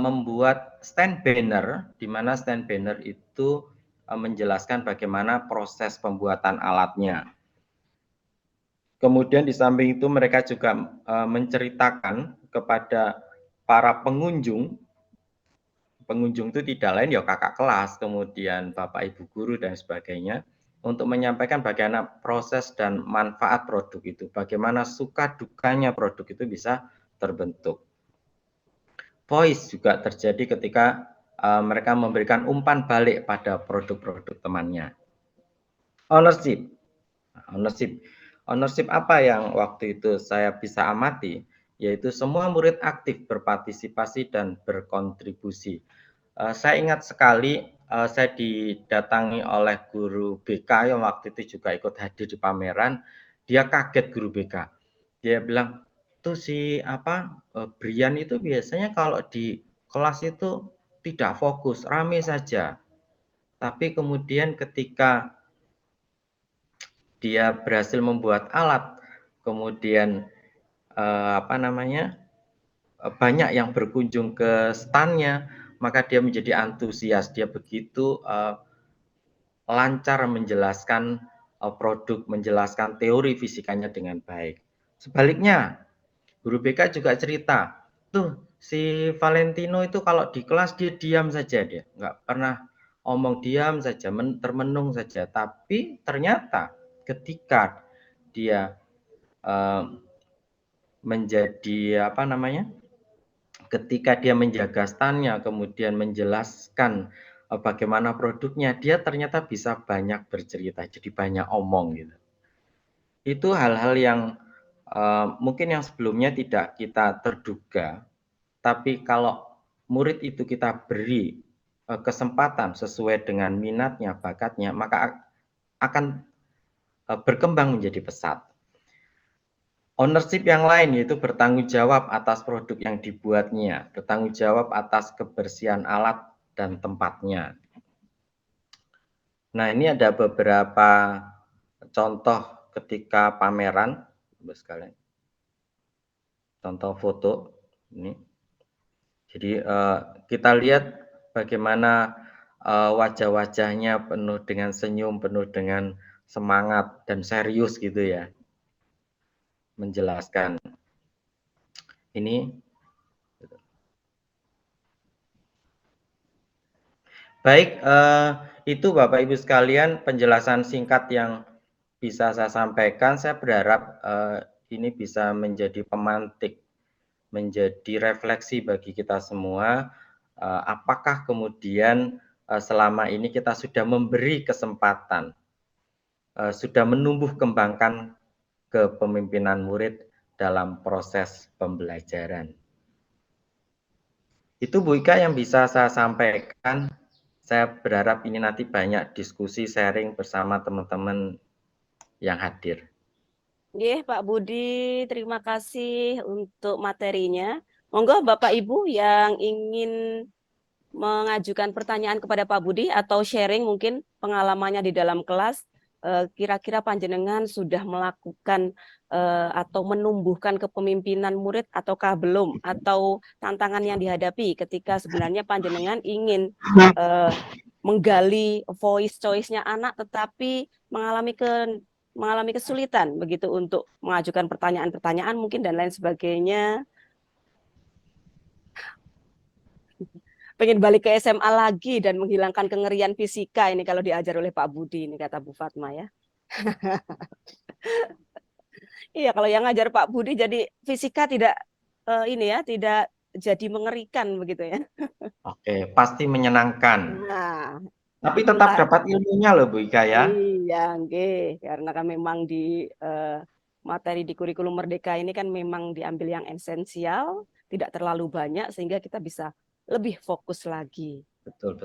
Speaker 5: membuat stand banner, di mana stand banner itu menjelaskan bagaimana proses pembuatan alatnya. Kemudian di samping itu mereka juga menceritakan kepada para pengunjung. Pengunjung itu tidak lain ya kakak kelas, kemudian bapak ibu guru dan sebagainya, untuk menyampaikan bagaimana proses dan manfaat produk itu, bagaimana suka dukanya produk itu bisa terbentuk. Voice juga terjadi ketika mereka memberikan umpan balik pada produk-produk temannya. Ownership apa yang waktu itu saya bisa amati, yaitu semua murid aktif berpartisipasi dan berkontribusi. Saya ingat sekali saya didatangi oleh guru BK yang waktu itu juga ikut hadir di pameran. Dia kaget, guru BK. Dia bilang, itu si Brian itu biasanya kalau di kelas itu tidak fokus, rame saja. Tapi kemudian ketika dia berhasil membuat alat, kemudian banyak yang berkunjung ke stand-nya, maka dia menjadi antusias. Dia begitu lancar menjelaskan produk, menjelaskan teori fisikanya dengan baik. Sebaliknya, guru BK juga cerita, tuh si Valentino itu kalau di kelas dia diam saja, dia nggak pernah omong, diam saja, termenung saja. Tapi ternyata ketika dia ketika dia menjaga stand-nya, kemudian menjelaskan bagaimana produknya, dia ternyata bisa banyak bercerita, jadi banyak omong gitu. Itu hal-hal yang mungkin yang sebelumnya tidak kita terduga, tapi kalau murid itu kita beri kesempatan sesuai dengan minatnya, bakatnya, maka akan berkembang menjadi pesat. Ownership yang lain yaitu bertanggung jawab atas produk yang dibuatnya, bertanggung jawab atas kebersihan alat dan tempatnya. Nah, ini ada beberapa contoh ketika pameran, sekalian. Contoh foto ini. Jadi kita lihat bagaimana wajah-wajahnya penuh dengan senyum, penuh dengan semangat dan serius gitu ya, menjelaskan. Ini baik, itu Bapak Ibu sekalian penjelasan singkat yang bisa saya sampaikan. Saya berharap ini bisa menjadi pemantik, menjadi refleksi bagi kita semua. Apakah kemudian selama ini kita sudah memberi kesempatan, sudah menumbuh kembangkan kepemimpinan murid dalam proses pembelajaran. Itu Bu Ika yang bisa saya sampaikan. Saya berharap ini nanti banyak diskusi, sharing bersama teman-teman yang hadir.
Speaker 1: Nggih, Pak Budi, terima kasih untuk materinya. Monggo Bapak Ibu yang ingin mengajukan pertanyaan kepada Pak Budi atau sharing mungkin pengalamannya di dalam kelas, kira-kira panjenengan sudah melakukan atau menumbuhkan kepemimpinan murid ataukah belum, atau tantangan yang dihadapi ketika sebenarnya panjenengan ingin menggali voice choice-nya anak tetapi mengalami kesulitan begitu untuk mengajukan pertanyaan-pertanyaan mungkin dan lain sebagainya. Pengen balik ke SMA lagi dan menghilangkan kengerian fisika ini kalau diajar oleh Pak Budi ini, kata Bu Fatma ya. Iya, kalau yang ngajar Pak Budi jadi fisika tidak tidak jadi mengerikan begitu ya.
Speaker 5: Oke, pasti menyenangkan.
Speaker 1: Nah,
Speaker 5: tapi tetap dapat ilmunya loh Bu Ika ya.
Speaker 1: Iya, nggih, karena kan memang di materi di kurikulum Merdeka ini kan memang diambil yang esensial, tidak terlalu banyak sehingga kita bisa lebih fokus lagi.
Speaker 5: Betul.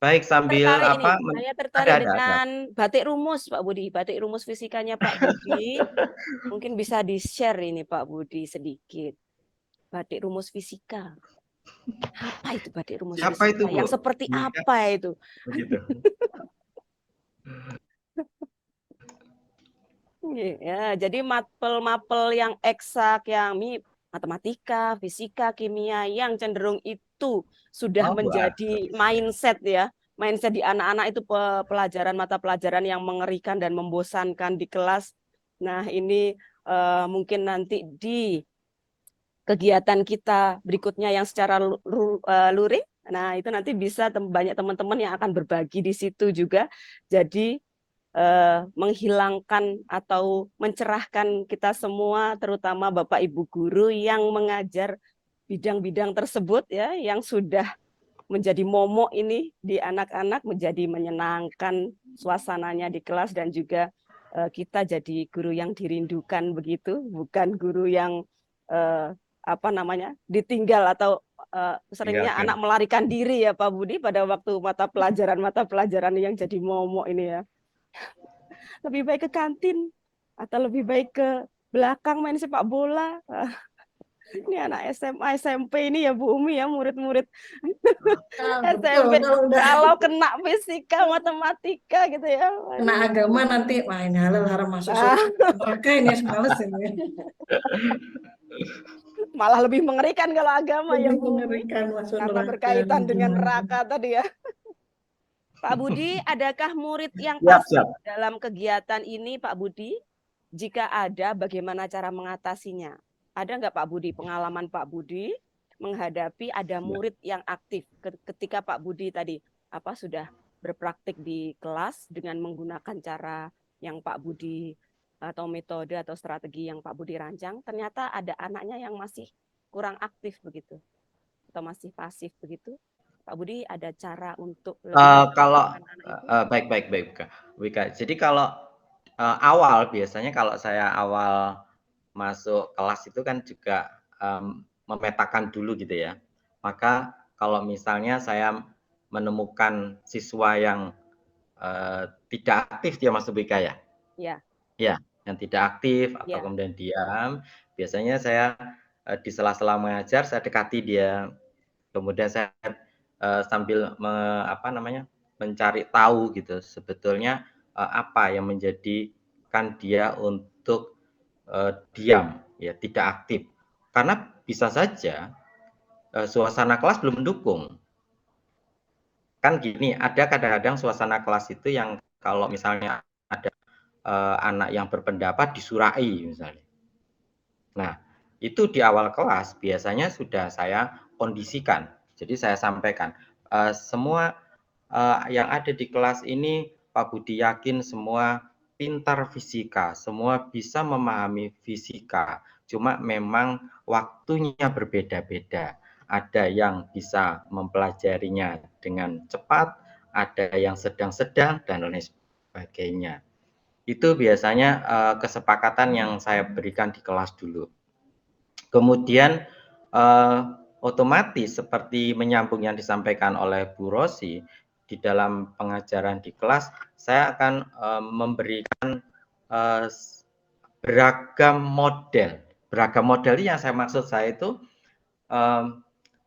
Speaker 5: Baik, sambil apa?
Speaker 1: Saya tertarik dengan batik rumus Pak Budi, batik rumus fisikanya Pak Budi. Mungkin bisa di-share ini Pak Budi sedikit. Batik rumus fisika. Apa itu batik rumus
Speaker 5: Siapa
Speaker 1: fisika?
Speaker 5: Itu, Bu?
Speaker 1: Yang seperti apa itu?
Speaker 5: Begitu.
Speaker 1: Ya, jadi mapel-mapel yang eksak, yang matematika, fisika, kimia yang cenderung itu sudah menjadi mindset ya. Mindset di anak-anak itu mata pelajaran yang mengerikan dan membosankan di kelas. Nah, ini mungkin nanti di kegiatan kita berikutnya yang secara luring. Nah, itu nanti bisa banyak teman-teman yang akan berbagi di situ juga. Jadi menghilangkan atau mencerahkan kita semua, terutama Bapak Ibu guru yang mengajar bidang-bidang tersebut ya, yang sudah menjadi momok ini di anak-anak, menjadi menyenangkan suasananya di kelas dan juga kita jadi guru yang dirindukan begitu, bukan guru yang ditinggal atau seringnya anak melarikan diri ya Pak Budi pada waktu mata pelajaran yang jadi momok ini ya. Lebih baik ke kantin atau lebih baik ke belakang main sepak bola. Ini anak SMA, SMP ini ya Bu Umi ya, murid-murid
Speaker 4: Betul,
Speaker 1: SMP.
Speaker 4: kalau udah
Speaker 1: Kalau kena fisika, matematika gitu ya.
Speaker 4: kena
Speaker 1: Waduh.
Speaker 4: agama nanti, wah ini halal haram masuk
Speaker 1: Ah,
Speaker 4: surga neraka ini males ini.
Speaker 1: malah lebih mengerikan kalau agama ya
Speaker 4: Lebih
Speaker 1: Bu Umi.
Speaker 4: mengerikan masuk
Speaker 1: Karena
Speaker 4: neraka.
Speaker 1: berkaitan dengan neraka tadi ya. Pak Budi, adakah murid yang
Speaker 5: Siap,
Speaker 1: pasif
Speaker 5: siap.
Speaker 1: dalam kegiatan ini Pak Budi? Jika ada, bagaimana cara mengatasinya? Ada nggak Pak Budi, pengalaman Pak Budi menghadapi ada murid yang aktif ketika Pak Budi tadi sudah berpraktik di kelas dengan menggunakan cara yang Pak Budi atau metode atau strategi yang Pak Budi rancang, ternyata ada anaknya yang masih kurang aktif begitu atau masih pasif begitu. Pak Budi ada cara untuk lebih
Speaker 5: Kalau
Speaker 1: memperhatikan anak itu?
Speaker 5: baik Wika. Jadi kalau awal biasanya kalau saya awal masuk kelas itu kan juga memetakan dulu gitu ya. Maka kalau misalnya saya menemukan siswa yang tidak aktif dia masuk BK ya,
Speaker 1: Ya,
Speaker 5: ya, yang tidak aktif atau
Speaker 1: ya.
Speaker 5: kemudian diam, biasanya saya di sela-sela mengajar saya dekati dia, kemudian saya sambil mencari tahu gitu sebetulnya apa yang menjadikan dia untuk diam, ya tidak aktif. Karena bisa saja suasana kelas belum mendukung. Kan gini, ada kadang-kadang suasana kelas itu yang kalau misalnya ada anak yang berpendapat disurai misalnya. Nah, itu di awal kelas biasanya sudah saya kondisikan. Jadi saya sampaikan, semua yang ada di kelas ini Pak Budi yakin semua pintar fisika, semua bisa memahami fisika. Cuma memang waktunya berbeda-beda. Ada yang bisa mempelajarinya dengan cepat, ada yang sedang-sedang, dan lain sebagainya. Itu biasanya kesepakatan yang saya berikan di kelas dulu. Kemudian otomatis seperti menyambung yang disampaikan oleh Bu Rosi, di dalam pengajaran di kelas, saya akan memberikan beragam model. Beragam model yang saya maksud saya itu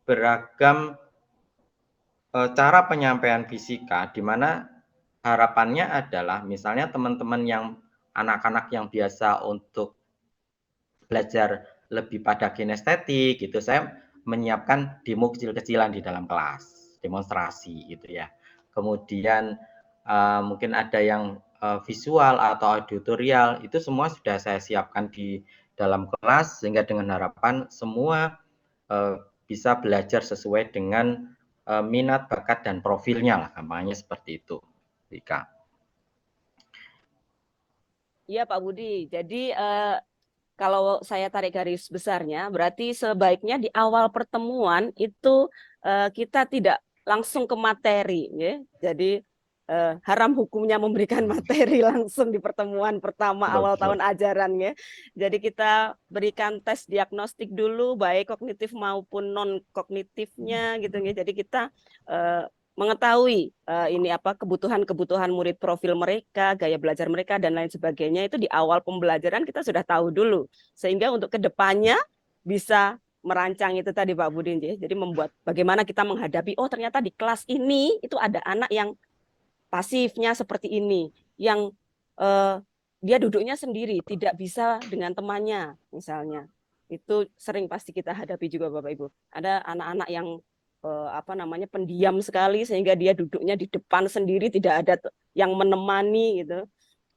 Speaker 5: beragam cara penyampaian fisika, di mana harapannya adalah misalnya teman-teman yang anak-anak yang biasa untuk belajar lebih pada kinestetik gitu, saya menyiapkan demo kecil-kecilan di dalam kelas, demonstrasi gitu ya. Kemudian mungkin ada yang visual atau auditorial, itu semua sudah saya siapkan di dalam kelas sehingga dengan harapan semua bisa belajar sesuai dengan minat, bakat, dan profilnya lah, gampangnya seperti itu, Rika.
Speaker 1: Iya Pak Budi, jadi kalau saya tarik garis besarnya, berarti sebaiknya di awal pertemuan itu kita tidak langsung ke materi, ya. Jadi haram hukumnya memberikan materi langsung di pertemuan pertama awal tahun ajaran, ya. Jadi kita berikan tes diagnostik dulu, baik kognitif maupun non kognitifnya, gitu ya. Jadi kita mengetahui kebutuhan-kebutuhan murid, profil mereka, gaya belajar mereka, dan lain sebagainya itu di awal pembelajaran kita sudah tahu dulu, sehingga untuk kedepannya bisa merancang itu tadi Pak Budin, jadi membuat bagaimana kita menghadapi, oh ternyata di kelas ini itu ada anak yang pasifnya seperti ini, yang dia duduknya sendiri, tidak bisa dengan temannya misalnya. Itu sering pasti kita hadapi juga Bapak Ibu. Ada anak-anak yang pendiam sekali sehingga dia duduknya di depan sendiri, tidak ada yang menemani gitu.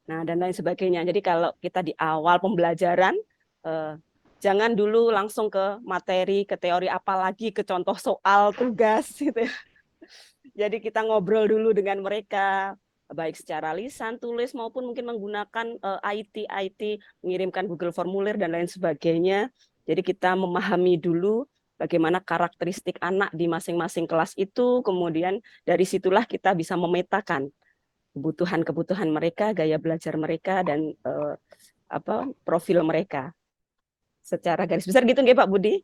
Speaker 1: Nah, dan lain sebagainya. Jadi kalau kita di awal pembelajaran jangan dulu langsung ke materi, ke teori, apalagi ke contoh soal tugas gitu ya. Jadi kita ngobrol dulu dengan mereka, baik secara lisan, tulis, maupun mungkin menggunakan IT, mengirimkan Google Formulir dan lain sebagainya. Jadi kita memahami dulu bagaimana karakteristik anak di masing-masing kelas itu, kemudian dari situlah kita bisa memetakan kebutuhan-kebutuhan mereka, gaya belajar mereka, dan profil mereka. Secara garis besar gitu nggih Pak Budi?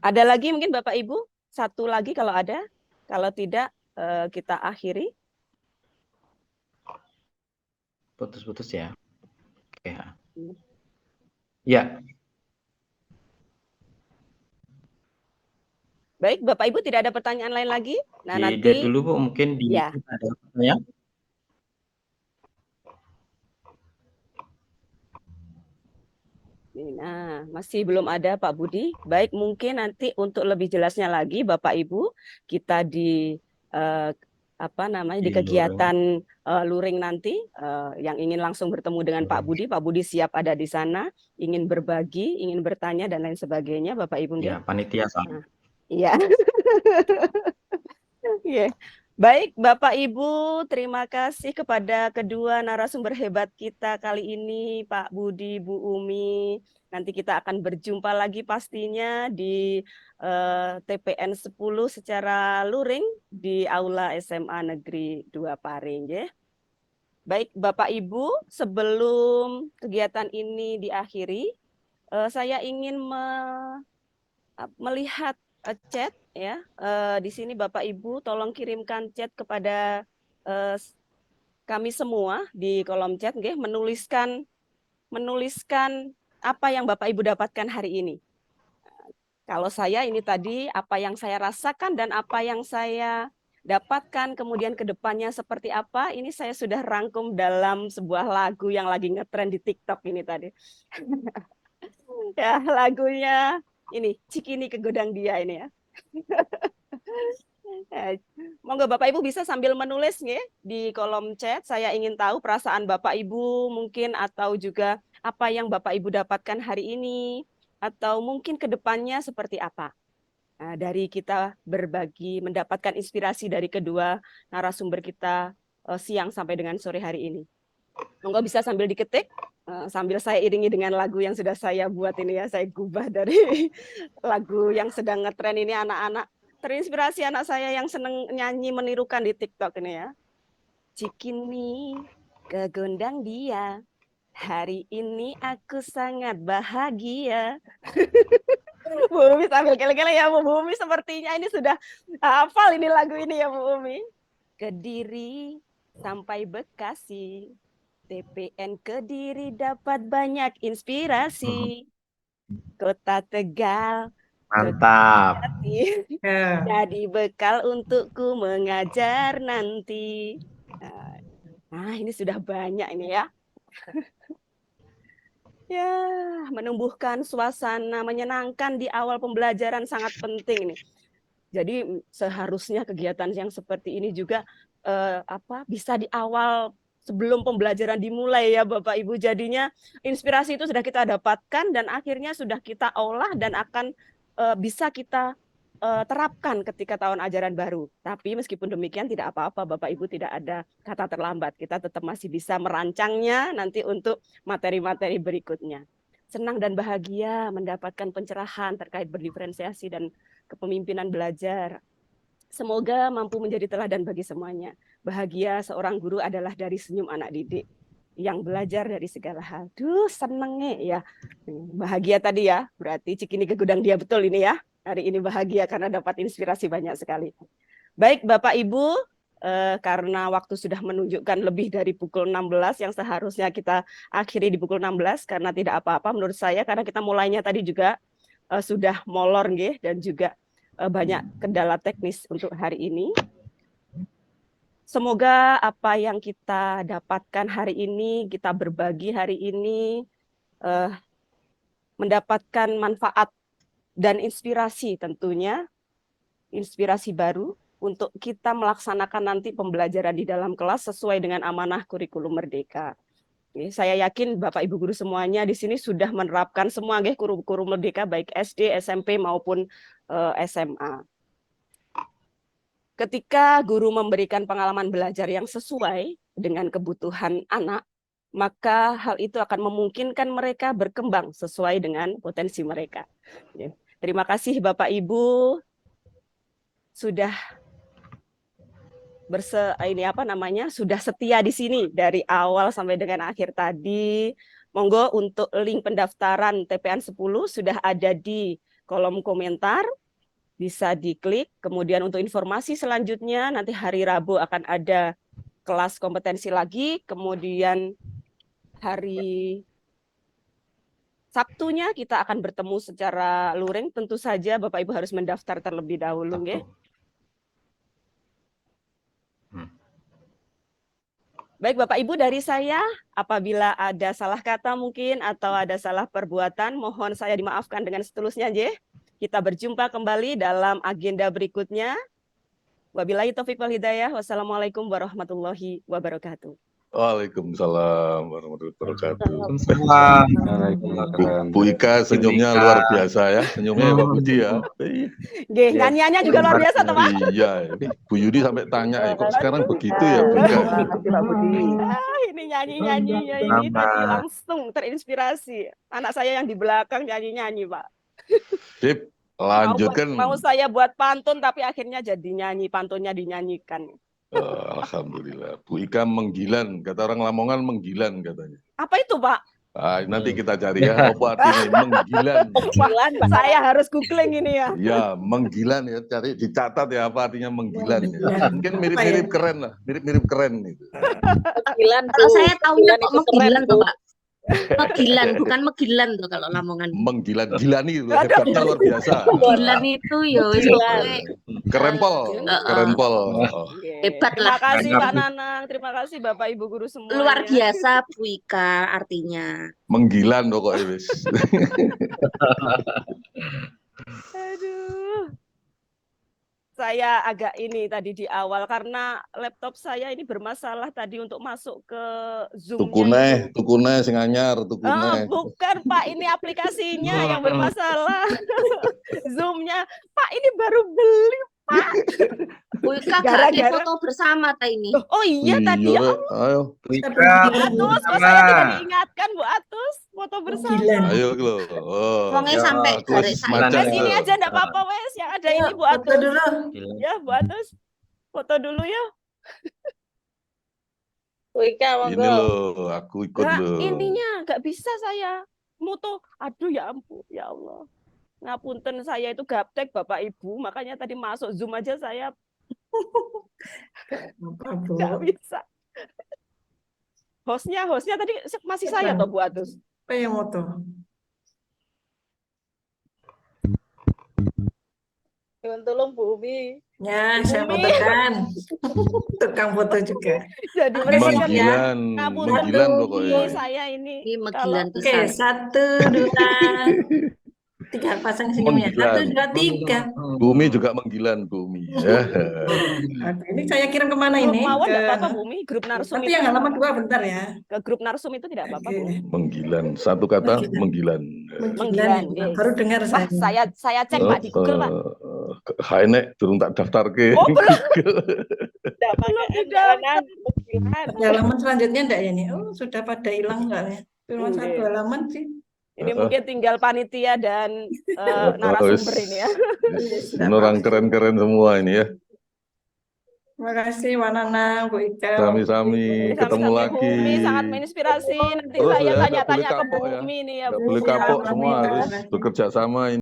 Speaker 1: Ada lagi mungkin Bapak Ibu? Satu lagi kalau ada, kalau tidak kita akhiri.
Speaker 5: Putus-putus ya. Oke. Ya,
Speaker 1: Baik, Bapak Ibu tidak ada pertanyaan lain lagi? Nah,
Speaker 5: di
Speaker 1: nanti
Speaker 5: dulu Bu, mungkin di
Speaker 1: ya.
Speaker 5: ada pertanyaan.
Speaker 1: Nah, masih belum ada Pak Budi. Baik, mungkin nanti untuk lebih jelasnya lagi Bapak Ibu, kita di apa namanya di
Speaker 5: Di
Speaker 1: kegiatan luring nanti yang ingin langsung bertemu dengan Pak Budi siap ada di sana, ingin berbagi, ingin bertanya dan lain sebagainya, Bapak Ibu.
Speaker 5: Ya, panitia
Speaker 1: Nah, iya. Iya. Baik, Bapak Ibu, terima kasih kepada kedua narasumber hebat kita kali ini, Pak Budi, Bu Umi. Nanti kita akan berjumpa lagi pastinya di TPN 10 secara luring di Aula SMA Negeri 2 Paring. Ya. Baik, Bapak Ibu, sebelum kegiatan ini diakhiri, saya ingin melihat chat ya. Di sini Bapak Ibu tolong kirimkan chat kepada kami semua di kolom chat nggih, menuliskan apa yang Bapak Ibu dapatkan hari ini. Kalau saya ini tadi apa yang saya rasakan dan apa yang saya dapatkan, kemudian ke depannya seperti apa, ini saya sudah rangkum dalam sebuah lagu yang lagi ngetren di TikTok ini tadi. Ya, lagunya ini Cikini ke Godang Dia ini ya. Monggo Bapak Ibu bisa sambil menulis nih di kolom chat. Saya ingin tahu perasaan Bapak Ibu mungkin, atau juga apa yang Bapak Ibu dapatkan hari ini, atau mungkin ke depannya seperti apa. Nah, dari kita berbagi, mendapatkan inspirasi dari kedua narasumber kita siang sampai dengan sore hari ini. Monggo bisa sambil diketik, sambil saya iringi dengan lagu yang sudah saya buat ini ya. Saya gubah dari lagu yang sedang ngetren ini, anak-anak. Terinspirasi anak saya yang seneng nyanyi menirukan di TikTok ini ya. Cikini ke Gondang Dia, hari ini aku sangat bahagia. Bu Umi sambil kele-kele ya Bu Umi, sepertinya ini sudah hafal ini lagu ini ya Bu Umi. Kediri sampai Bekasi, TPN Kediri dapat banyak inspirasi. Kota Tegal,
Speaker 5: mantap.
Speaker 1: Jadi bekal untukku mengajar nanti. Nah, ini sudah banyak ini ya. Ya, menumbuhkan suasana menyenangkan di awal pembelajaran sangat penting ini. Jadi seharusnya kegiatan yang seperti ini juga bisa di awal sebelum pembelajaran dimulai ya Bapak Ibu. Jadinya inspirasi itu sudah kita dapatkan dan akhirnya sudah kita olah dan akan bisa kita terapkan ketika tahun ajaran baru. Tapi meskipun demikian tidak apa-apa Bapak Ibu, tidak ada kata terlambat. Kita tetap masih bisa merancangnya nanti untuk materi-materi berikutnya. Senang dan bahagia mendapatkan pencerahan terkait berdiferensiasi dan kepemimpinan belajar. Semoga mampu menjadi teladan bagi semuanya. Bahagia seorang guru adalah dari senyum anak didik yang belajar dari segala hal. Duh, senengnya ya. Bahagia tadi ya, berarti Cikini ke Gudang Dia betul ini ya. Hari ini bahagia karena dapat inspirasi banyak sekali. Baik Bapak Ibu, karena waktu sudah menunjukkan lebih dari pukul 16 yang seharusnya kita akhiri di pukul 16 karena tidak apa-apa menurut saya, karena kita mulainya tadi juga sudah molor nggih, dan juga banyak kendala teknis untuk hari ini. Semoga apa yang kita dapatkan hari ini, kita berbagi hari ini, mendapatkan manfaat dan inspirasi tentunya, inspirasi baru untuk kita melaksanakan nanti pembelajaran di dalam kelas sesuai dengan amanah kurikulum Merdeka. Saya yakin Bapak Ibu guru semuanya di sini sudah menerapkan semua kurikulum Merdeka baik SD, SMP maupun SMA. Ketika guru memberikan pengalaman belajar yang sesuai dengan kebutuhan anak, maka hal itu akan memungkinkan mereka berkembang sesuai dengan potensi mereka. Terima kasih Bapak Ibu sudah sudah setia di sini dari awal sampai dengan akhir tadi. Monggo untuk link pendaftaran TPN 10 sudah ada di kolom komentar, bisa diklik. Kemudian untuk informasi selanjutnya nanti hari Rabu akan ada kelas kompetensi lagi, kemudian hari Sabtunya kita akan bertemu secara luring. Tentu saja Bapak Ibu harus mendaftar terlebih dahulu, nggih. Baik Bapak Ibu, dari saya apabila ada salah kata mungkin atau ada salah perbuatan, mohon saya dimaafkan dengan setulusnya, nggih. Kita berjumpa kembali dalam agenda berikutnya. Wabillahi taufiq wal hidayah. Wassalamualaikum warahmatullahi wabarakatuh.
Speaker 7: Waalaikumsalam warahmatullahi wabarakatuh.
Speaker 5: Waalaikumsalam.
Speaker 7: Bu Ika senyumnya luar biasa ya, senyumnya Pak Budi ya.
Speaker 1: Nggih, nyanyiannya juga luar biasa, teman.
Speaker 7: Iya, Bu Yudi sampai tanya, kok sekarang begitu ya Bu Ika?
Speaker 1: Ini nyanyi-nyanyinya ini tadi langsung terinspirasi. Anak saya yang di belakang nyanyi-nyanyi, Pak.
Speaker 7: Sip, lanjutkan.
Speaker 1: Mau saya buat pantun tapi akhirnya jadi nyanyi, pantunnya dinyanyikan.
Speaker 7: Alhamdulillah. Bu Ika menggilan, kata orang Lamongan menggilan katanya.
Speaker 1: Apa itu, Pak?
Speaker 7: Nanti kita cari ya, apa artinya menggilan.
Speaker 1: Saya harus googling ini ya.
Speaker 7: Ya, menggilan ya, cari dicatat ya apa artinya menggilan ya. Mungkin mirip-mirip keren lah, mirip-mirip keren itu.
Speaker 11: Megilan. Kalau saya tahunya kok Megilan tuh, Pak. Megilan, bukan Megilan tuh kalau Lamongan.
Speaker 7: Menggilan, gilani itu hebatnya luar biasa.
Speaker 11: Megilan itu ya wis
Speaker 7: kerempol, kerempol.
Speaker 11: Hebat
Speaker 1: Terima
Speaker 11: lah.
Speaker 1: kasih Pak Nanang, terima kasih Bapak Ibu guru semua.
Speaker 11: Luar biasa Bu Ika artinya.
Speaker 7: Menggilan pokoknya wis.
Speaker 1: Aduh. Saya agak ini tadi di awal karena laptop saya ini bermasalah tadi untuk masuk ke Zoom-nya.
Speaker 7: Tukune sing anyar, tukune.
Speaker 1: Bukan Pak, ini aplikasinya yang bermasalah. Zoom-nya, Pak ini baru beli Pak.
Speaker 11: Bu Ika gak ada foto bersama ta ini.
Speaker 1: Oh iya tadi ya.
Speaker 7: Ayo.
Speaker 1: Bu Atus, kok saya tidak diingatkan Bu Atus foto bersama.
Speaker 7: Ayo lo.
Speaker 11: Wongnya sampai garis
Speaker 1: Mas ini aja enggak apa-apa wes, yang ada ini Bu Atus.
Speaker 4: Foto dulu.
Speaker 1: Ya Bu Atus. Foto dulu ya.
Speaker 11: Bu Ika
Speaker 7: Ini lo, aku ikut lo.
Speaker 1: Ininya nggak bisa saya moto. Aduh ya ampun, ya Allah. Ngapunten saya itu gaptek Bapak Ibu, makanya tadi masuk Zoom aja saya nggak bisa. Hostnya tadi masih saya toh Bu Atus.
Speaker 4: Apa yang moto?
Speaker 1: Tolong Bu Umi.
Speaker 4: Ya, saya fotokan. Tukang foto juga.
Speaker 1: Jadi
Speaker 7: Menggilan pokoknya.
Speaker 1: Saya ini.
Speaker 11: Megilan
Speaker 4: Oke, 1, 2, 3 pasang senyumnya. 1, 2, 3.
Speaker 7: Bumi juga menggilan Bumi. Ya.
Speaker 4: Ini saya kirim kemana ini?
Speaker 1: Mawon enggak apa-apa Bumi, grup Narsum
Speaker 4: Tapi
Speaker 1: itu.
Speaker 4: yang halaman 2 bentar ya.
Speaker 1: Ke grup Narsum itu tidak apa-apa Bu.
Speaker 7: Menggilan, satu kata menggilan.
Speaker 4: Menggilan. Baru dengar saya.
Speaker 1: Saya cek Pak di Google Pak.
Speaker 7: Haine durung tak daftar ke.
Speaker 1: Oh belum. Belum didaftar.
Speaker 4: Halaman selanjutnya enggak ya nih? Oh sudah pada hilang enggak ya? Cuma 1 halaman sih.
Speaker 1: Ini mungkin tinggal panitia dan narasumber ini ya.
Speaker 7: Orang keren-keren semua ini ya.
Speaker 4: Terima kasih Wanana, Bu Ika.
Speaker 7: Sami-sami, ketemu lagi.
Speaker 1: Bu Umi sangat menginspirasi. Nanti
Speaker 7: Terus
Speaker 1: saya
Speaker 7: ya,
Speaker 1: tanya-tanya
Speaker 7: nggak
Speaker 1: ke
Speaker 7: boleh
Speaker 1: Bu
Speaker 7: kapok ya.
Speaker 1: Umi nih ya
Speaker 7: Nggak
Speaker 1: Bu.
Speaker 7: boleh kapok semua, harus bekerja sama ini.